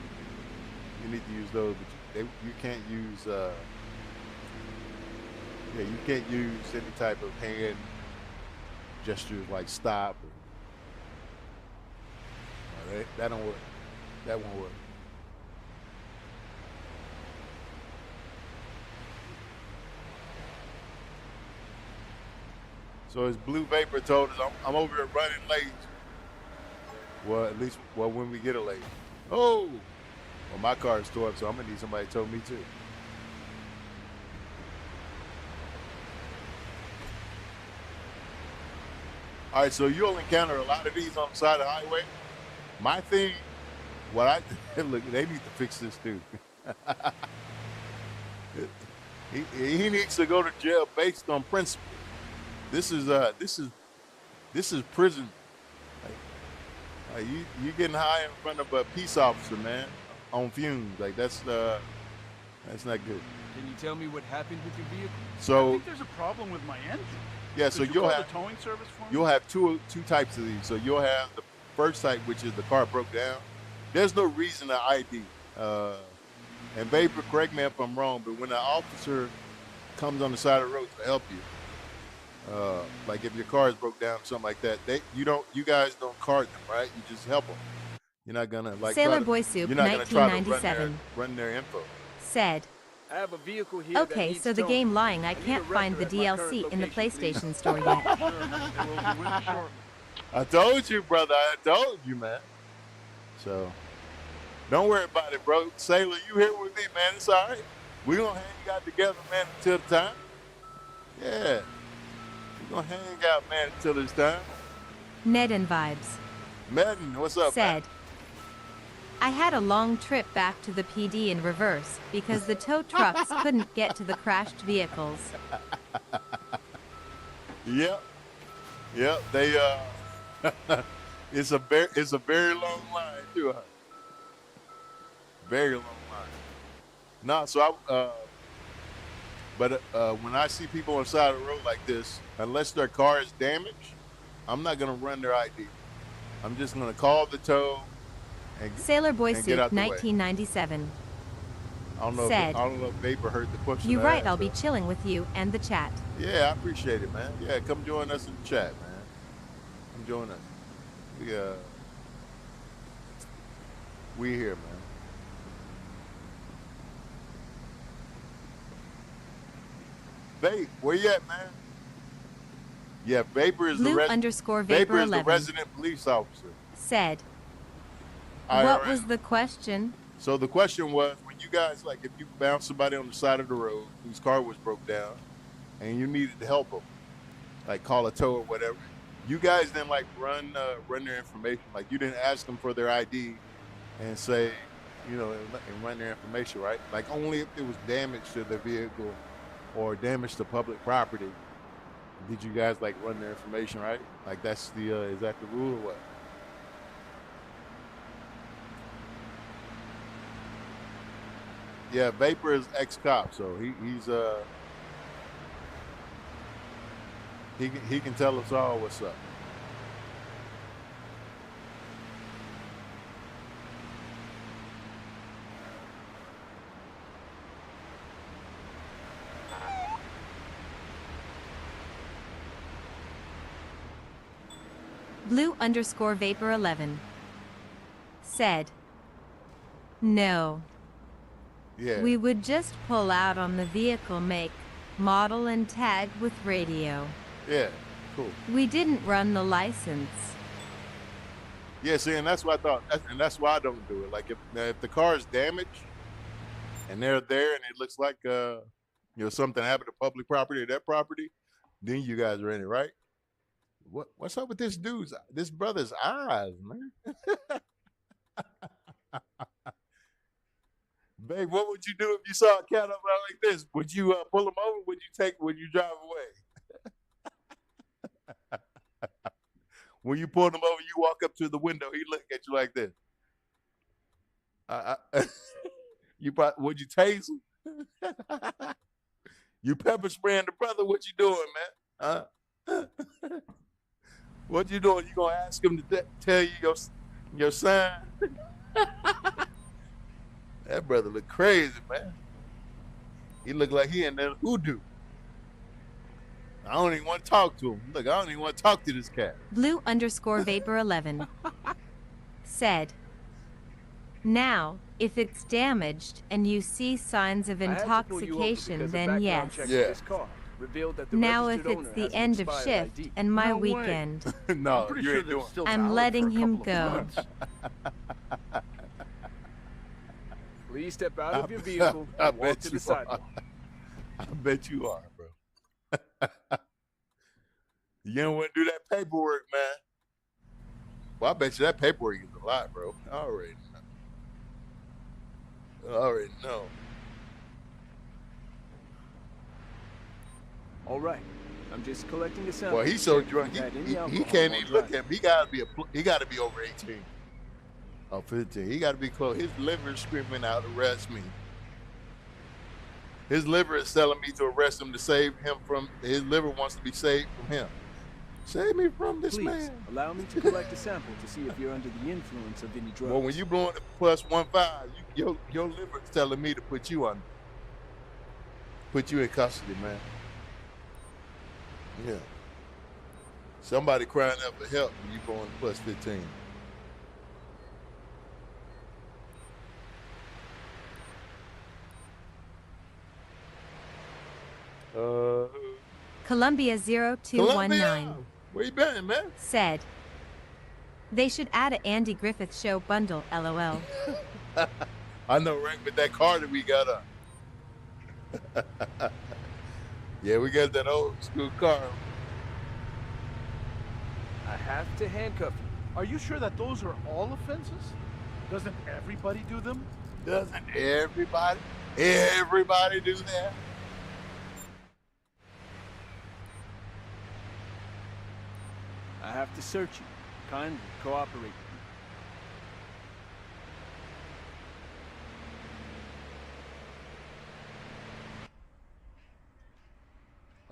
you need to use those. But you can't use you can't use any type of hand gestures like stop. That don't work. That won't work. So as Blue Vapor told us, I'm over here running late. Well, at least when we get a late. Oh, Well, my car is tore up, so I'm gonna need somebody to tow me too. All right, so you'll encounter a lot of these on the side of the highway. My thing, look, they need to fix this too. he needs to go to jail based on principle. This is prison. Like you getting high in front of a peace officer, man, on fumes. Like that's not good. Can you tell me what happened with your vehicle? So I think there's a problem with my engine. yeah, so Did you you'll call have the towing service for me? you'll have two types of these. So you'll have the first type, which is the car broke down. There's no reason to ID. And Vapor, correct me if I'm wrong, but when an officer comes on the side of the road to help you, like if your car is broke down or something like that, you guys don't card them, right? You just help them. You're not gonna like Sailor Boy Soup, you're not gonna try to 1997. run their info. Said, I have a vehicle here that okay, needs so the towing. game Lying, I need can't a find the record at my current DLC in the location, please. PlayStation Store yet. Sure, it will be with you shortly. I told you, brother. I told you, man. So don't worry about it, bro. Sailor, you here with me, man. It's all right. We're gonna hang out together, man, until the time. Yeah. We're gonna hang out, man, until this time. Ned and Vibes Madden, what's up, said, I had a long trip back to the PD in reverse because the tow trucks couldn't get to the crashed vehicles. Yep. They it's a very long line too, huh? Very long line. No, so when I see people on the side of the road like this, unless their car is damaged, I'm not gonna run their ID. I'm just gonna call the tow and Sailor Boy and get out Soup, the way. 1997. I don't know if Vapor heard the question. You're I right, asked, I'll be so. chilling with you and the chat. Yeah, I appreciate it, man. Yeah, come join us in the chat, man. Come join us. We here, man. Vape, where you at, man? Yeah, Vapor is Blue the _Vapor Vapor is the 11 resident police officer. said, IRL. what was the question? So the question was, when you guys, like, if you found somebody on the side of the road whose car was broke down and you needed to help them, like call a tow or whatever, you guys didn't like run their information. Like you didn't ask them for their ID and say, and run their information, right? Like only if it was damage to the vehicle or damage to public property did you guys like run their information, right? Like that's is that the rule or what? Yeah, Vapor is ex-cop, so he can tell us all what's up. Blue _Vapor 11 said, no. Yeah. We would just pull out on the vehicle make, model, and tag with radio. Yeah, cool. We didn't run the license. Yeah, see, and that's what I thought, and that's why I don't do it. Like if the car is damaged and they're there and it looks like something happened to public property or that property, then you guys are in it, right? What's up with this brother's eyes, man? Babe, what would you do if you saw a cat up out like this? Would you pull him over? Would you drive away? When you pulled him over, you walk up to the window, he look at you like this. Would you tase him? You pepper spraying the brother, what you doing, man? What you doing? You gonna ask him to tell you your sign? That brother look crazy, man. He look like he in there hoodoo. I don't even want to talk to him. Look, I don't even want to talk to this cat. Blue _Vapor 11 said, now, if it's damaged and you see signs of intoxication, then yes. Yeah. Now, if it's the end of shift and my weekend, No, you ain't doing it. I'm letting him go. Please step out of your vehicle and walk to the sidewalk. I bet you are, bro. You don't want to do that paperwork, man. Well, I bet you that paperwork is a lot, bro. I already know. All right. I'm just collecting a sample. Well, he's so drunk, he can't even look at him. He got to be over 18. Oh, 15. He got to be close. His liver is screaming out, arrest me. His liver is telling me to arrest him to save him from, his liver wants to be saved from him. Save me from this man. Please, allow me to collect a sample to see if you're under the influence of any drugs. Well, when you blowing the +15, your liver is telling me to put you in custody, man. Yeah. Somebody crying out for help when you blowing the +15. Columbia 0219 where you been, man? said, they should add an Andy Griffith Show bundle, LOL. I know, right? With that car that we got on. Yeah, we got that old school car. I have to handcuff you. Are you sure that those are all offenses? Doesn't everybody do them? Doesn't everybody do that? I have to search you. Kindly cooperate with me.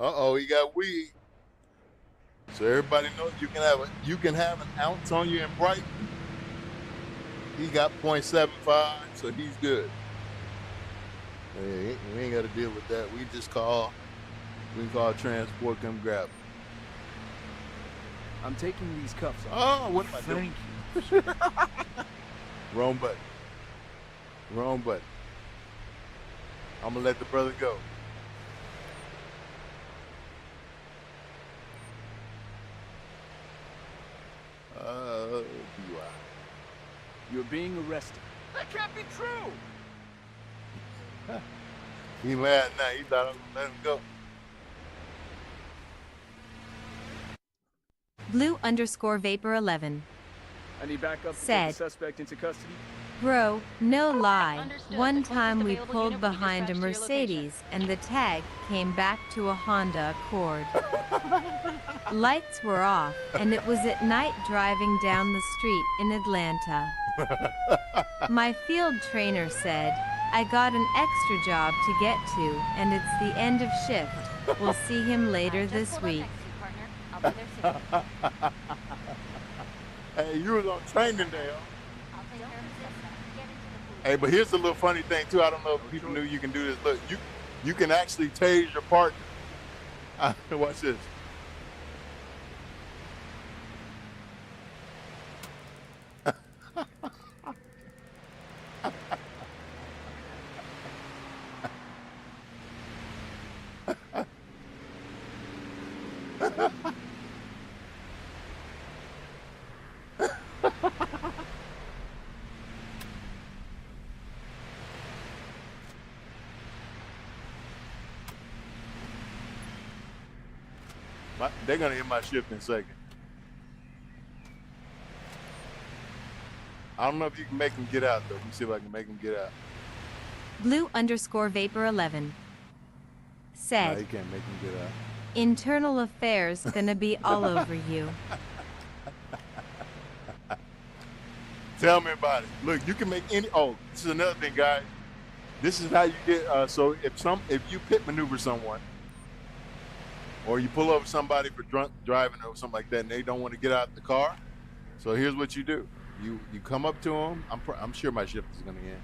Uh-oh, he got weed. So everybody knows you can have an ounce on you in Brighton. He got .75, so he's good. Hey, we ain't got to deal with that. We can call transport, come grab him. I'm taking these cuffs off. Oh, what am I doing? Thank you. Wrong button. I'm gonna let the brother go. You're being arrested. That can't be true. He mad now. He thought I was gonna let him go. Blue_Vapor11 I need backup to said, take the suspect into custody. bro, no lie. Understood. One The closest time we available pulled unit will be behind a dispatched to your Mercedes and the tag came back to a Honda Accord. Lights were off and it was at night driving down the street in Atlanta. My field trainer said, I got an extra job to get to and it's the end of shift. We'll see him later this week. I'll be there soon. Hey, you was on training day, huh? I'll take care of this. Get into the police. Hey, but here's a little funny thing too. I don't know if people knew you can do this. Look, you can actually tase your partner. Watch this. They're gonna end my shift in a second. I don't know if you can make them get out though. Let me see if I can make them get out. Blue_Vapor11 No, said, you can't make them get out. internal affairs gonna be all over you. Tell me about it. Look, you can make any. Oh, this is another thing, guys. This is how you get. So if you pit maneuver someone, or you pull over somebody for drunk driving or something like that, and they don't want to get out the car, so here's what you do: you come up to them. I'm sure my shift is gonna end.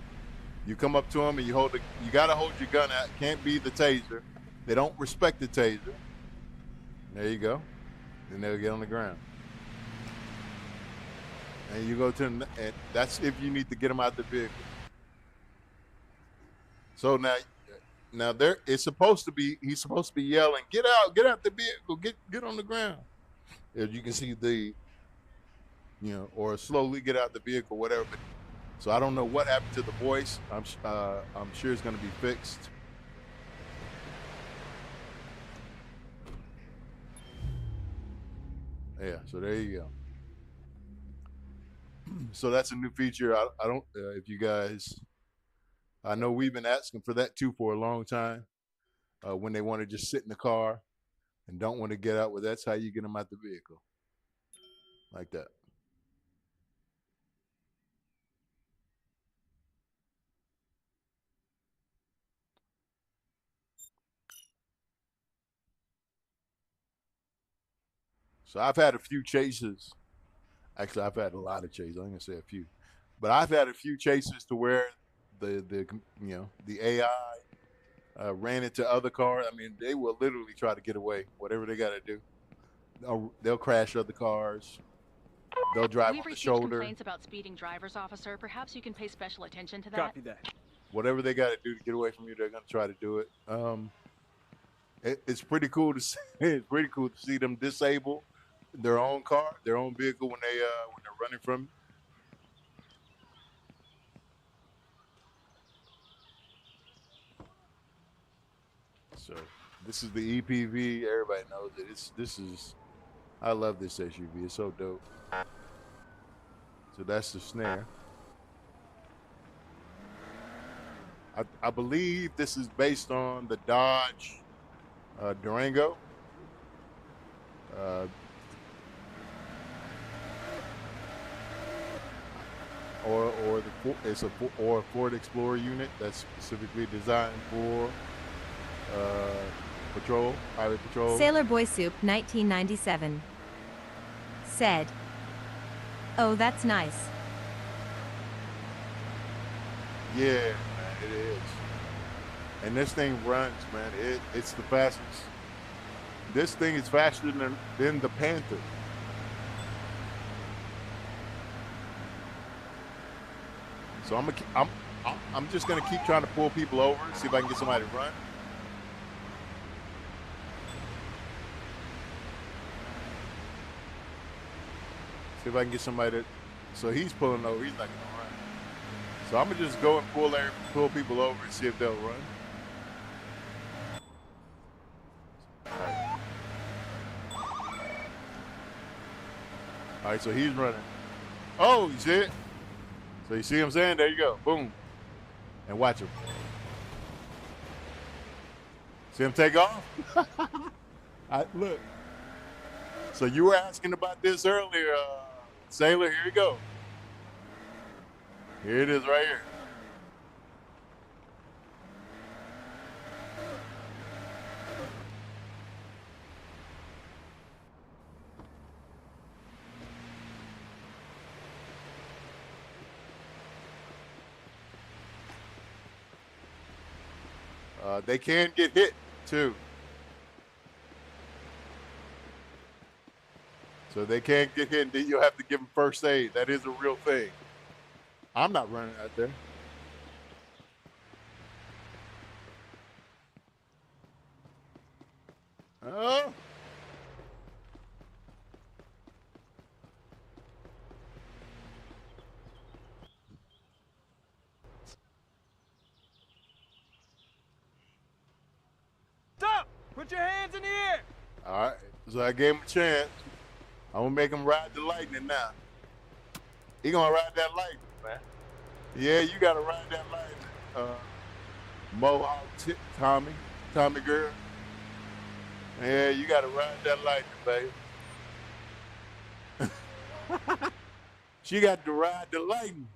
You come up to them and you gotta hold your gun out. Can't be the taser. They don't respect the taser. There you go. Then they'll get on the ground. And you go to them, and that's if you need to get them out the vehicle. So now he's supposed to be yelling, get out the vehicle, get on the ground. If you can see or slowly get out the vehicle, whatever. But So I don't know what happened to the voice. I'm sure it's going to be fixed. Yeah, so there you go. So that's a new feature. I don't, if you guys, I know we've been asking for that too for a long time. When they want to just sit in the car and don't want to get out, well, that's how you get them out the vehicle. Like that. So I've had a few chases. Actually, I've had a lot of chases. I'm gonna say a few, but I've had a few chases to where the AI ran into other cars. I mean, they will literally try to get away, whatever they got to do. They'll crash other cars. They'll drive We've on the received shoulder. complaints about speeding drivers, officer. Perhaps you can pay special attention to that. Copy that. Whatever they got to do to get away from you, they're gonna try to do it. It's pretty cool to see. It's pretty cool to see them disable their own car, their own vehicle when they're running from you. So this is the EPV. Everybody knows it. I love this SUV. It's so dope. So that's the snare. I believe this is based on the Dodge Durango. Or a Ford Explorer unit that's specifically designed for highway patrol. Sailor Boy Soup 1997 said, "Oh, that's nice." Yeah, man, it is. And this thing runs, man. It's the fastest. This thing is faster than the Panther. So I'm just gonna keep trying to pull people over, see if I can get somebody to run. See if I can get somebody to. So he's pulling over. He's not gonna run. So I'm gonna just go and pull people over and see if they'll run. All right, so he's running. Oh, you see it? So you see what I'm saying? There you go. Boom. And watch him. See him take off? Look. So you were asking about this earlier, Sailor. Here you go. Here it is right here. They can get hit too. So they can't get hit, and then you'll have to give them first aid. That is a real thing. I'm not running out there. Oh. Stop! Put your hands in the air! All right. So I gave him a chance. I'm going to make him ride the lightning now. He going to ride that lightning, man. Yeah, you got to ride that lightning. Mohawk Tommy girl. Yeah, you got to ride that lightning, baby. She got to ride the lightning.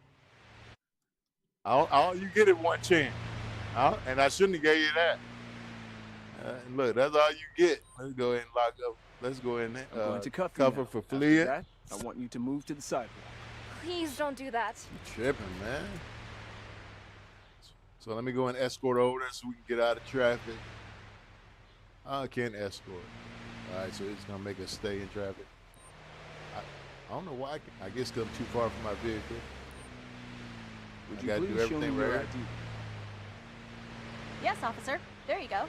All you get is one chance. And I shouldn't have gave you that. Look, that's all you get. Let's go ahead and lock up. Let's go in there. I'm going to cuff cover you for After Fleet. that, I want you to move to the sidewalk. Please don't do that. You tripping, man. So let me go and escort over there so we can get out of traffic. I can't escort. All right, so it's gonna make us stay in traffic. I don't know why. I guess because I'm too far from my vehicle. Would I you gotta do please show me everything your right ID? here. Yes, officer. There you go.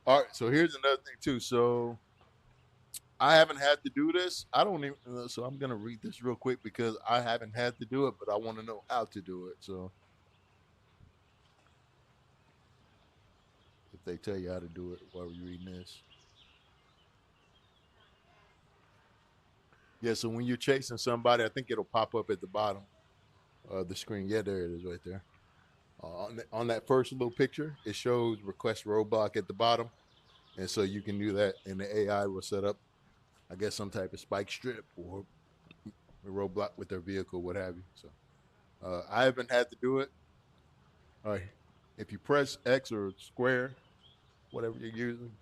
All right, so here's another thing too. So I haven't had to do this. I don't even. So I'm gonna read this real quick because I haven't had to do it, but I want to know how to do it. So if they tell you how to do it while we're reading this, yeah. So when you're chasing somebody, I think it'll pop up at the bottom of the screen. Yeah, there it is, right there. On that first little picture, it shows request roadblock at the bottom, and so you can do that, and the AI will set up, I guess, some type of spike strip or a roadblock with their vehicle, what have you. So I haven't had to do it. All right, if you press X or square, whatever you're using,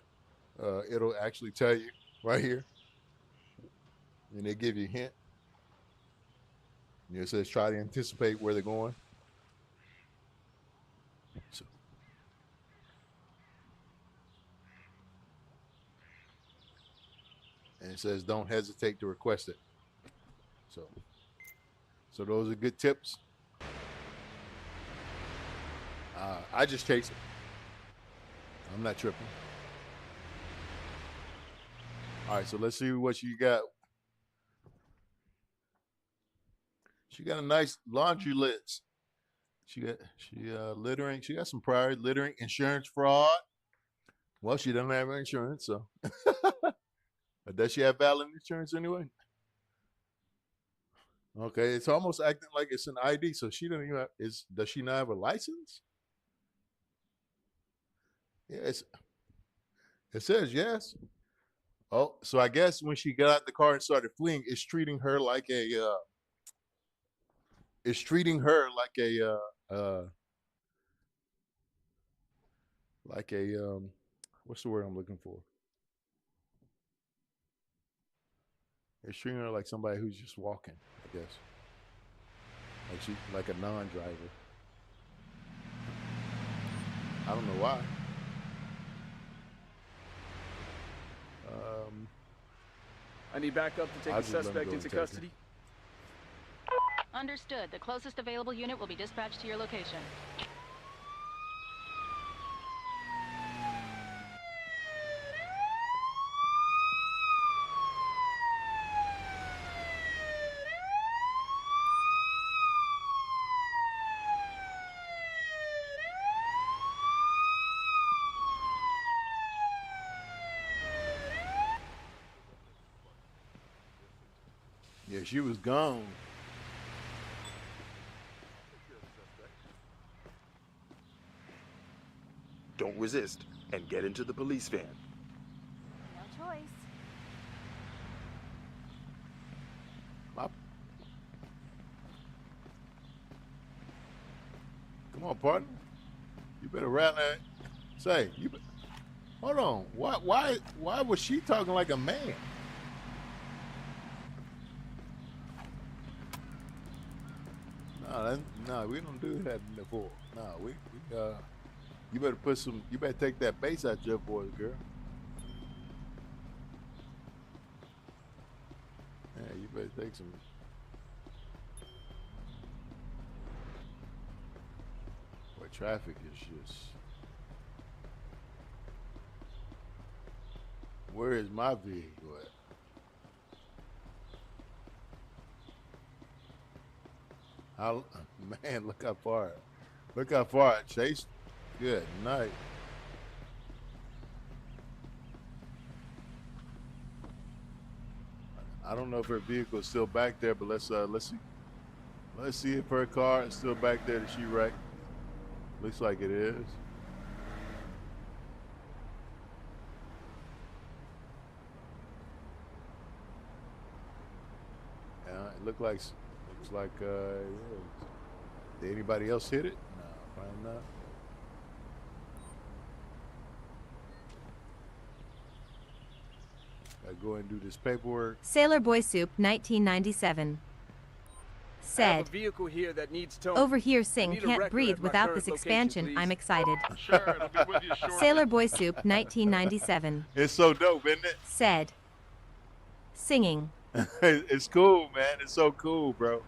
it'll actually tell you right here, and they give you a hint. It says try to anticipate where they're going. So, and it says don't hesitate to request it. So those are good tips. I just chase it. I'm not tripping. All right, so let's see what you got. She got a nice laundry list. She littering. She got some prior littering, insurance fraud. Well, she doesn't have insurance, so does she have valid insurance anyway? Okay, it's almost acting like it's an ID, so she doesn't even have, does she not have a license? Yes. It says yes. Oh, so I guess when she got out the car and started fleeing, it's treating her like a what's the word I'm looking for? It's treating her like somebody who's just walking, I guess. Like a non-driver. I don't know why. I need backup to take the suspect into custody. Understood. The closest available unit will be dispatched to your location. Yeah, she was gone. Don't resist and get into the police van. No choice. Come on, partner. You better rattle that. Say, hold on. Why was she talking like a man? No, we don't do that before. No, we you better take that bass out your voice, girl. Yeah, you better take some. Boy, traffic is just. Where is my vehicle at? Man, look how far I chased. Good night. I don't know if her vehicle is still back there, but let's see. Let's see if her car is still back there that she wrecked. Looks like it is. Yeah, it looks like yeah. Did anybody else hit it? No, probably not. Gotta go and do this paperwork. Sailor Boy Soup 1997 said, vehicle here that needs towing. Over here Sing can't breathe without this expansion. I'm excited. Sure, it'll be with you shortly. Sailor Boy Soup 1997 It's so dope, isn't it? said, singing. It's cool, man. It's so cool, bro.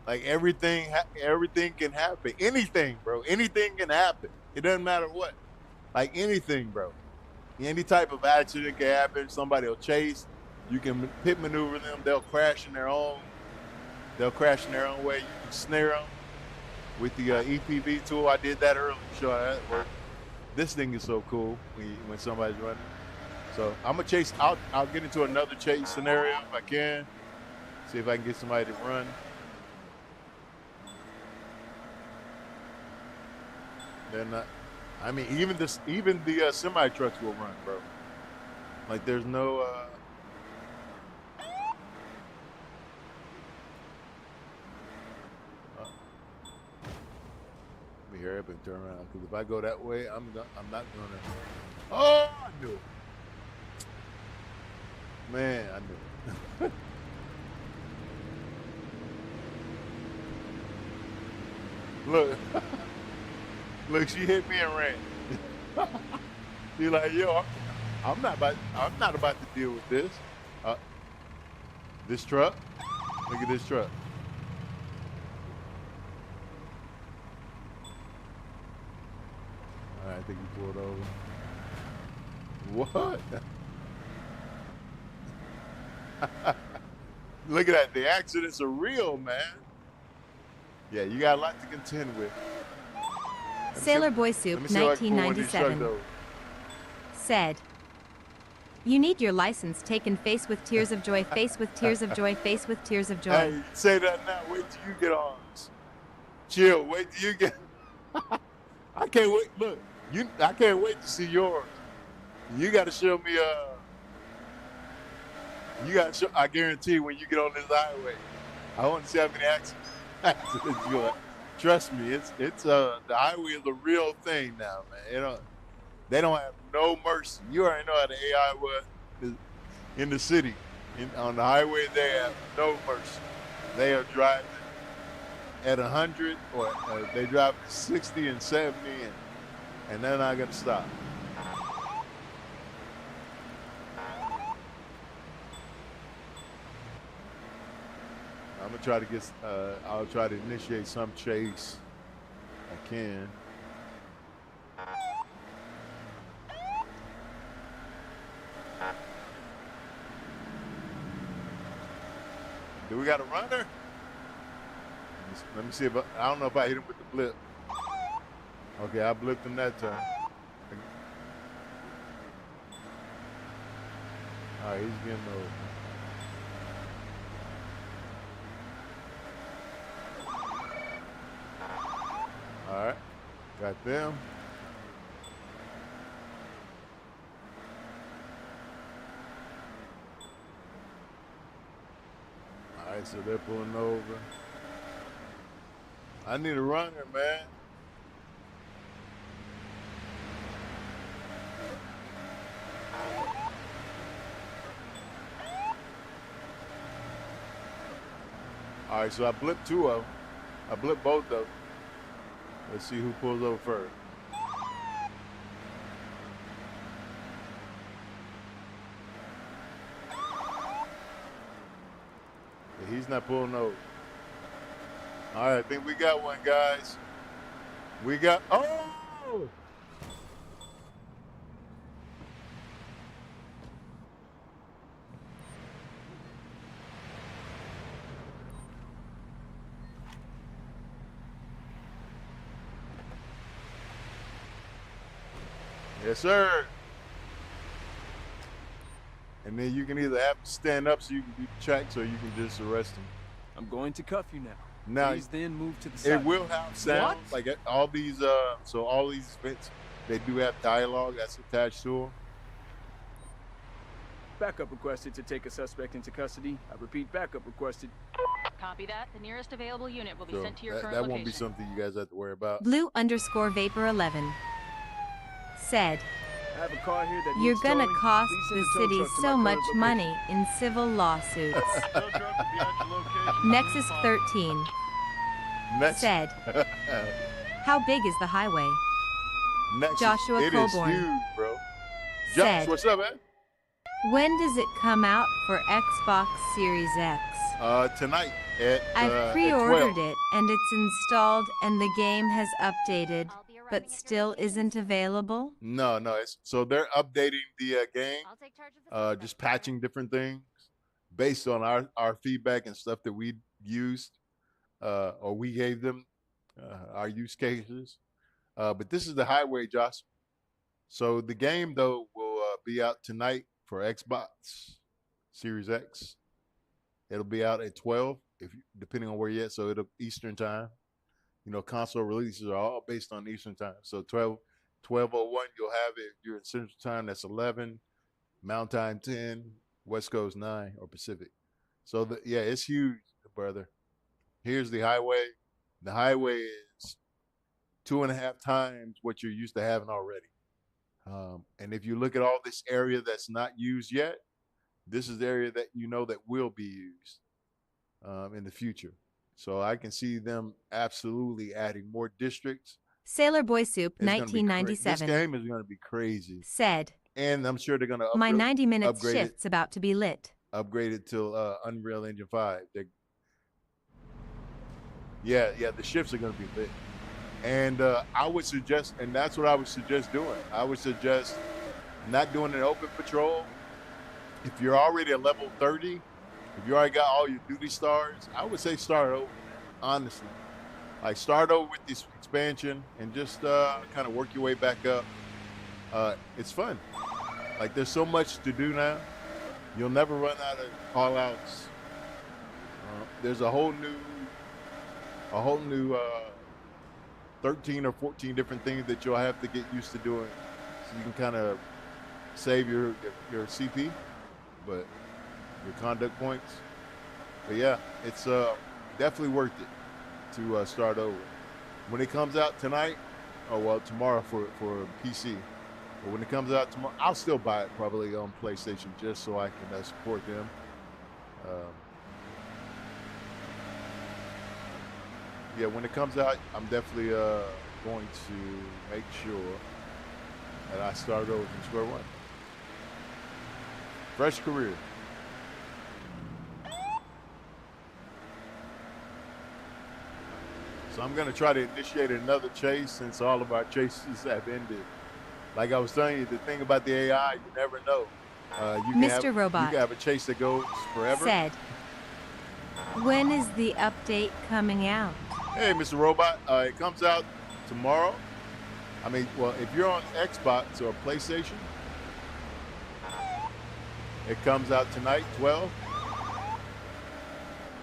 Like everything can happen. Anything, bro. Anything can happen. It doesn't matter what. Like anything, bro. Any type of accident can happen. Somebody will chase. You can pit maneuver them. They'll crash in their own. They'll crash in their own way. You can snare them with the EPV tool. I did that earlier. Show how that worked. This thing is so cool when somebody's running. So I'm gonna chase. I'll get into another chase scenario if I can. See if I can get somebody to run. Then, I mean, even the semi trucks will run, bro. Like there's no. Let me hurry up and turn around, because if I go that way, I'm not gonna. Oh, I knew it. Man, I knew it. Look. Look, she hit me and ran. She's like, yo, I'm not about to deal with this. This truck. Look at this truck. All right, I think he pulled over. What? Look at that. The accidents are real, man. Yeah, you got a lot to contend with. Sailor Boy Soup 1997 said, "You need your license taken face with tears of joy, face with tears of joy, face with tears of joy." Hey, say that now. Wait till you get on. Chill. Wait till you get. I can't wait. Look, I can't wait to see yours. You got to show me. You got to show. I guarantee when you get on this highway, I want to see how many accidents you have. Trust me, it's the highway is a real thing now, man. They don't have no mercy. You already know how the AI was in the city. On the highway, they have no mercy. They are driving at 100, or they drive at 60 and 70, and they're not gonna stop. I'm gonna try to get. I'll try to initiate some chase. I can. Do we got a runner? Let me see if I don't know if I hit him with the blip. Okay, I blipped him that time. All right, he's getting over. All right, got them. All right, so they're pulling over. I need a runner, man. All right, so I blipped two of them. I blipped both of them. Let's see who pulls over first. Yeah, he's not pulling over. All right, I think we got one, guys. We got, oh! Yes, sir. And then you can either have to stand up so you can be checked, or you can just arrest him. I'm going to cuff you now. Now, please then move to the side. It will have sound. What? Like all these, so all these events, they do have dialogue that's attached to them. Backup requested to take a suspect into custody. I repeat, backup requested. Copy that. The nearest available unit will be So sent to your current that location. won't be something you guys have to worry about. Blue_Vapor11 said, I have a car here that "You're needs gonna towing. cost Please send the a tow city truck to so my much current location." money in civil lawsuits." Tow truck will be at your location. Nexus 13 Next, said, "How big is the highway?" Next, Joshua it is Colborn huge, bro. Josh, said, what's up, man? "When does it come out for Xbox Series X?" Tonight at I've at pre-ordered 12. it and it's installed and the game has updated. but still isn't available? No, so they're updating the game, I'll take charge of the suspect, just patching different things based on our feedback and stuff that we used, or we gave them our use cases. But this is the highway, Josh. So the game though will be out tonight for Xbox Series X. It'll be out at 12, depending on where you're at. So it'll Eastern time. You know, console releases are all based on Eastern time. So 12:01, you'll have it. If you're in Central time, that's 11. Mountain time 10. West Coast 9 or Pacific. So yeah, it's huge, brother. Here's the highway. The highway is 2.5 times what you're used to having already. And if you look at all this area that's not used yet, this is the area that you know that will be used in the future. So I can see them absolutely adding more districts. Sailor Boy Soup, It's gonna be 1997. This game is going to be crazy. Said, And I'm sure they're going to my 90 minutes upgrade shift's about to be lit. Upgrade it till Unreal Engine 5. Yeah, the shifts are going to be lit. And I would suggest, and that's what I would suggest doing. I would suggest not doing an open patrol. If you're already at level 30, if you already got all your duty stars, I would say start over, honestly. Like start over with this expansion and just kind of work your way back up. It's fun. Like there's so much to do now. You'll never run out of call outs. There's a whole new 13 or 14 different things that you'll have to get used to doing. So you can kind of save your CP, but your conduct points. But yeah, it's definitely worth it to start over. When it comes out tonight, tomorrow for PC. But when it comes out tomorrow, I'll still buy it probably on PlayStation just so I can support them. Yeah, when it comes out, I'm definitely going to make sure that I start over from square one. Fresh career. So I'm going to try to initiate another chase since all of our chases have ended. Like I was telling you, the thing about the AI, you never know. Mr. Robot. You can have a chase that goes forever. Said, when is the update coming out? Hey, Mr. Robot, it comes out tomorrow. I mean, well, if you're on Xbox or PlayStation, it comes out tonight, 12.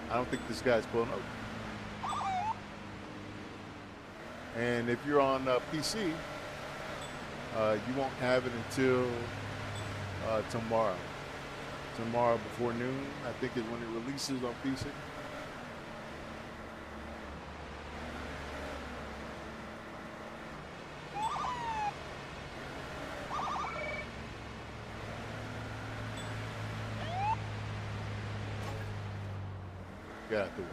I don't think this guy's pulling over. And if you're on PC, you won't have it until tomorrow. Tomorrow before noon, I think is when it releases on PC. Get out the way.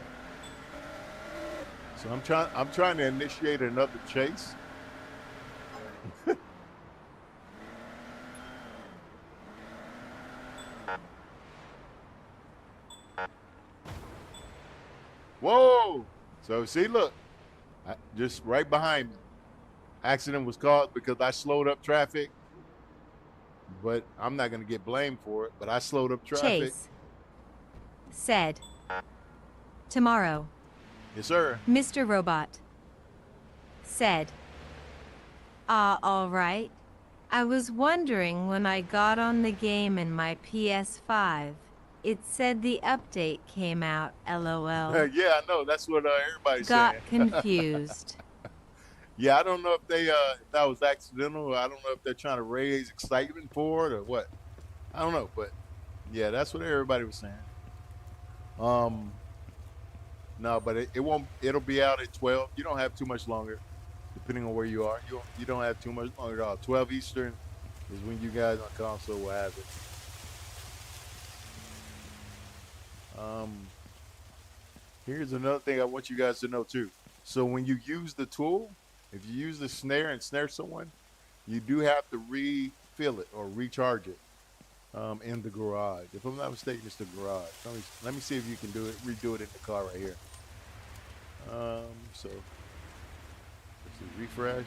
So I'm trying to initiate another chase. Whoa! So see, look, just right behind me. Accident was caused because I slowed up traffic, but I'm not going to get blamed for it. But I slowed up traffic. Chase. Said, tomorrow. Yes, sir. Mr. Robot. Said, all right. I was wondering when I got on the game in my PS5, it said the update came out, LOL. Yeah, I know. That's what everybody's Got saying. confused. Yeah, I don't know if if that was accidental. I don't know if they're trying to raise excitement for it or what. I don't know, but yeah, that's what everybody was saying. No, but it won't. It'll be out at 12. You don't have too much longer, depending on where you are. You don't have too much longer at all. 12 Eastern is when you guys on console will have it. Here's another thing I want you guys to know too. So when you use the tool, if you use the snare and snare someone, you do have to refill it or recharge it in the garage. If I'm not mistaken, it's the garage. Let me see if you can redo it in the car right here. So let's see, refresh.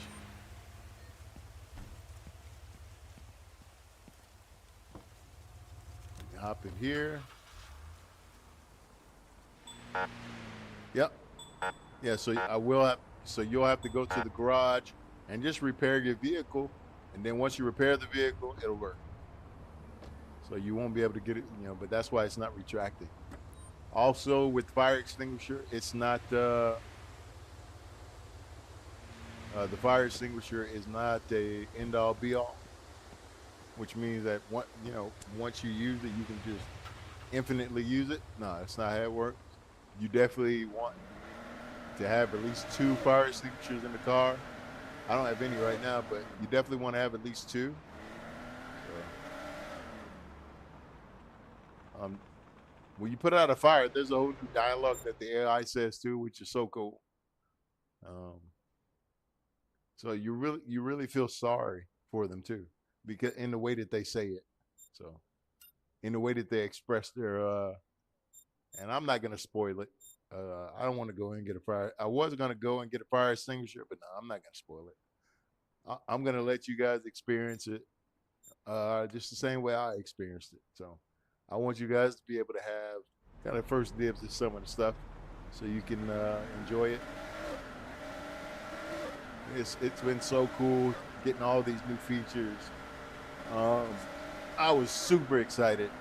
hop in here. Yep. Yeah, so I will have, so you'll have to go to the garage and just repair your vehicle. And then once you repair the vehicle, it'll work. So you won't be able to get it, but that's why it's not retracting. Also with fire extinguisher, it's not, the fire extinguisher is not a end all be all, which means that once you use it, you can just infinitely use it. No, that's not how it works. You definitely want to have at least 2 fire extinguishers in the car. I don't have any right now, but you definitely want to have at least 2. So, when you put out a fire, there's a whole new dialogue that the AI says too, which is so cool. So you really feel sorry for them too, because in the way that they say it. So in the way that they express their and I'm not gonna spoil it. I don't want to go and get a fire. I was gonna go and get a fire extinguisher, but no, I'm not gonna spoil it. I'm gonna let you guys experience it just the same way I experienced it. So I want you guys to be able to have kind of first dibs at some of the stuff, so you can enjoy it. It's been so cool getting all these new features. I was super excited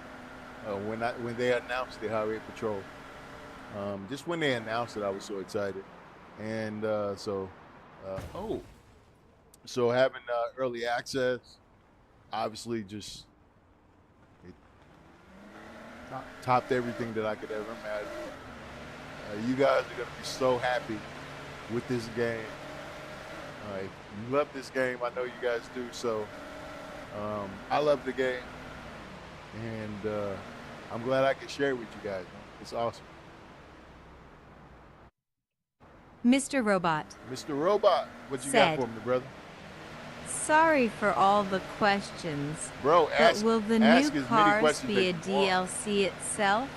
when they announced the Highway Patrol. Just when they announced it, I was so excited. And so having early access, obviously just it topped everything that I could ever imagine. You guys are gonna be so happy with this game. If you love this game, I know you guys do. So I love the game, and I'm glad I could share it with you guys. It's awesome. Mr. Robot. Mr. Robot, what you got for me, brother? Sorry for all the questions. Bro, but will the new cars be a DLC itself,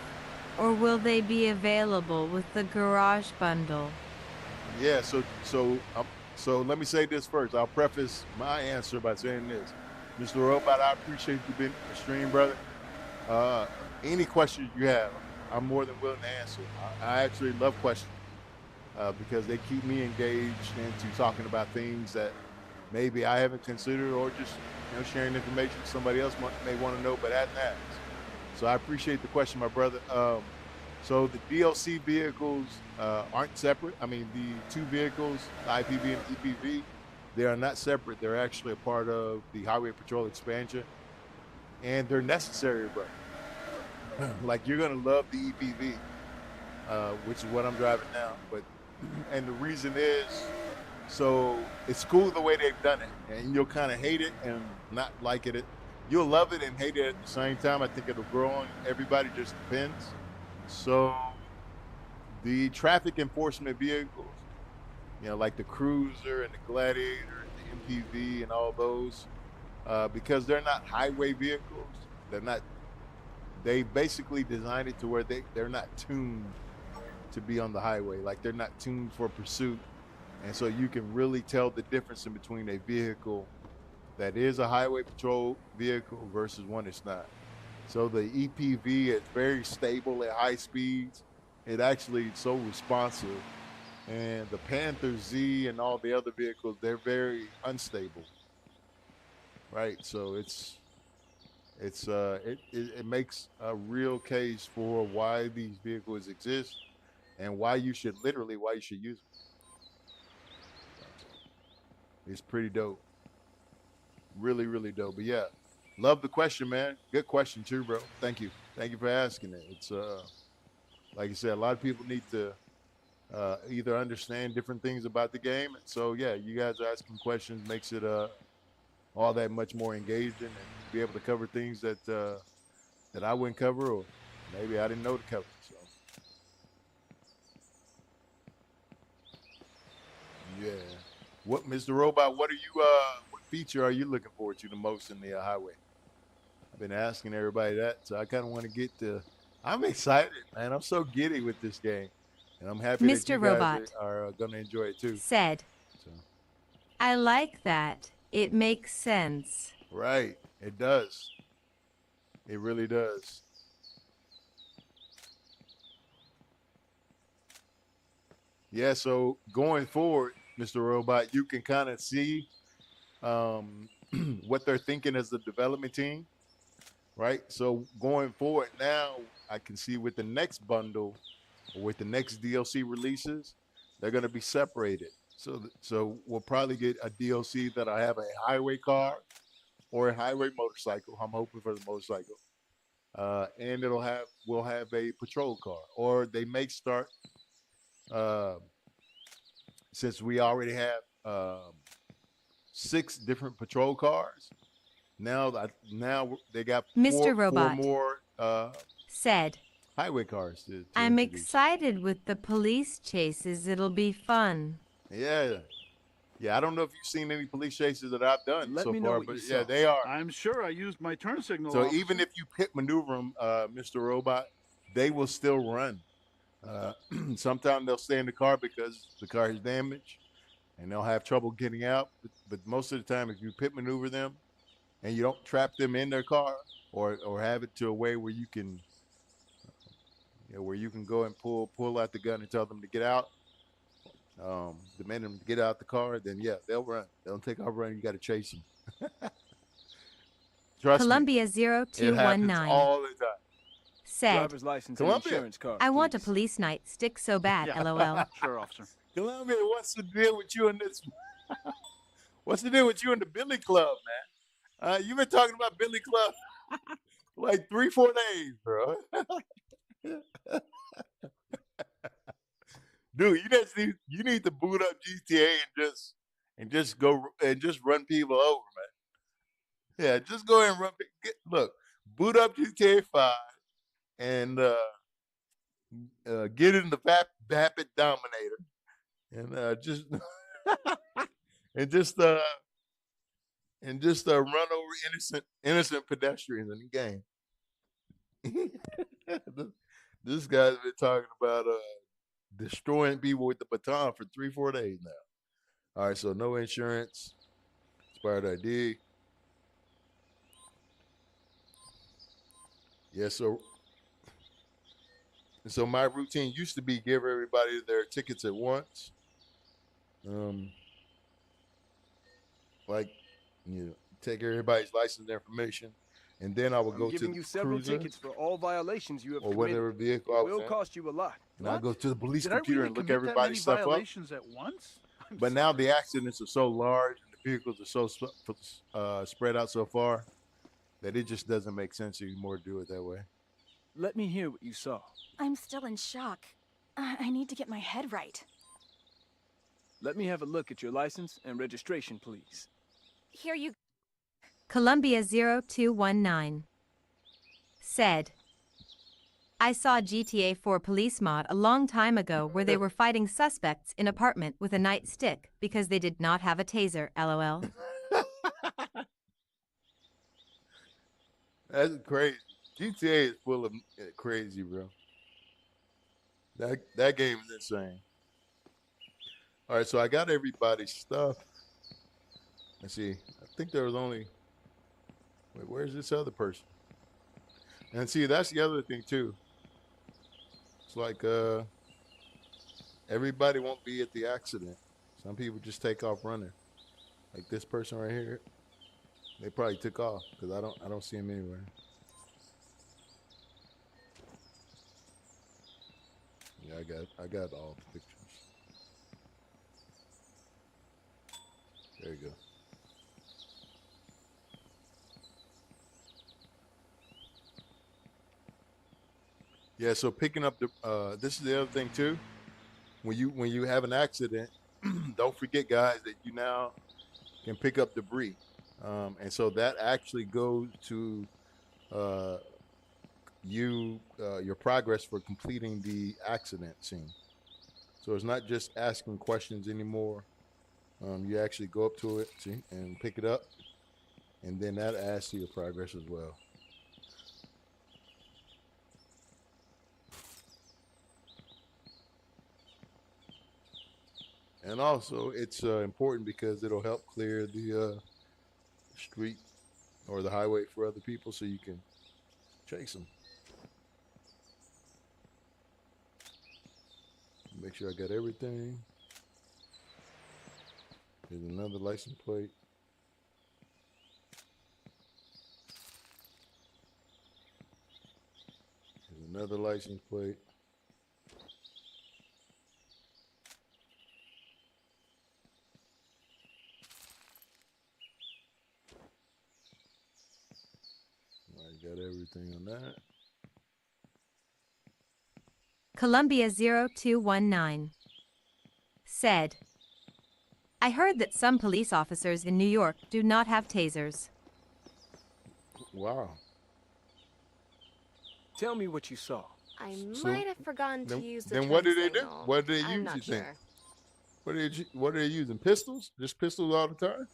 or will they be available with the garage bundle? Yeah, so let me say this first. I'll preface my answer by saying this. Mr. Robot, I appreciate you being on the stream, brother. Any questions you have, I'm more than willing to answer. I actually love questions because they keep me engaged into talking about things that maybe I haven't considered, or just sharing information somebody else may want to know but hadn't asked. So I appreciate the question, my brother. So the DLC vehicles aren't separate. I mean, the 2 vehicles, the IPV and EPV, they are not separate. They're actually a part of the Highway Patrol expansion, and they're necessary, bro. Like, you're gonna love the EPV, which is what I'm driving now. And the reason is, so it's cool the way they've done it, and you'll kind of hate it and not like it. You'll love it and hate it at the same time. I think it'll grow on everybody. Just depends. So the traffic enforcement vehicles, like the Cruiser and the Gladiator and the MPV and all those, because they're not highway vehicles, they basically designed it to where they're not tuned to be on the highway. Like, they're not tuned for pursuit. And so you can really tell the difference in between a vehicle that is a highway patrol vehicle versus one that's not. So the EPV is very stable at high speeds. It actually is so responsive. And the Panther Z and all the other vehicles, they're very unstable. Right? So it makes a real case for why these vehicles exist and why you should use them. It's pretty dope. Really, really dope. But yeah, love the question, man. Good question too, bro. Thank you. Thank you for asking it. It's like I said, a lot of people need to either understand different things about the game. So yeah, you guys asking questions makes it all that much more engaging, and be able to cover things that that I wouldn't cover, or maybe I didn't know to cover. So yeah. What, Mr. Robot, what feature are you looking forward to the most in the highway? I've been asking everybody that, so I kind of want to get to. I'm excited, man. I'm so giddy with this game, and I'm happy that you guys are going to enjoy it too. Said, so. I like that. It makes sense. Right. It does. It really does. Yeah, so going forward, Mr. Robot, you can kind of see what they're thinking as the development team, right? So going forward now, I can see with the next bundle or with the next DLC releases, they're going to be separated. So we'll probably get a DLC that'll have a highway car or a highway motorcycle. I'm hoping for the motorcycle, and we'll have a patrol car, or they may start uh, since we already have 6 different patrol cars. Now they got Mr. four Robot more said, highway cars to I'm introduce. excited with the police chases. It'll be fun. Yeah. Yeah, I don't know if you've seen any police chases that I've done Let so me know far, what but you yeah, saw. they are. I'm sure I used my turn signal. So officer. even if you pit maneuver them, Mr. Robot, they will still run. Sometimes they'll stay in the car because the car is damaged and they'll have trouble getting out. But most of the time, if you pit maneuver them and you don't trap them in their car or have it to a way where you can go and pull out the gun and tell them to get out, demand them to get out the car, then yeah, they'll run. They'll take off running. You got to chase them. Trust Columbia me, it happens 0219 all the time. said, Driver's license and Columbia. insurance card. I want a please. police night. Stick so bad, lol. Sure, officer. Columbia, what's the deal with you and this? What's the deal with you and the Billy Club, man? You've been talking about Billy Club like 3-4 days, bro. Dude, you need to boot up GTA and just run people over, man. Yeah, just go ahead and look, boot up GTA 5 and get in the Vapid Dominator and just and just run over innocent pedestrians in the game. This guy's been talking about destroying people with the baton for 3-4 days now. All right, so no insurance, expired ID. Yeah, so my routine used to be give everybody their tickets at once. Like, take everybody's license information, and then I would I'm go to giving the you several cruiser tickets for all violations you have or committed. whatever vehicle I It was will in, cost you a lot. and I go to the police Did I computer really and look commit that many everybody's stuff up. violations at once? But now the accidents are so large and the vehicles are so spread out so far that it just doesn't make sense anymore to do it that way. Let me hear what you saw. I'm still in shock. I need to get my head right. Let me have a look at your license and registration, please. Here you Columbia 0219 said, I saw GTA 4 police mod a long time ago where they were fighting suspects in apartment with a nightstick because they did not have a taser, lol. That's crazy. GTA is full of crazy, bro. That game is insane. All right, so I got everybody's stuff. Let's see. I think there was only. Wait, where's this other person? And see, that's the other thing too. It's like everybody won't be at the accident. Some people just take off running. Like this person right here. They probably took off because I don't see him anywhere. Yeah, I got all the pictures. There you go. Yeah, so picking up the this is the other thing too. When you have an accident, don't forget, guys, that you now can pick up debris, and so that actually goes to your progress for completing the accident scene. So it's not just asking questions anymore. You actually go up to it, see, and pick it up, and then that adds to your progress as well. And also, it's important because it'll help clear the street or the highway for other people so you can chase them. Make sure I got everything. Here's another license plate. Here's another license plate. I got everything on that. Columbia 0219 said, I heard that some police officers in New York do not have tasers. Wow. Tell me what you saw. I might have forgotten to use the Then what turn do they do? signal. What do they I'm use, not you think? sure. What are they using? Pistols? Just pistols all the time?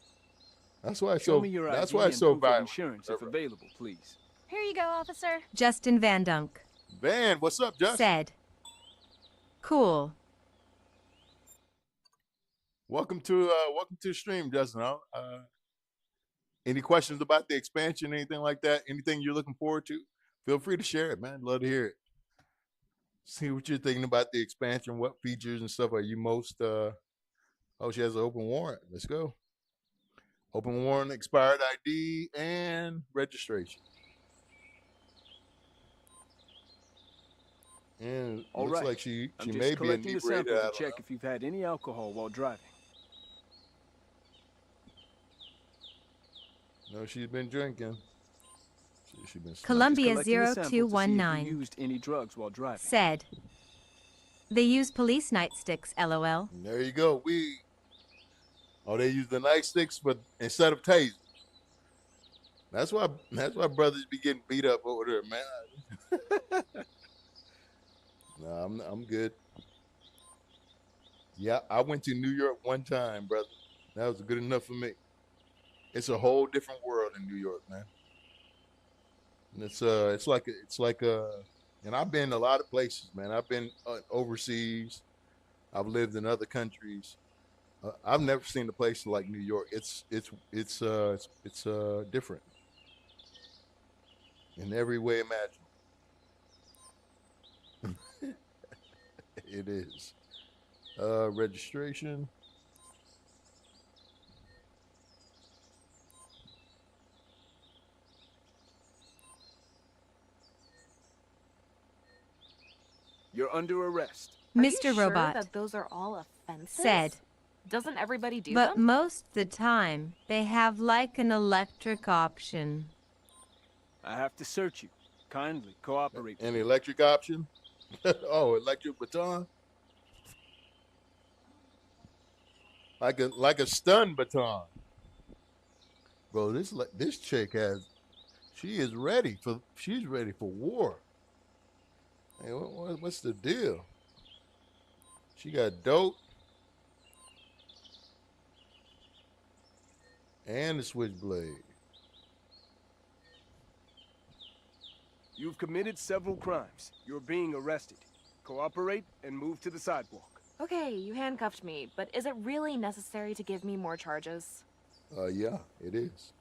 That's why it's Show so. me your That's ID why it's and so proof of violent. insurance if available, please. Here you go, officer. Justin Van Dunk Van, what's up, Justin? said, cool. Welcome to the stream, Justin. Any questions about the expansion, anything like that? Anything you're looking forward to? Feel free to share it, man. Love to hear it. See what you're thinking about the expansion. What features and stuff are you most? Oh, she has an open warrant. Let's go. Open warrant, expired ID, and registration. And it All looks right. like she I'm just may be collecting the inebriated. sample to check if you've had any alcohol while driving. No, she's been drinking. She's been Columbia Just collecting the sample to see if you 0219 used any drugs while driving. said, they use police nightsticks, LOL. There you go. They use the nightsticks, but instead of tasers. That's why brothers be getting beat up over there, man. No, I'm good. Yeah, I went to New York one time, brother. That was good enough for me. It's a whole different world in New York, man. And it's like and I've been a lot of places, man. I've been overseas. I've lived in other countries. I've never seen a place like New York. It's different in every way imaginable. It is. Registration. You're under arrest. Mr. Sure Robot that those are all offenses? said, Doesn't everybody do but them? most the time, they have like an electric option. I have to search you. Kindly cooperate. An electric option? Oh, electric baton? Like a stun baton. Bro, this chick she's ready for war. Hey, what's the deal? She got dope and the switchblade. You've committed several crimes. You're being arrested. Cooperate and move to the sidewalk. Okay, you handcuffed me, but is it really necessary to give me more charges? Yeah, it is.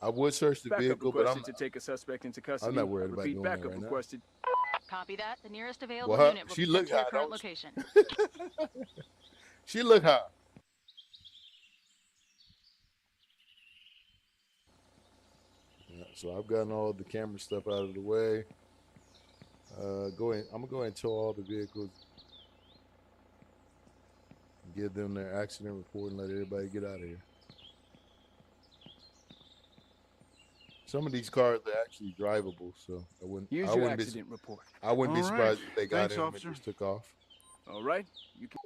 I would search the Backup vehicle, but requested to take a suspect into custody. I'm not worried about Repeat, doing that backup right now. requested. Copy that. The nearest available Well, unit will she be looked sent to your high, current don't location. She look high. Yeah, so I've gotten all the camera stuff out of the way. I'm gonna go ahead and tow all the vehicles, give them their accident report, and let everybody get out of here. Some of these cars are actually drivable, so I wouldn't. Here's I your wouldn't accident report. I wouldn't be All surprised right. if they got Thanks, in and officer. just took off. All right. You can.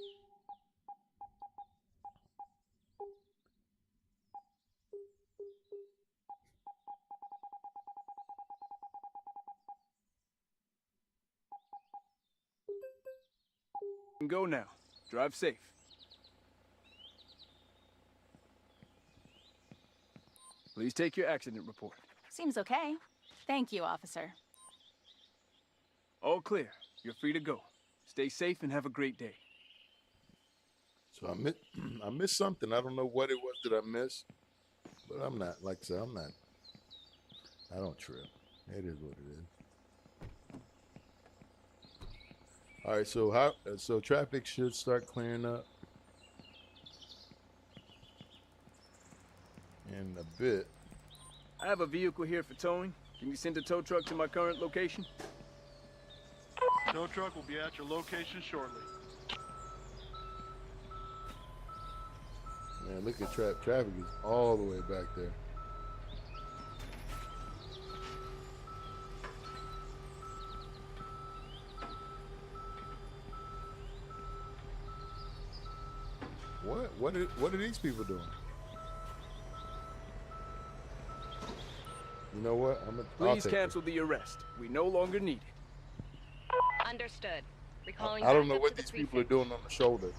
Go now. Drive safe. Please take your accident report. Seems okay. Thank you, officer. All clear. You're free to go. Stay safe and have a great day. So I missed something. I don't know what it was that I missed, but I'm not, like I said, I don't trip. It is what it is. All right, so traffic should start clearing up in a bit. I have a vehicle here for towing. Can you send a tow truck to my current location? Tow truck will be at your location shortly. Man, look at traffic is all the way back there. What are these people doing? You know what? Please cancel the arrest. We no longer need it. Understood. Recalling I don't know backup what to the these people are precinct. doing on the shoulder.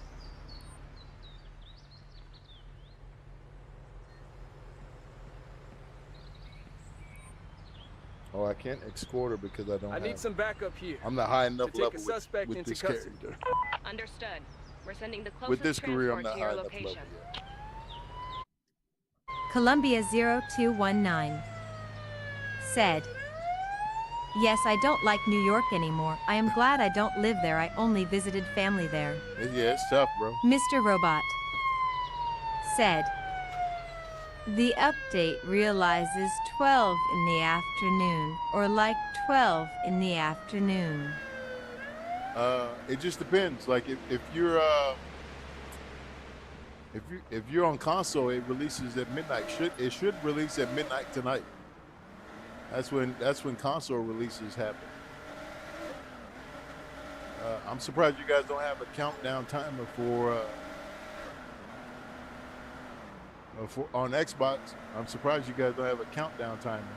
Oh, I can't escort her because I don't. I need some backup here. I'm not high enough to take level a suspect with into this custody. character. Understood. We're sending the closest With this career, I'm transport not to your high enough level location. yet. Columbia 0219 said, "Yes, I don't like New York anymore. I am glad I don't live there. I only visited family there." Yeah, it's tough, bro. Mr. Robot said, "The update realizes 12 in the afternoon, or like 12 in the afternoon." It just depends. Like if you're if you're on console, it releases at midnight. It should release at midnight tonight. That's when console releases happen. I'm surprised you guys don't have a countdown timer for on Xbox. I'm surprised you guys don't have a countdown timer.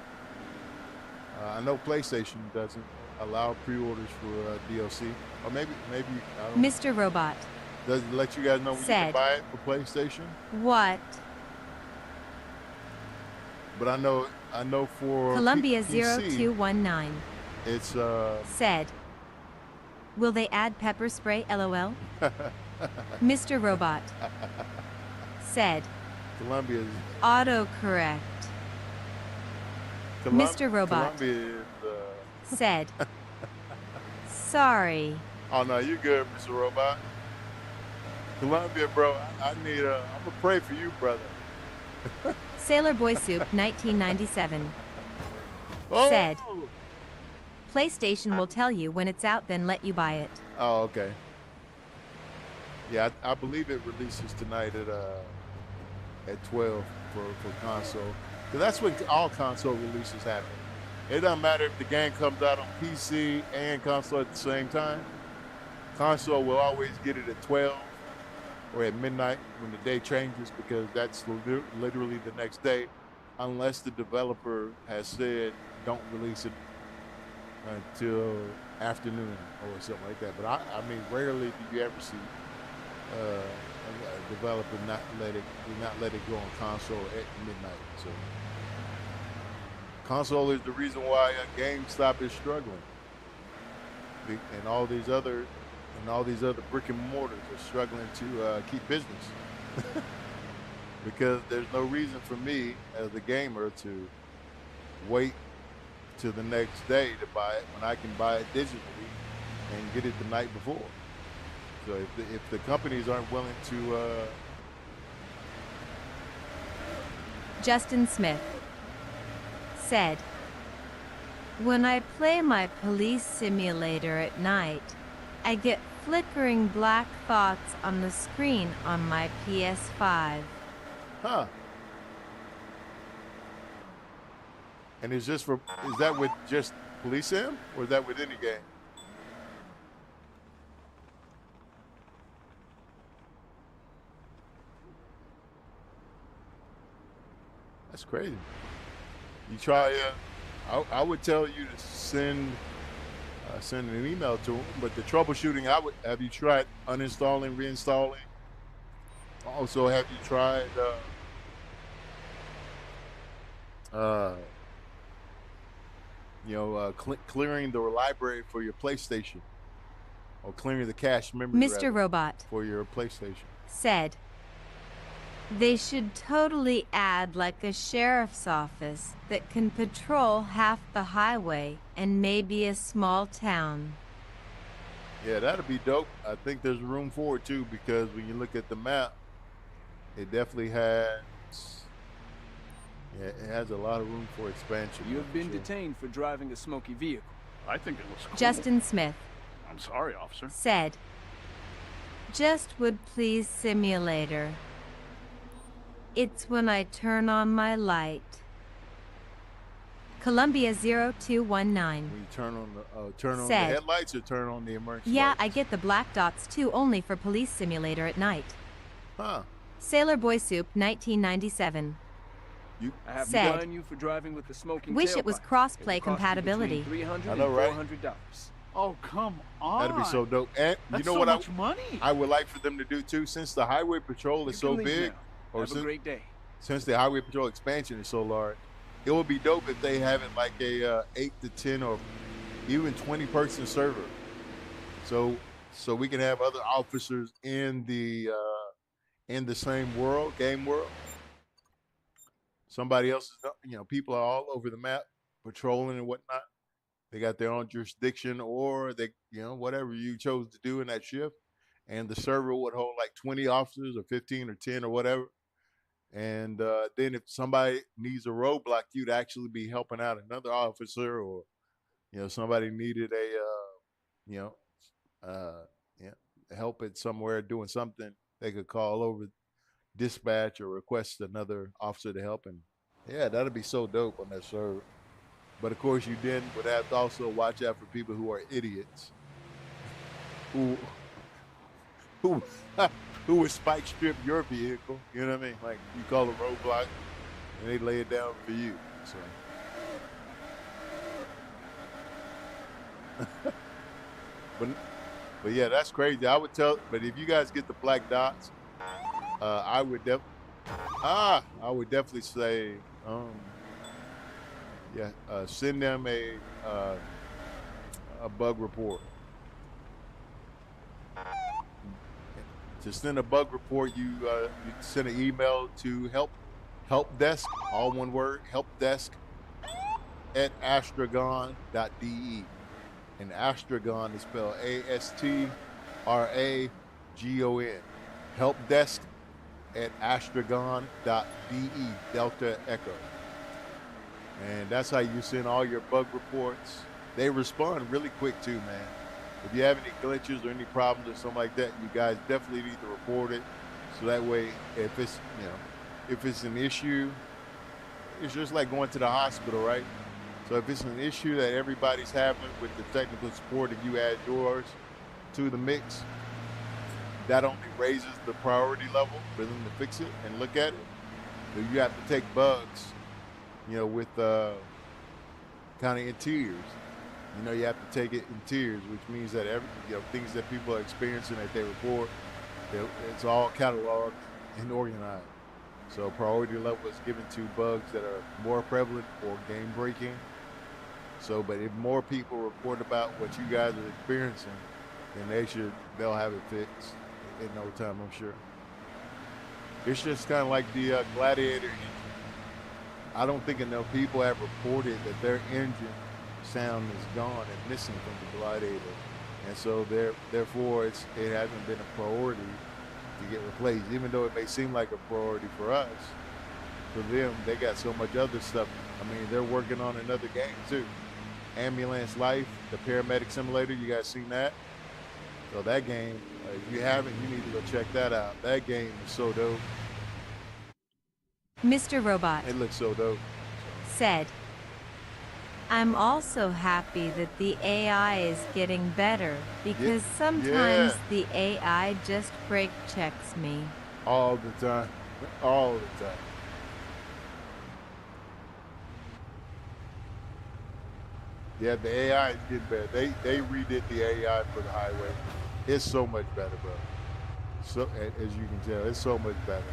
I know PlayStation doesn't allow pre-orders for DLC, or maybe I don't know. Mr. Robot Does it let you guys know when you can said, buy it for PlayStation? "What?" But I know for Columbia PC, 0219 it's said, "Will they add pepper spray, LOL?" Mr. Robot said, Columbia's "Autocorrect." Mr. Robot Columbia is, said, "Sorry." Oh no, you good, Mr. Robot. Columbia, bro, I'm gonna pray for you, brother. Sailor Boy Soup 1997 Oh! said, "PlayStation will tell you when it's out, then let you buy it." Oh, okay. Yeah, I believe it releases tonight at 12 for console. Because that's when all console releases happen. It doesn't matter if the game comes out on PC and console at the same time. Console will always get it at 12 or at midnight when the day changes, because that's literally the next day, unless the developer has said don't release it until afternoon or something like that. But I mean, rarely do you ever see a developer not let it go on console at midnight. So console is the reason why GameStop is struggling, and all these other brick and mortars are struggling to keep business. Because there's no reason for me as a gamer to wait till the next day to buy it when I can buy it digitally and get it the night before. So if the companies aren't willing to Justin Smith said, "When I play my police simulator at night, I get flickering black thoughts on the screen on my PS5. Huh. And is that with just Police Sim, or is that with any game? That's crazy. You try, I would tell you to send an email to them, but the troubleshooting, have you tried uninstalling, reinstalling? Also, have you tried clearing the library for your PlayStation, or clearing the cache memory Mr. Robot for your PlayStation? Said, "They should totally add like a sheriff's office that can patrol half the highway and maybe a small town." Yeah, that'd be dope. I think there's room for it too because when you look at the map, it definitely has. Yeah, it has a lot of room for expansion. You have been detained for driving a smoky vehicle. I think it looks cool. Justin Smith I'm sorry, officer. said, "Just would please simulator. It's when I turn on my light." Columbia 0219 When you turn on the said, headlights or turn on the emergency "Yeah, lights? I get the black dots too, only for police simulator at night." Huh. Sailor Boy Soup 1997 I have said, to fine you for driving with the smoking "Wish it was tailpipe. cross-play It will cost you compatibility." between $300 I know, and right? $400. Oh, come on. That'd be so dope. And you That's know so what much money. I would like for them to do too, since the highway patrol is You so can leave big, now. or Have a great day. since the highway patrol expansion is so large, it would be dope if they have it like a 8 to 10 or even 20 person server. So we can have other officers in the same world, game world. Somebody else is, people are all over the map patrolling and whatnot. They got their own jurisdiction, or they, whatever you chose to do in that shift. And the server would hold like 20 officers or 15 or 10 or whatever. And then if somebody needs a roadblock, you'd actually be helping out another officer, or, somebody needed help at somewhere doing something, they could call over dispatch or request another officer to help. And yeah, that'd be so dope on that server. But of course, you then would have to also watch out for people who are idiots, who who would spike strip your vehicle. You know what I mean? Like you call a roadblock, and they lay it down for you. So, but yeah, that's crazy. I would tell. But if you guys get the black dots, I would definitely say, send them a bug report. To send a bug report, you send an email to help desk, all one word, helpdesk at astragon.de. And Astragon is spelled ASTRAGON. Helpdesk at astragon.de, Delta Echo. And that's how you send all your bug reports. They respond really quick too, man. If you have any glitches or any problems or something like that, you guys definitely need to report it. So that way, if it's an issue, it's just like going to the hospital, right? So if it's an issue that everybody's having with the technical support, if you add yours to the mix, that only raises the priority level for them to fix it and look at it. So you have to take bugs, with kind of in tiers. You have to take it in tiers, which means that things that people are experiencing that they report, it's all cataloged and organized. So priority level is given to bugs that are more prevalent or game breaking. So, but if more people report about what you guys are experiencing, then they'll have it fixed in no time, I'm sure. It's just kind of like the Gladiator engine. I don't think enough people have reported that their engine sound is gone and missing from the Gladiator, and so therefore it hasn't been a priority to get replaced, even though it may seem like a priority for us. For them, they got so much other stuff. I mean, they're working on another game too, Ambulance Life, the paramedic simulator. You guys seen that? So that game, if you haven't, you need to go check that out. That game is so dope. Mr. Robot It looks so dope. said, "I'm also happy that the AI is getting better because sometimes the AI just brake checks me." All the time. All the time. Yeah, the AI is getting better. They redid the AI for the highway. It's so much better, bro. So as you can tell, it's so much better.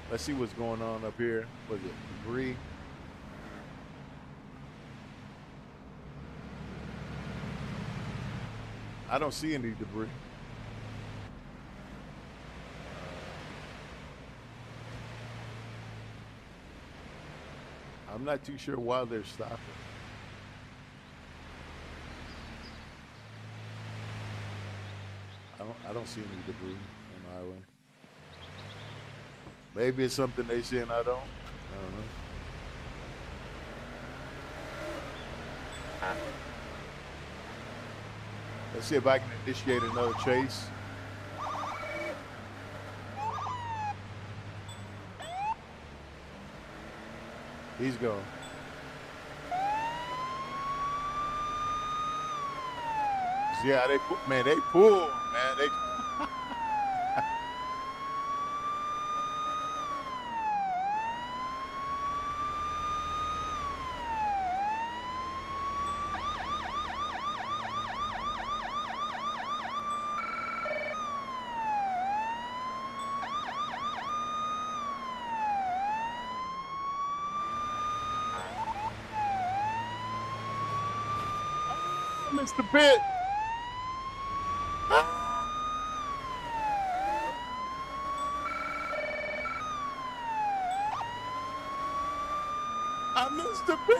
Let's see what's going on up here. Was it debris? I don't see any debris. I I'm not too sure why they're stopping. I don't see any debris on the highway. Maybe it's something they see and I don't. I don't know. Let's see if I can initiate another chase. He's gone. Yeah, they pull, man. They Mr. Pitt. I missed the Pitt.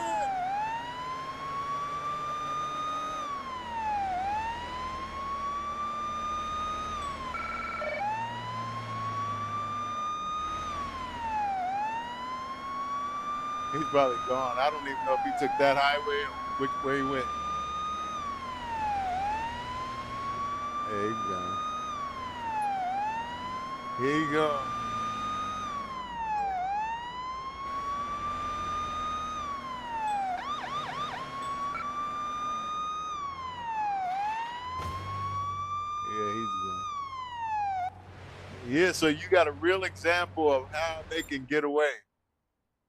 He's probably gone. I don't even know if he took that highway or which way he went. There you go. Here you go. Yeah, he's gone. Yeah, so you got a real example of how they can get away.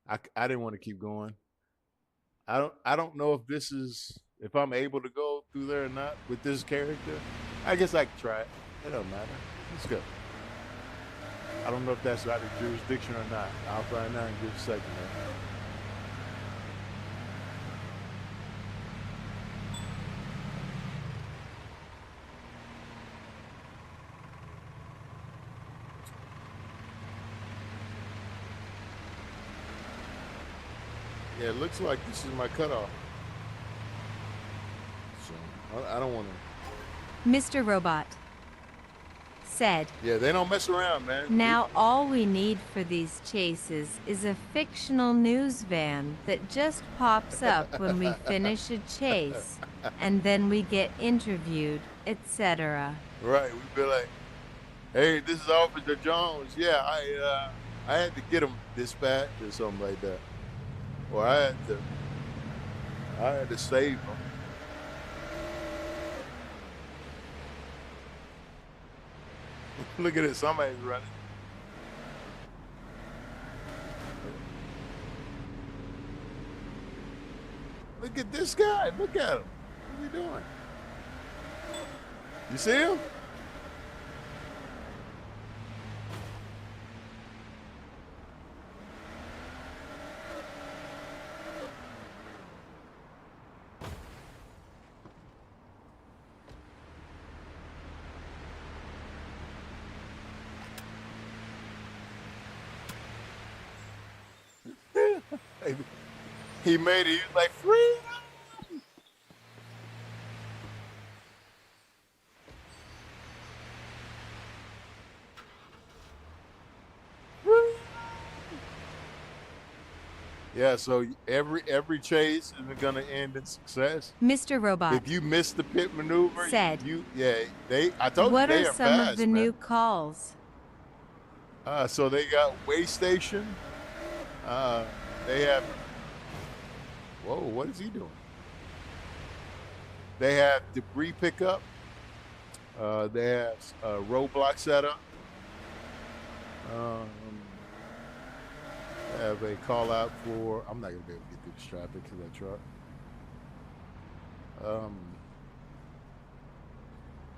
I didn't want to keep going. I don't know if I'm able to go through there or not with this character. I guess I can try it. It don't matter. Let's go. I don't know if that's out of jurisdiction or not. I'll find out in just a second. Yeah, it looks like this is my cutoff. So I don't want to. Mr. Robot said, Yeah, they don't mess around, man. now all we need for these chases is a fictional news van that just pops up when we finish a chase, and then we get interviewed, etc. Right, we'd be like, hey, this is Officer Jones. Yeah, I had to get him dispatched or something like that. Or I had to save him. Look at it, somebody's running. Look at this guy. Look at him. What's he doing? You see him? He made it. He was like, freedom! Yeah, so every chase isn't gonna end in success. Mr. Robot If you miss the pit maneuver, said, I told what you they are are some fast, of the man. new calls? So they got way station. They have. Whoa, what is he doing? They have debris pickup. They have roadblock setup. They have a call out for. I'm not gonna be able to get through this traffic because of that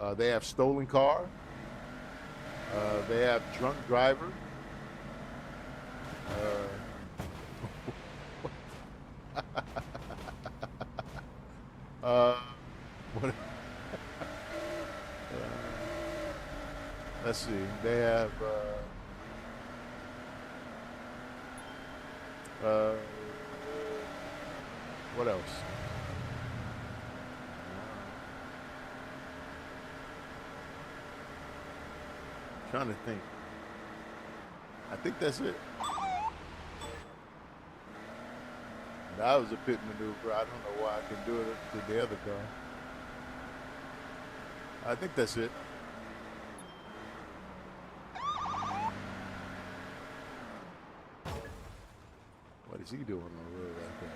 truck. They have stolen car. They have drunk driver. What? Let's see. They have. What else? Trying to think. I think that's it. That was a pit maneuver. I don't know why I can do it to the other car. I think that's it. What is he doing on the road like that?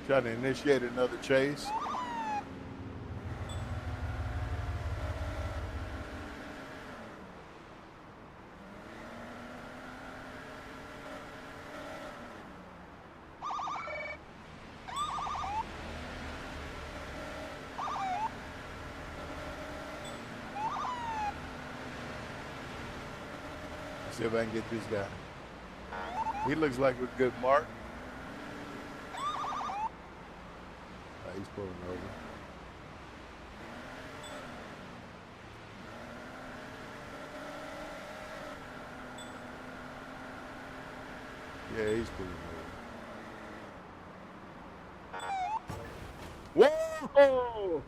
Trying to initiate another chase. See if I can get this guy. He looks like a good mark. He's pulling over. Yeah, he's pulling over. Whoa!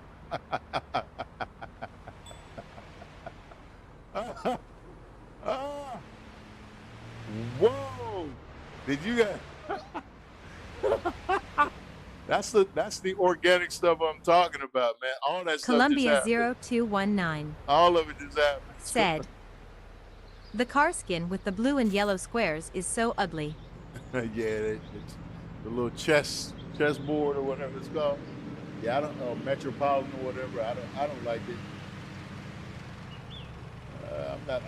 Whoa! Did you guys? That's the organic stuff I'm talking about, man. All that stuff. Columbia 0219. All of it just happened. Said, the car skin with the blue and yellow squares is so ugly. Yeah, it's the little chessboard or whatever it's called. Yeah, I don't know, Metropolitan or whatever. I don't like it.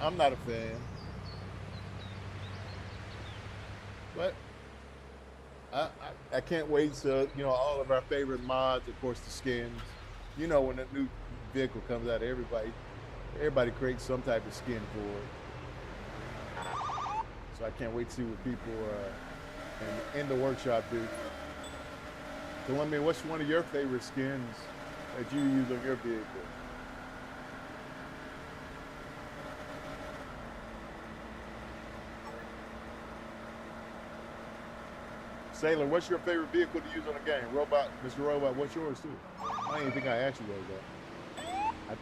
I'm not a fan. But I can't wait to, all of our favorite mods, of course, the skins. When a new vehicle comes out, everybody creates some type of skin for it. So I can't wait to see what people in the workshop do. Columbia, what's one of your favorite skins that you use on your vehicle? Sailor, what's your favorite vehicle to use on a game? Robot, Mr. Robot, what's yours too? I don't even think I asked you that. I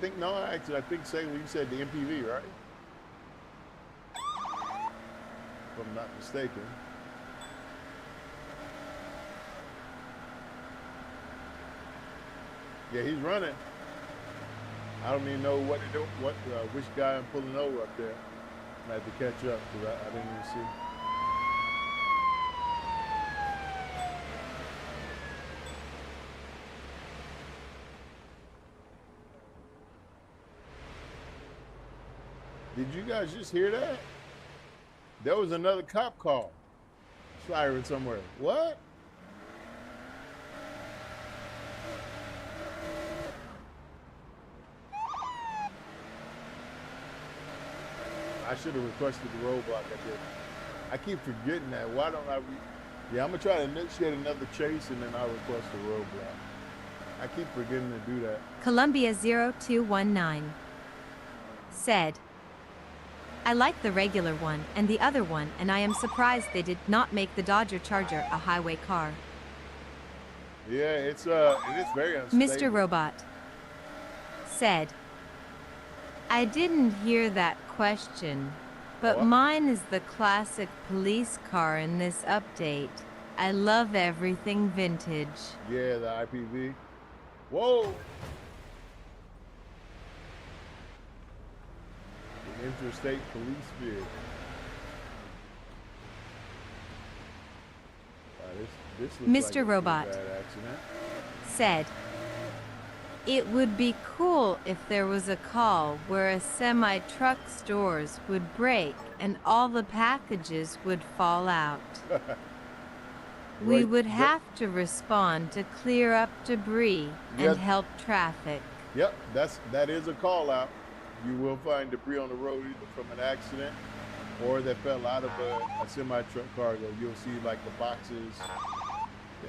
think Sailor, you said the MPV, right? If I'm not mistaken. Yeah, he's running. I don't even know what to do, which guy I'm pulling over up there. I have to catch up because I didn't even see. Did you guys just hear that? There was another cop car firing somewhere. What? I should have requested the roadblock. I keep forgetting that. Why don't I? Yeah, I'm gonna try to initiate another chase and then I'll request a roadblock. I keep forgetting to do that. Columbia 0219 said, I like the regular one and the other one, and I am surprised they did not make the Dodge Charger a highway car. Yeah, it is very unstable. Mr. Robot said, I didn't hear that question, but mine is the classic police car in this update. I love everything vintage. Yeah, the IPV. Whoa! The Interstate Police Vehicle. This looks Mr. like Robot a bad accident. said, it would be cool if there was a call where a semi-truck stores would break and all the packages would fall out. We would have to respond to clear up debris and help traffic. Yep, that is a call out. You will find debris on the road either from an accident or that fell out of a semi-truck cargo. You'll see like the boxes.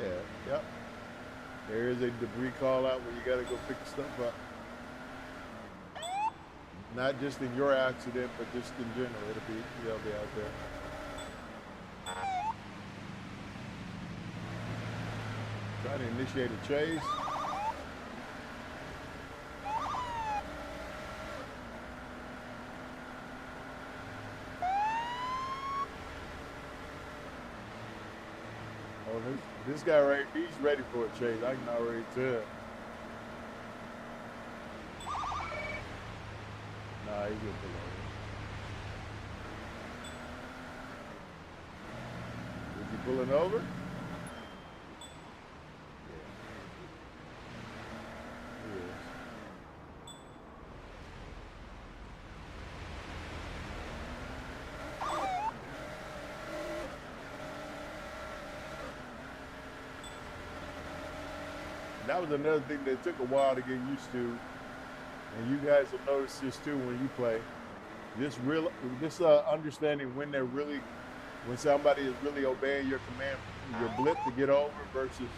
Yeah, yep. There is a debris call out where you got to go pick stuff up. Not just in your accident, but just in general. They'll be out there. Try to initiate a chase. Oh, this guy right, he's ready for a chase. I can already tell. Nah, he's gonna pull over. Is he pulling over? That was another thing that took a while to get used to, and you guys will notice this too when you play. This understanding when somebody is really obeying your command, your blip to get over versus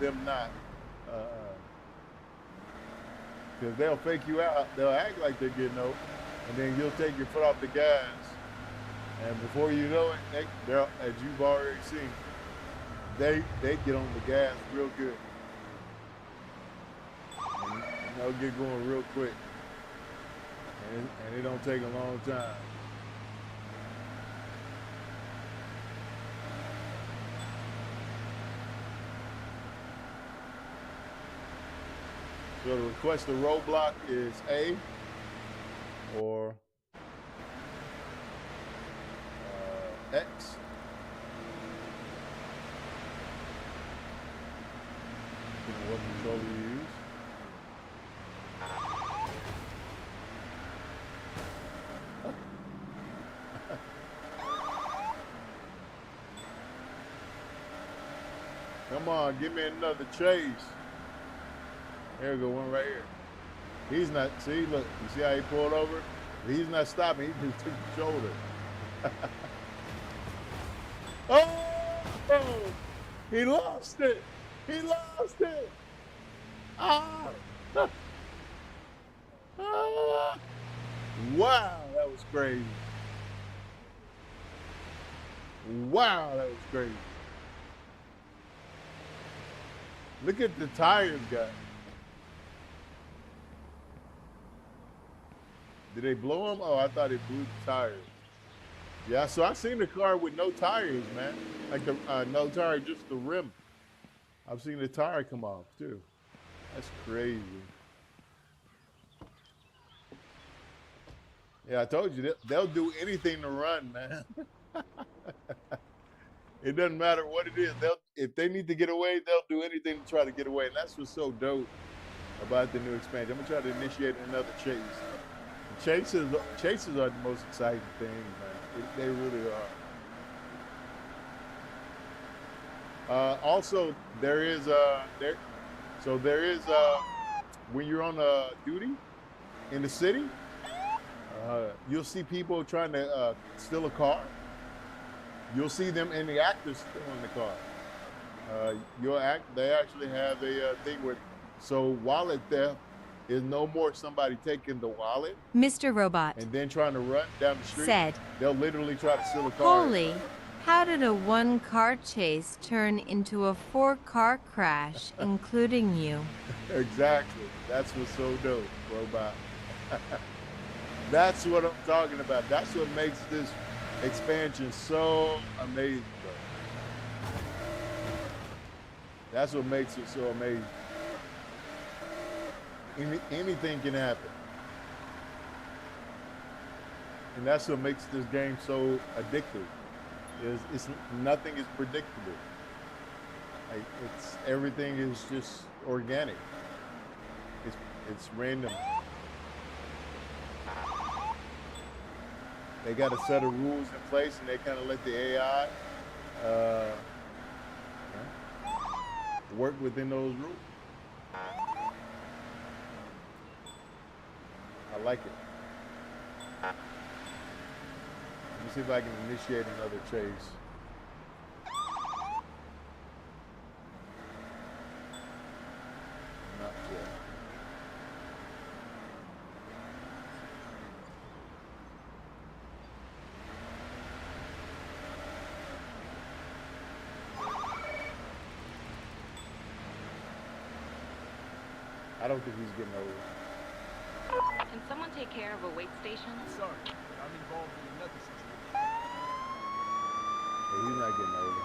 them not, because they'll fake you out. They'll act like they're getting over, and then you'll take your foot off the gas, and before you know it, they're, as you've already seen. They get on the gas real good. And they'll get going real quick. And it don't take a long time. So to request a roadblock is A or X. What controller you use. Come on, give me another chase. There we go, one right here. He's not, see, look, you see how he pulled over? He's not stopping, he just took the shoulder. Oh! He lost it! He lost it! Ah! Ah! Wow, that was crazy. Wow, that was crazy. Look at the tires, guys. Did they blow them? Oh, I thought it blew the tires. Yeah, so I seen the car with no tires, man. Like the no tire, just the rim. I've seen the tire come off too. That's crazy. Yeah, I told you they'll do anything to run, man. It doesn't matter what it is. If they need to get away, they'll do anything to try to get away. And that's what's so dope about the new expansion. I'm gonna try to initiate another chase. Chases are the most exciting thing, man. They really are. Also, there is when you're on duty in the city, you'll see people trying to steal a car. You'll see them in the actors stealing the car. They actually have a thing where, so wallet theft is no more somebody taking the wallet, Mr. Robot, and then trying to run down the street. Said, they'll literally try to steal a car. Holy, how did a 1-car chase turn into a 4-car crash, including you? Exactly. That's what's so dope, Robot. That's what I'm talking about. That's what makes this expansion so amazing, bro. That's what makes it so amazing. Anything can happen. And that's what makes this game so addictive. Nothing is predictable. Like everything is just organic. It's random. They got a set of rules in place, and they kind of let the AI work within those rules. like it. Let me see if I can initiate another chase. Not yet. I don't think he's getting over. Can someone take care of a wait station? Sorry, but I'm involved in another situation. Yeah, he's not getting over.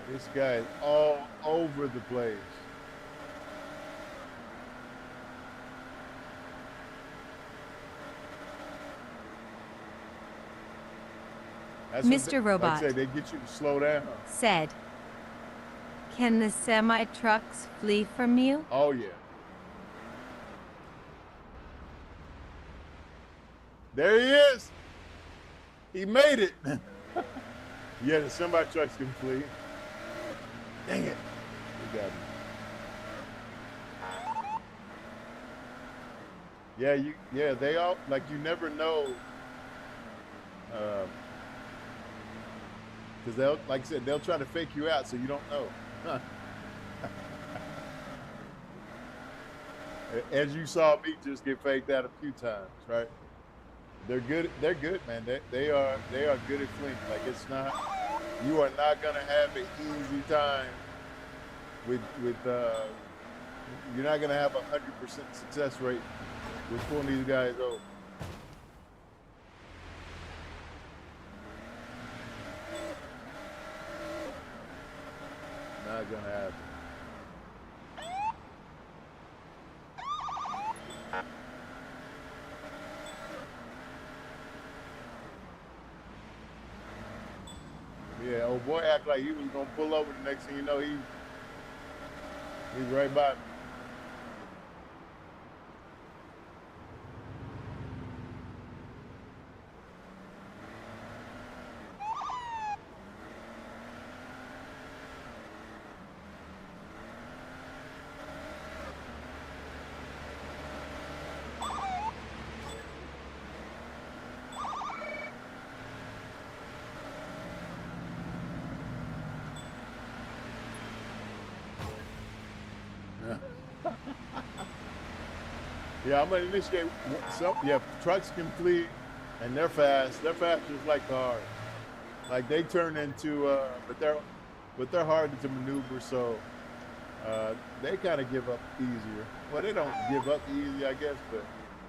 This guy is all over the place. That's Mr. Robot, like I say, they get you to slow down. Said, can the semi-trucks flee from you? Oh, yeah. There he is. He made it. Yeah, the semi-trucks can flee. Dang it. We got him. Yeah, they all, like, you never know. Because they'll, like I said, they'll try to fake you out so you don't know. As you saw me just get faked out a few times, right? They're good, man. They are good at fleeing. Like, it's not, you are not gonna have an easy time with you're not gonna have 100% success rate with pulling these guys over. Not gonna happen. Yeah, old boy act like he was gonna pull over. The next thing you know, he's right by me. Yeah, I'm gonna initiate some. Yeah, trucks can flee, and they're fast. They're fast just like cars. Like they turn into, but they're hard to maneuver. So they kind of give up easier. Well, they don't give up easy, I guess, but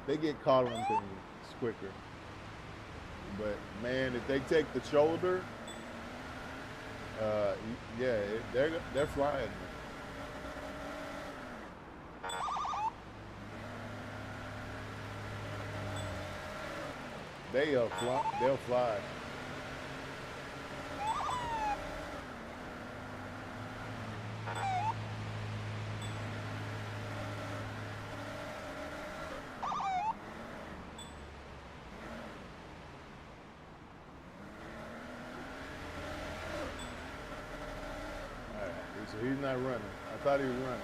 they get caught on things quicker. But man, if they take the shoulder, yeah, they're flying. They'll fly. All right, so he's not running. I thought he was running.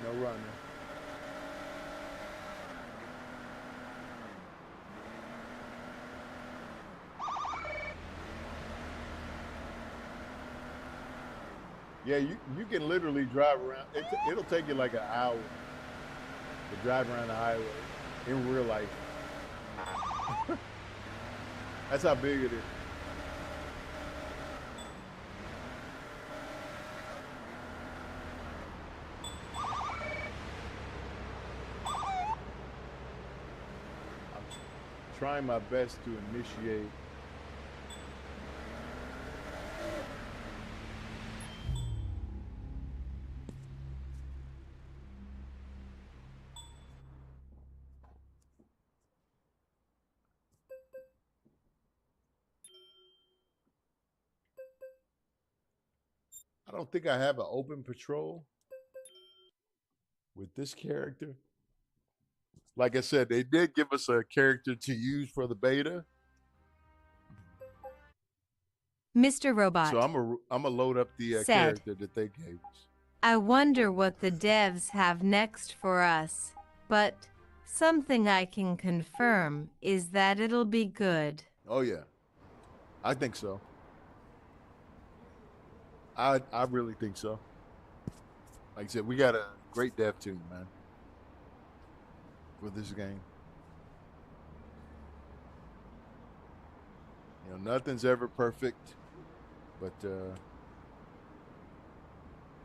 No running. Yeah, you can literally drive around. It'll take you like an hour to drive around the highway in real life. That's how big it is. Trying my best to initiate. I don't think I have an open patrol with this character. Like I said, they did give us a character to use for the beta. Mr. Robot So I'm gonna load up the said, character that they gave us. I wonder what the devs have next for us, but something I can confirm is that it'll be good. Oh yeah, I think so. I really think so. Like I said, we got a great dev team, man, for this game. You know, nothing's ever perfect, but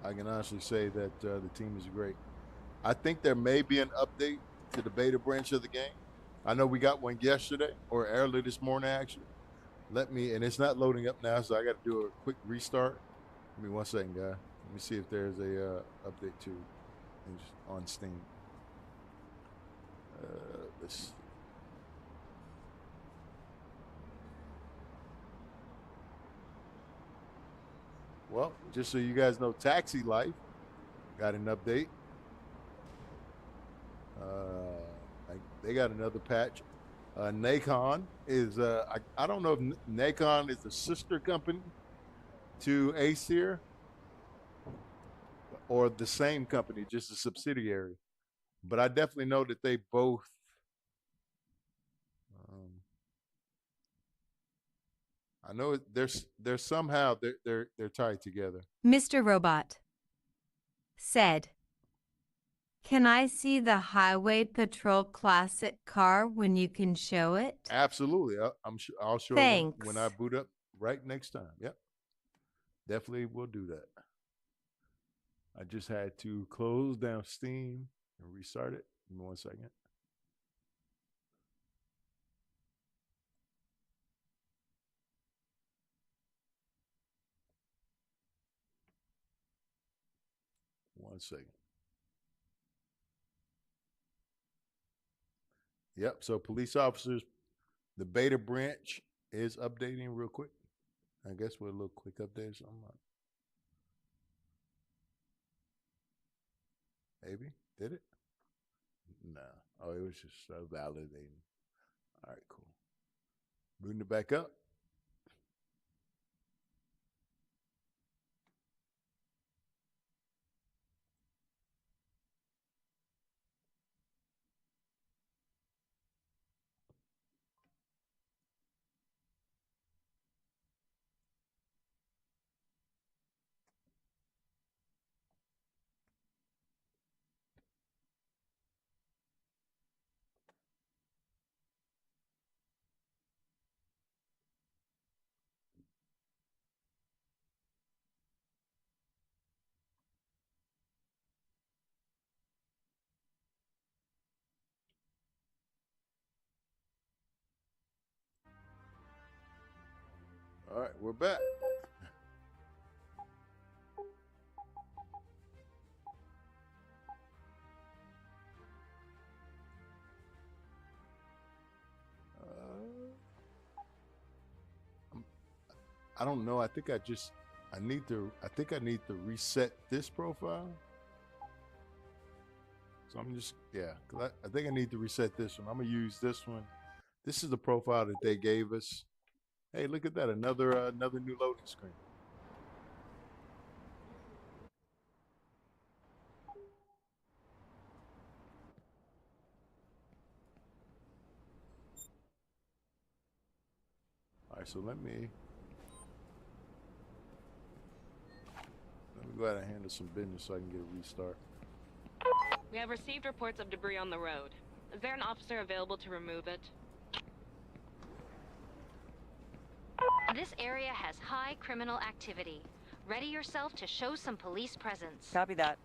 I can honestly say that the team is great. I think there may be an update to the beta branch of the game. I know we got one yesterday or early this morning, actually. And it's not loading up now, so I got to do a quick restart. Give me 1 second, guy. Let me see if there's a update to on Steam. Let's see. Well, just so you guys know, Taxi Life got an update. They got another patch. Nacon is, I don't know if Nacon is the sister company to Acer or the same company, just a subsidiary. But I definitely know that they both I know they're somehow they're tied together. Mr. Robot said, can I see the Highway Patrol Classic car when you can show it? Absolutely. I'll show it when I boot up right next time. Yep. Definitely will do that. I just had to close down Steam and restart it. Give me 1 second. One second. Yep. So police officers, the beta branch is updating real quick. I guess with a little quick update or something. Maybe. Did it? No. Oh, it was just validating. All right, cool. Booting it back up. All right, we're back. I don't know. I think I need to reset this profile. So I'm just, yeah, because I think I need to reset this one. I'm going to use this one. This is the profile that they gave us. Hey, look at that. Another new loading screen. All right, so let me go ahead and handle some business so I can get a restart. We have received reports of debris on the road. Is there an officer available to remove it? This area has high criminal activity. Ready yourself to show some police presence. Copy that.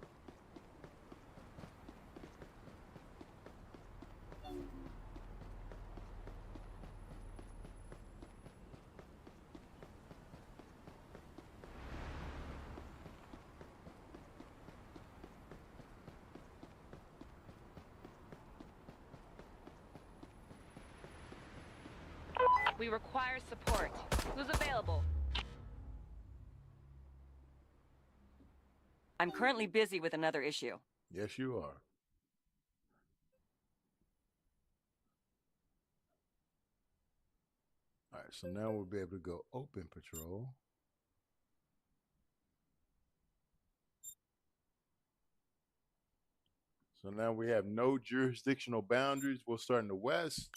We require support. Who's available? I'm currently busy with another issue. Yes, you are. All right, so now we'll be able to go open patrol. So now we have no jurisdictional boundaries. We'll start in the west.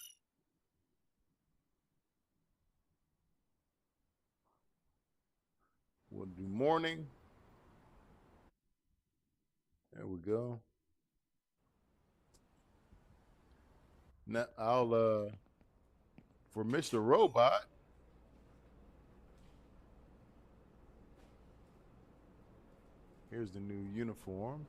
We'll do morning. There we go. Now I'll for Mr. Robot. Here's the new uniform.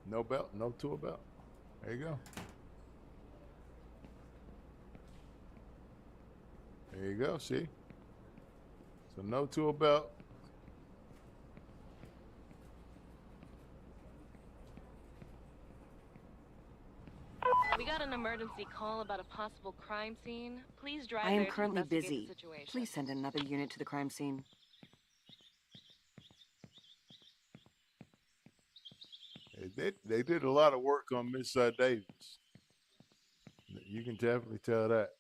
No belt, no tool belt. There you go. There you go, see? So no tool belt. We got an emergency call about a possible crime scene. Please drive I there am to currently investigate busy. the situation. Please send another unit to the crime scene. They did a lot of work on Miss Davis. You can definitely tell that.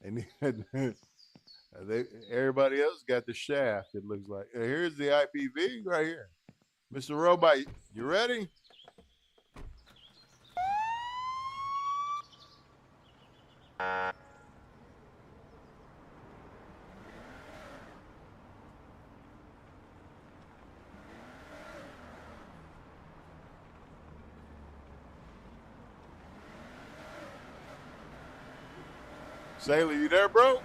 And everybody else got the shaft, it looks like. Here's the IPV right here. Mr. Robot, you ready? Sailor, you there, bro?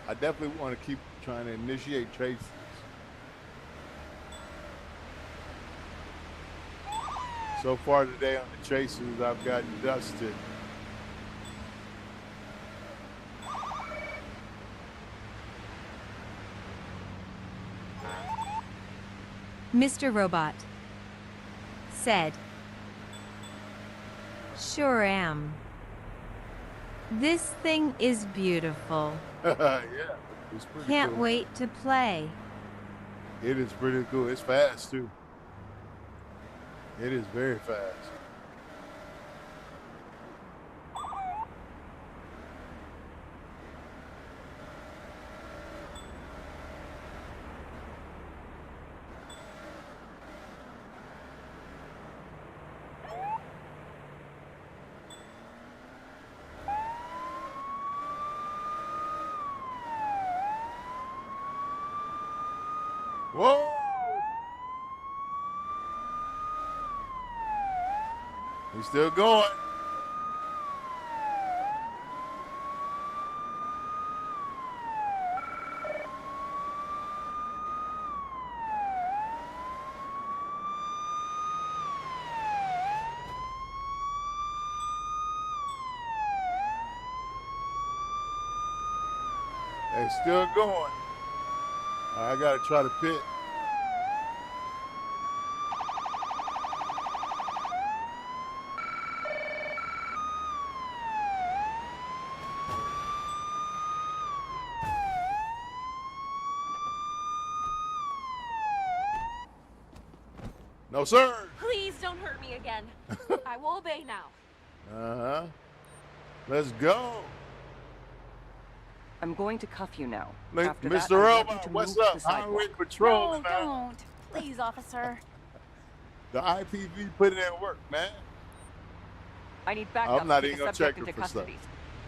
I definitely want to keep trying to initiate traces. So far today on the chases, I've gotten dusted. Mr. Robot said, "Sure am. This thing is beautiful. Yeah, it's pretty Can't cool. wait to play." It is pretty cool. It's fast too. It is very fast. Whoa! He's still going. They're still going. All right, I gotta try to pit. No, sir. Please don't hurt me again. I will obey now. Uh-huh. Let's go. I'm going to cuff you now. Look, After that, Mr. I want you Robot, to what's move to up? the sidewalk. Highway Patrol No, tonight. don't. Please, officer. The IPV put it in work, man. I need backup I'm not to even get gonna the check subject her into for stuff. custody.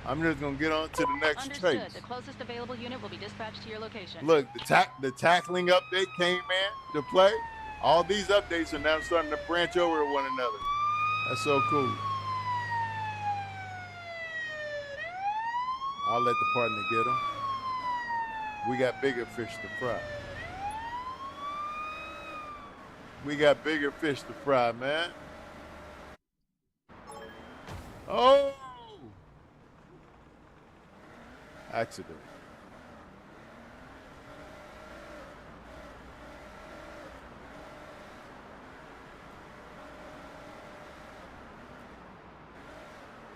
I'm just gonna get on to the next Understood. trace. The closest available unit will be dispatched to your location. Look, the tackling update came in to play. All these updates are now starting to branch over to one another. That's so cool. I'll let the partner get them. We got bigger fish to fry. We got bigger fish to fry, man. Oh! Accident.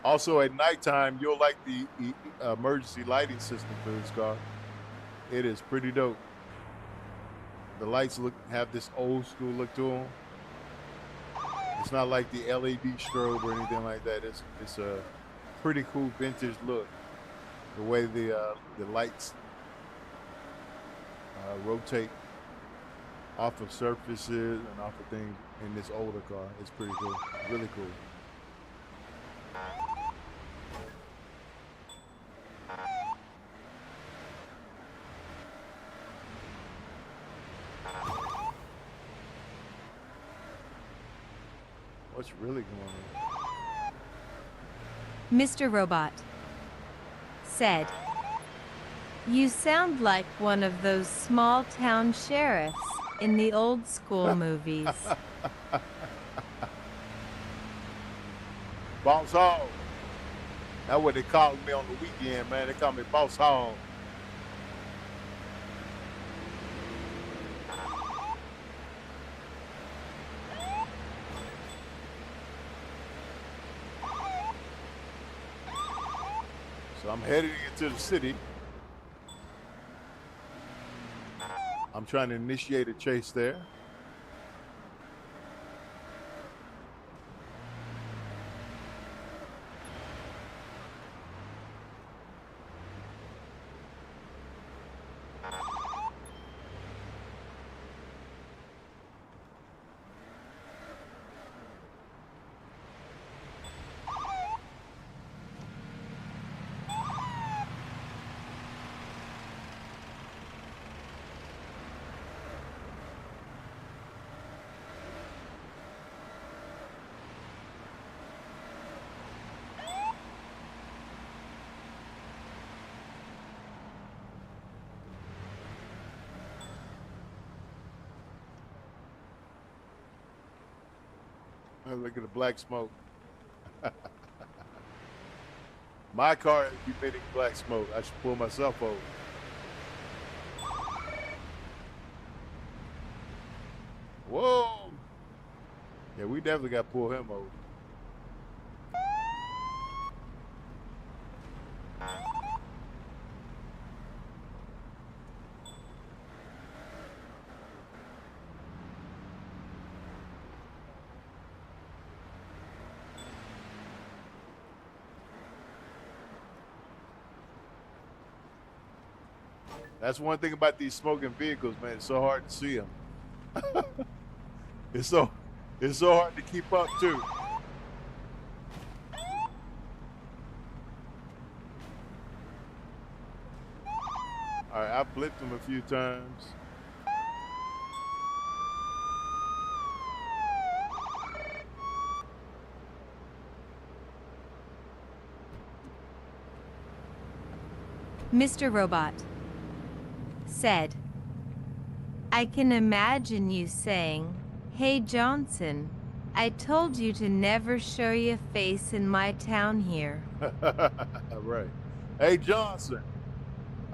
Also, at nighttime, you'll like the emergency lighting system for this car. It is pretty dope. The lights have this old school look to them. It's not like the LED strobe or anything like that. It's a pretty cool vintage look. The way the lights rotate off of surfaces and off of things in this older car. It's pretty cool. Really cool. What's really going on? Mr. Robot said, "You sound like one of those small town sheriffs in the old school movies." Boss Hog. That's what they call me on the weekend, man. They call me Boss Hog. So I'm heading into the city. I'm trying to initiate a chase there. Look at the black smoke. My car is emitting black smoke. I should pull myself over. Whoa! Yeah, we definitely got to pull him over. That's one thing about these smoking vehicles, man. It's so hard to see them. It's so hard to keep up too. All right, I blipped them a few times. Mr. Robot said, "I can imagine you saying, 'Hey Johnson, I told you to never show your face in my town here.'" Right. Hey Johnson,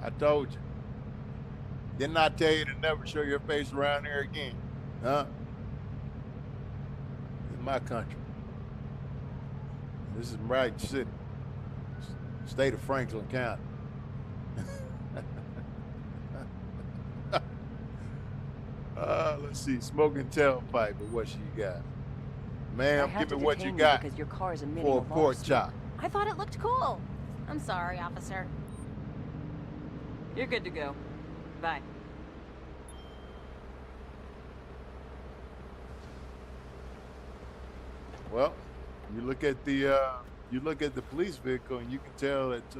I told you. Didn't I tell you to never show your face around here again? Huh? This is my country. This is Brighton City, state of Franklin County. Let's see, smoking tailpipe, but what she got? Ma'am, give me what you got because your car is for a pork chop. I thought it looked cool. I'm sorry, officer. You're good to go. Bye. Well, you look at the police vehicle and you can tell that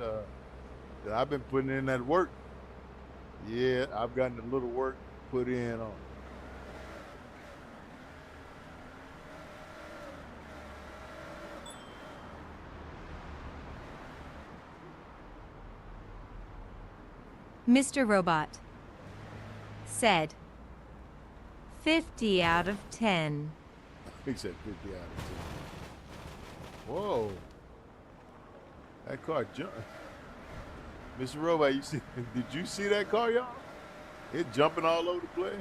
that I've been putting in that work. Yeah, I've gotten a little work put in on it. Mr. Robot said 50 out of 10. He said 50 out of 10. Whoa. That car jumped. Mr. Robot, did you see that car, y'all? It jumping all over the place.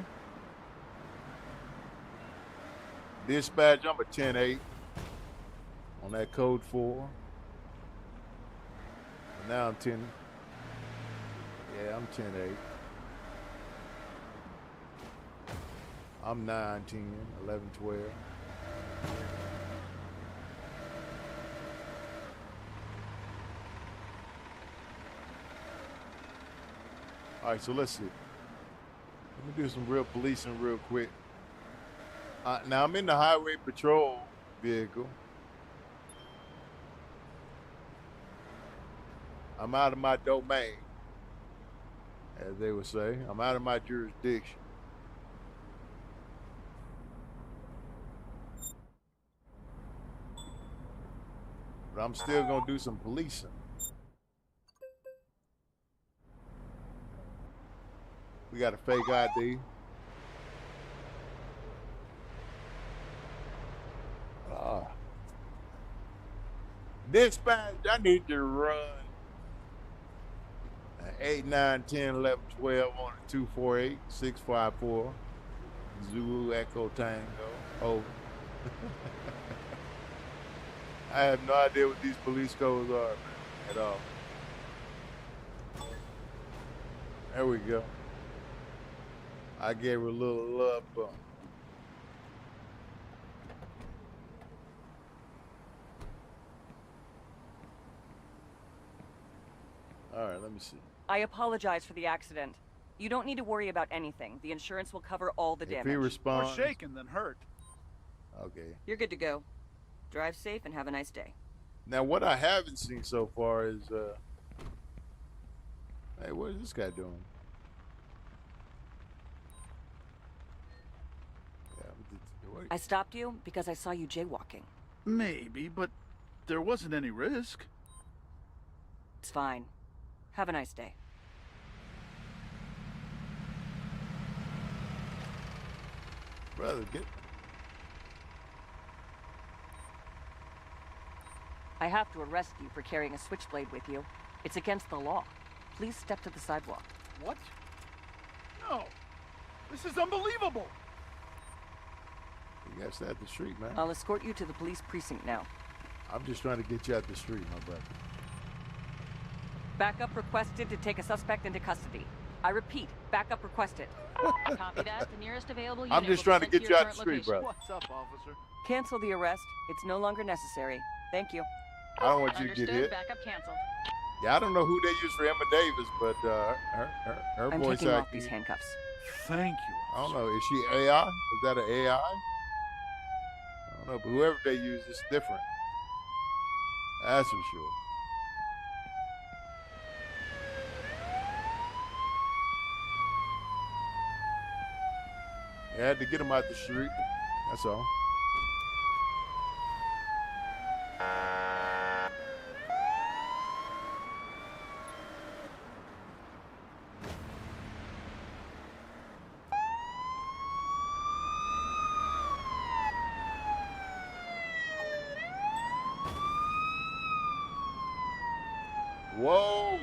Dispatch, I'm a 10-8 on that code 4. And now I'm 10. Yeah, I'm 10-8. I'm 9, 10, 11, 12. All right, so let's see. Let me do some real policing real quick. Now I'm in the highway patrol vehicle. I'm out of my domain, as they would say. I'm out of my jurisdiction. But I'm still gonna do some policing. We got a fake ID. Dispatch, I need to run 8, 9, 10, 11, 12 on a 248 654 Zulu Echo Tango. Over. I have no idea what these police codes are, man, at all. There we go. I gave her a little love bump. All right, let me see. I apologize for the accident. You don't need to worry about anything. The insurance will cover all the damage. If he responds... More shaken than hurt. Okay. You're good to go. Drive safe and have a nice day. Now, what I haven't seen so far is, hey, what is this guy doing? I stopped you because I saw you jaywalking. Maybe, but there wasn't any risk. It's fine. Have a nice day. Brother, get... I have to arrest you for carrying a switchblade with you. It's against the law. Please step to the sidewalk. What? No. This is unbelievable. You gotta stay at the street, man. I'll escort you to the police precinct now. I'm just trying to get you out the street, my brother. Backup requested to take a suspect into custody. I repeat, backup requested. Copy that. The nearest available unit I'm just will trying to be sent get you your out the current street, location. brother. What's up, officer? Cancel the arrest. It's no longer necessary. Thank you. I don't want you to Understood. get hit. Backup canceled. Yeah, I don't know who they use for Emma Davis, but her I'm voice taking off acting. these handcuffs. Thank you. I don't know. Is she AI? Is that an AI? I don't know, but whoever they use is different. That's for sure. I had to get him out the street. That's all. Whoa.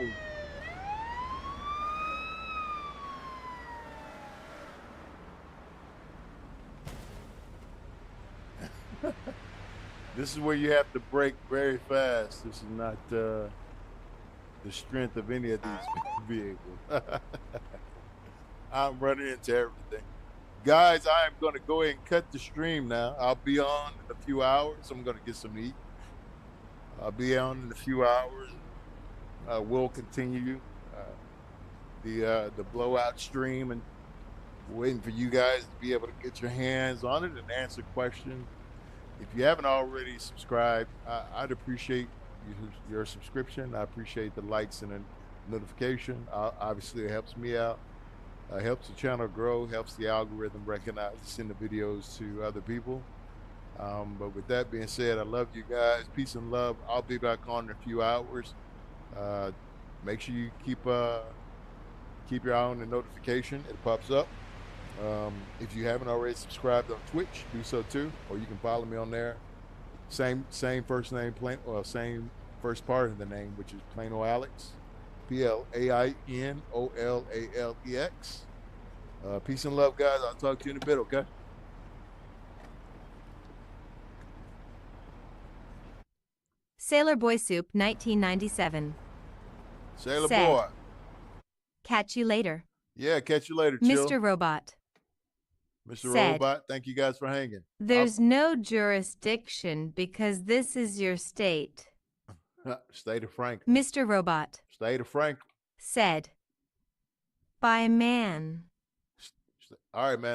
This is where you have to brake very fast. This is not the strength of any of these vehicles. I'm running into everything. Guys, I am going to go ahead and cut the stream now. I'll be on in a few hours. I'm going to get some to eat. I'll be on in a few hours. We'll continue the blowout stream and waiting for you guys to be able to get your hands on it and answer questions. If you haven't already subscribed, I'd appreciate your subscription. I appreciate the likes and the notification. Obviously, it helps me out. Helps the channel grow, helps the algorithm recognize and send the videos to other people. But with that being said, I love you guys. Peace and love. I'll be back on in a few hours. Make sure you keep keep your eye on the notification. It pops up. If you haven't already subscribed on Twitch, do so too, or you can follow me on there. Same first name, same first part of the name, which is Plano Alex, PLAINOLALEX. Peace and love, guys. I'll talk to you in a bit, okay? Sailor Boy Soup, 1997. Sailor Said, Boy. Catch you later. Yeah, catch you later, Chill. Mr. Robot. Mr. Said, Robot, thank you guys for hanging. There's no jurisdiction because this is your state. State of Frank. Mr. Robot. State of Frank. Said, by man. All right, man.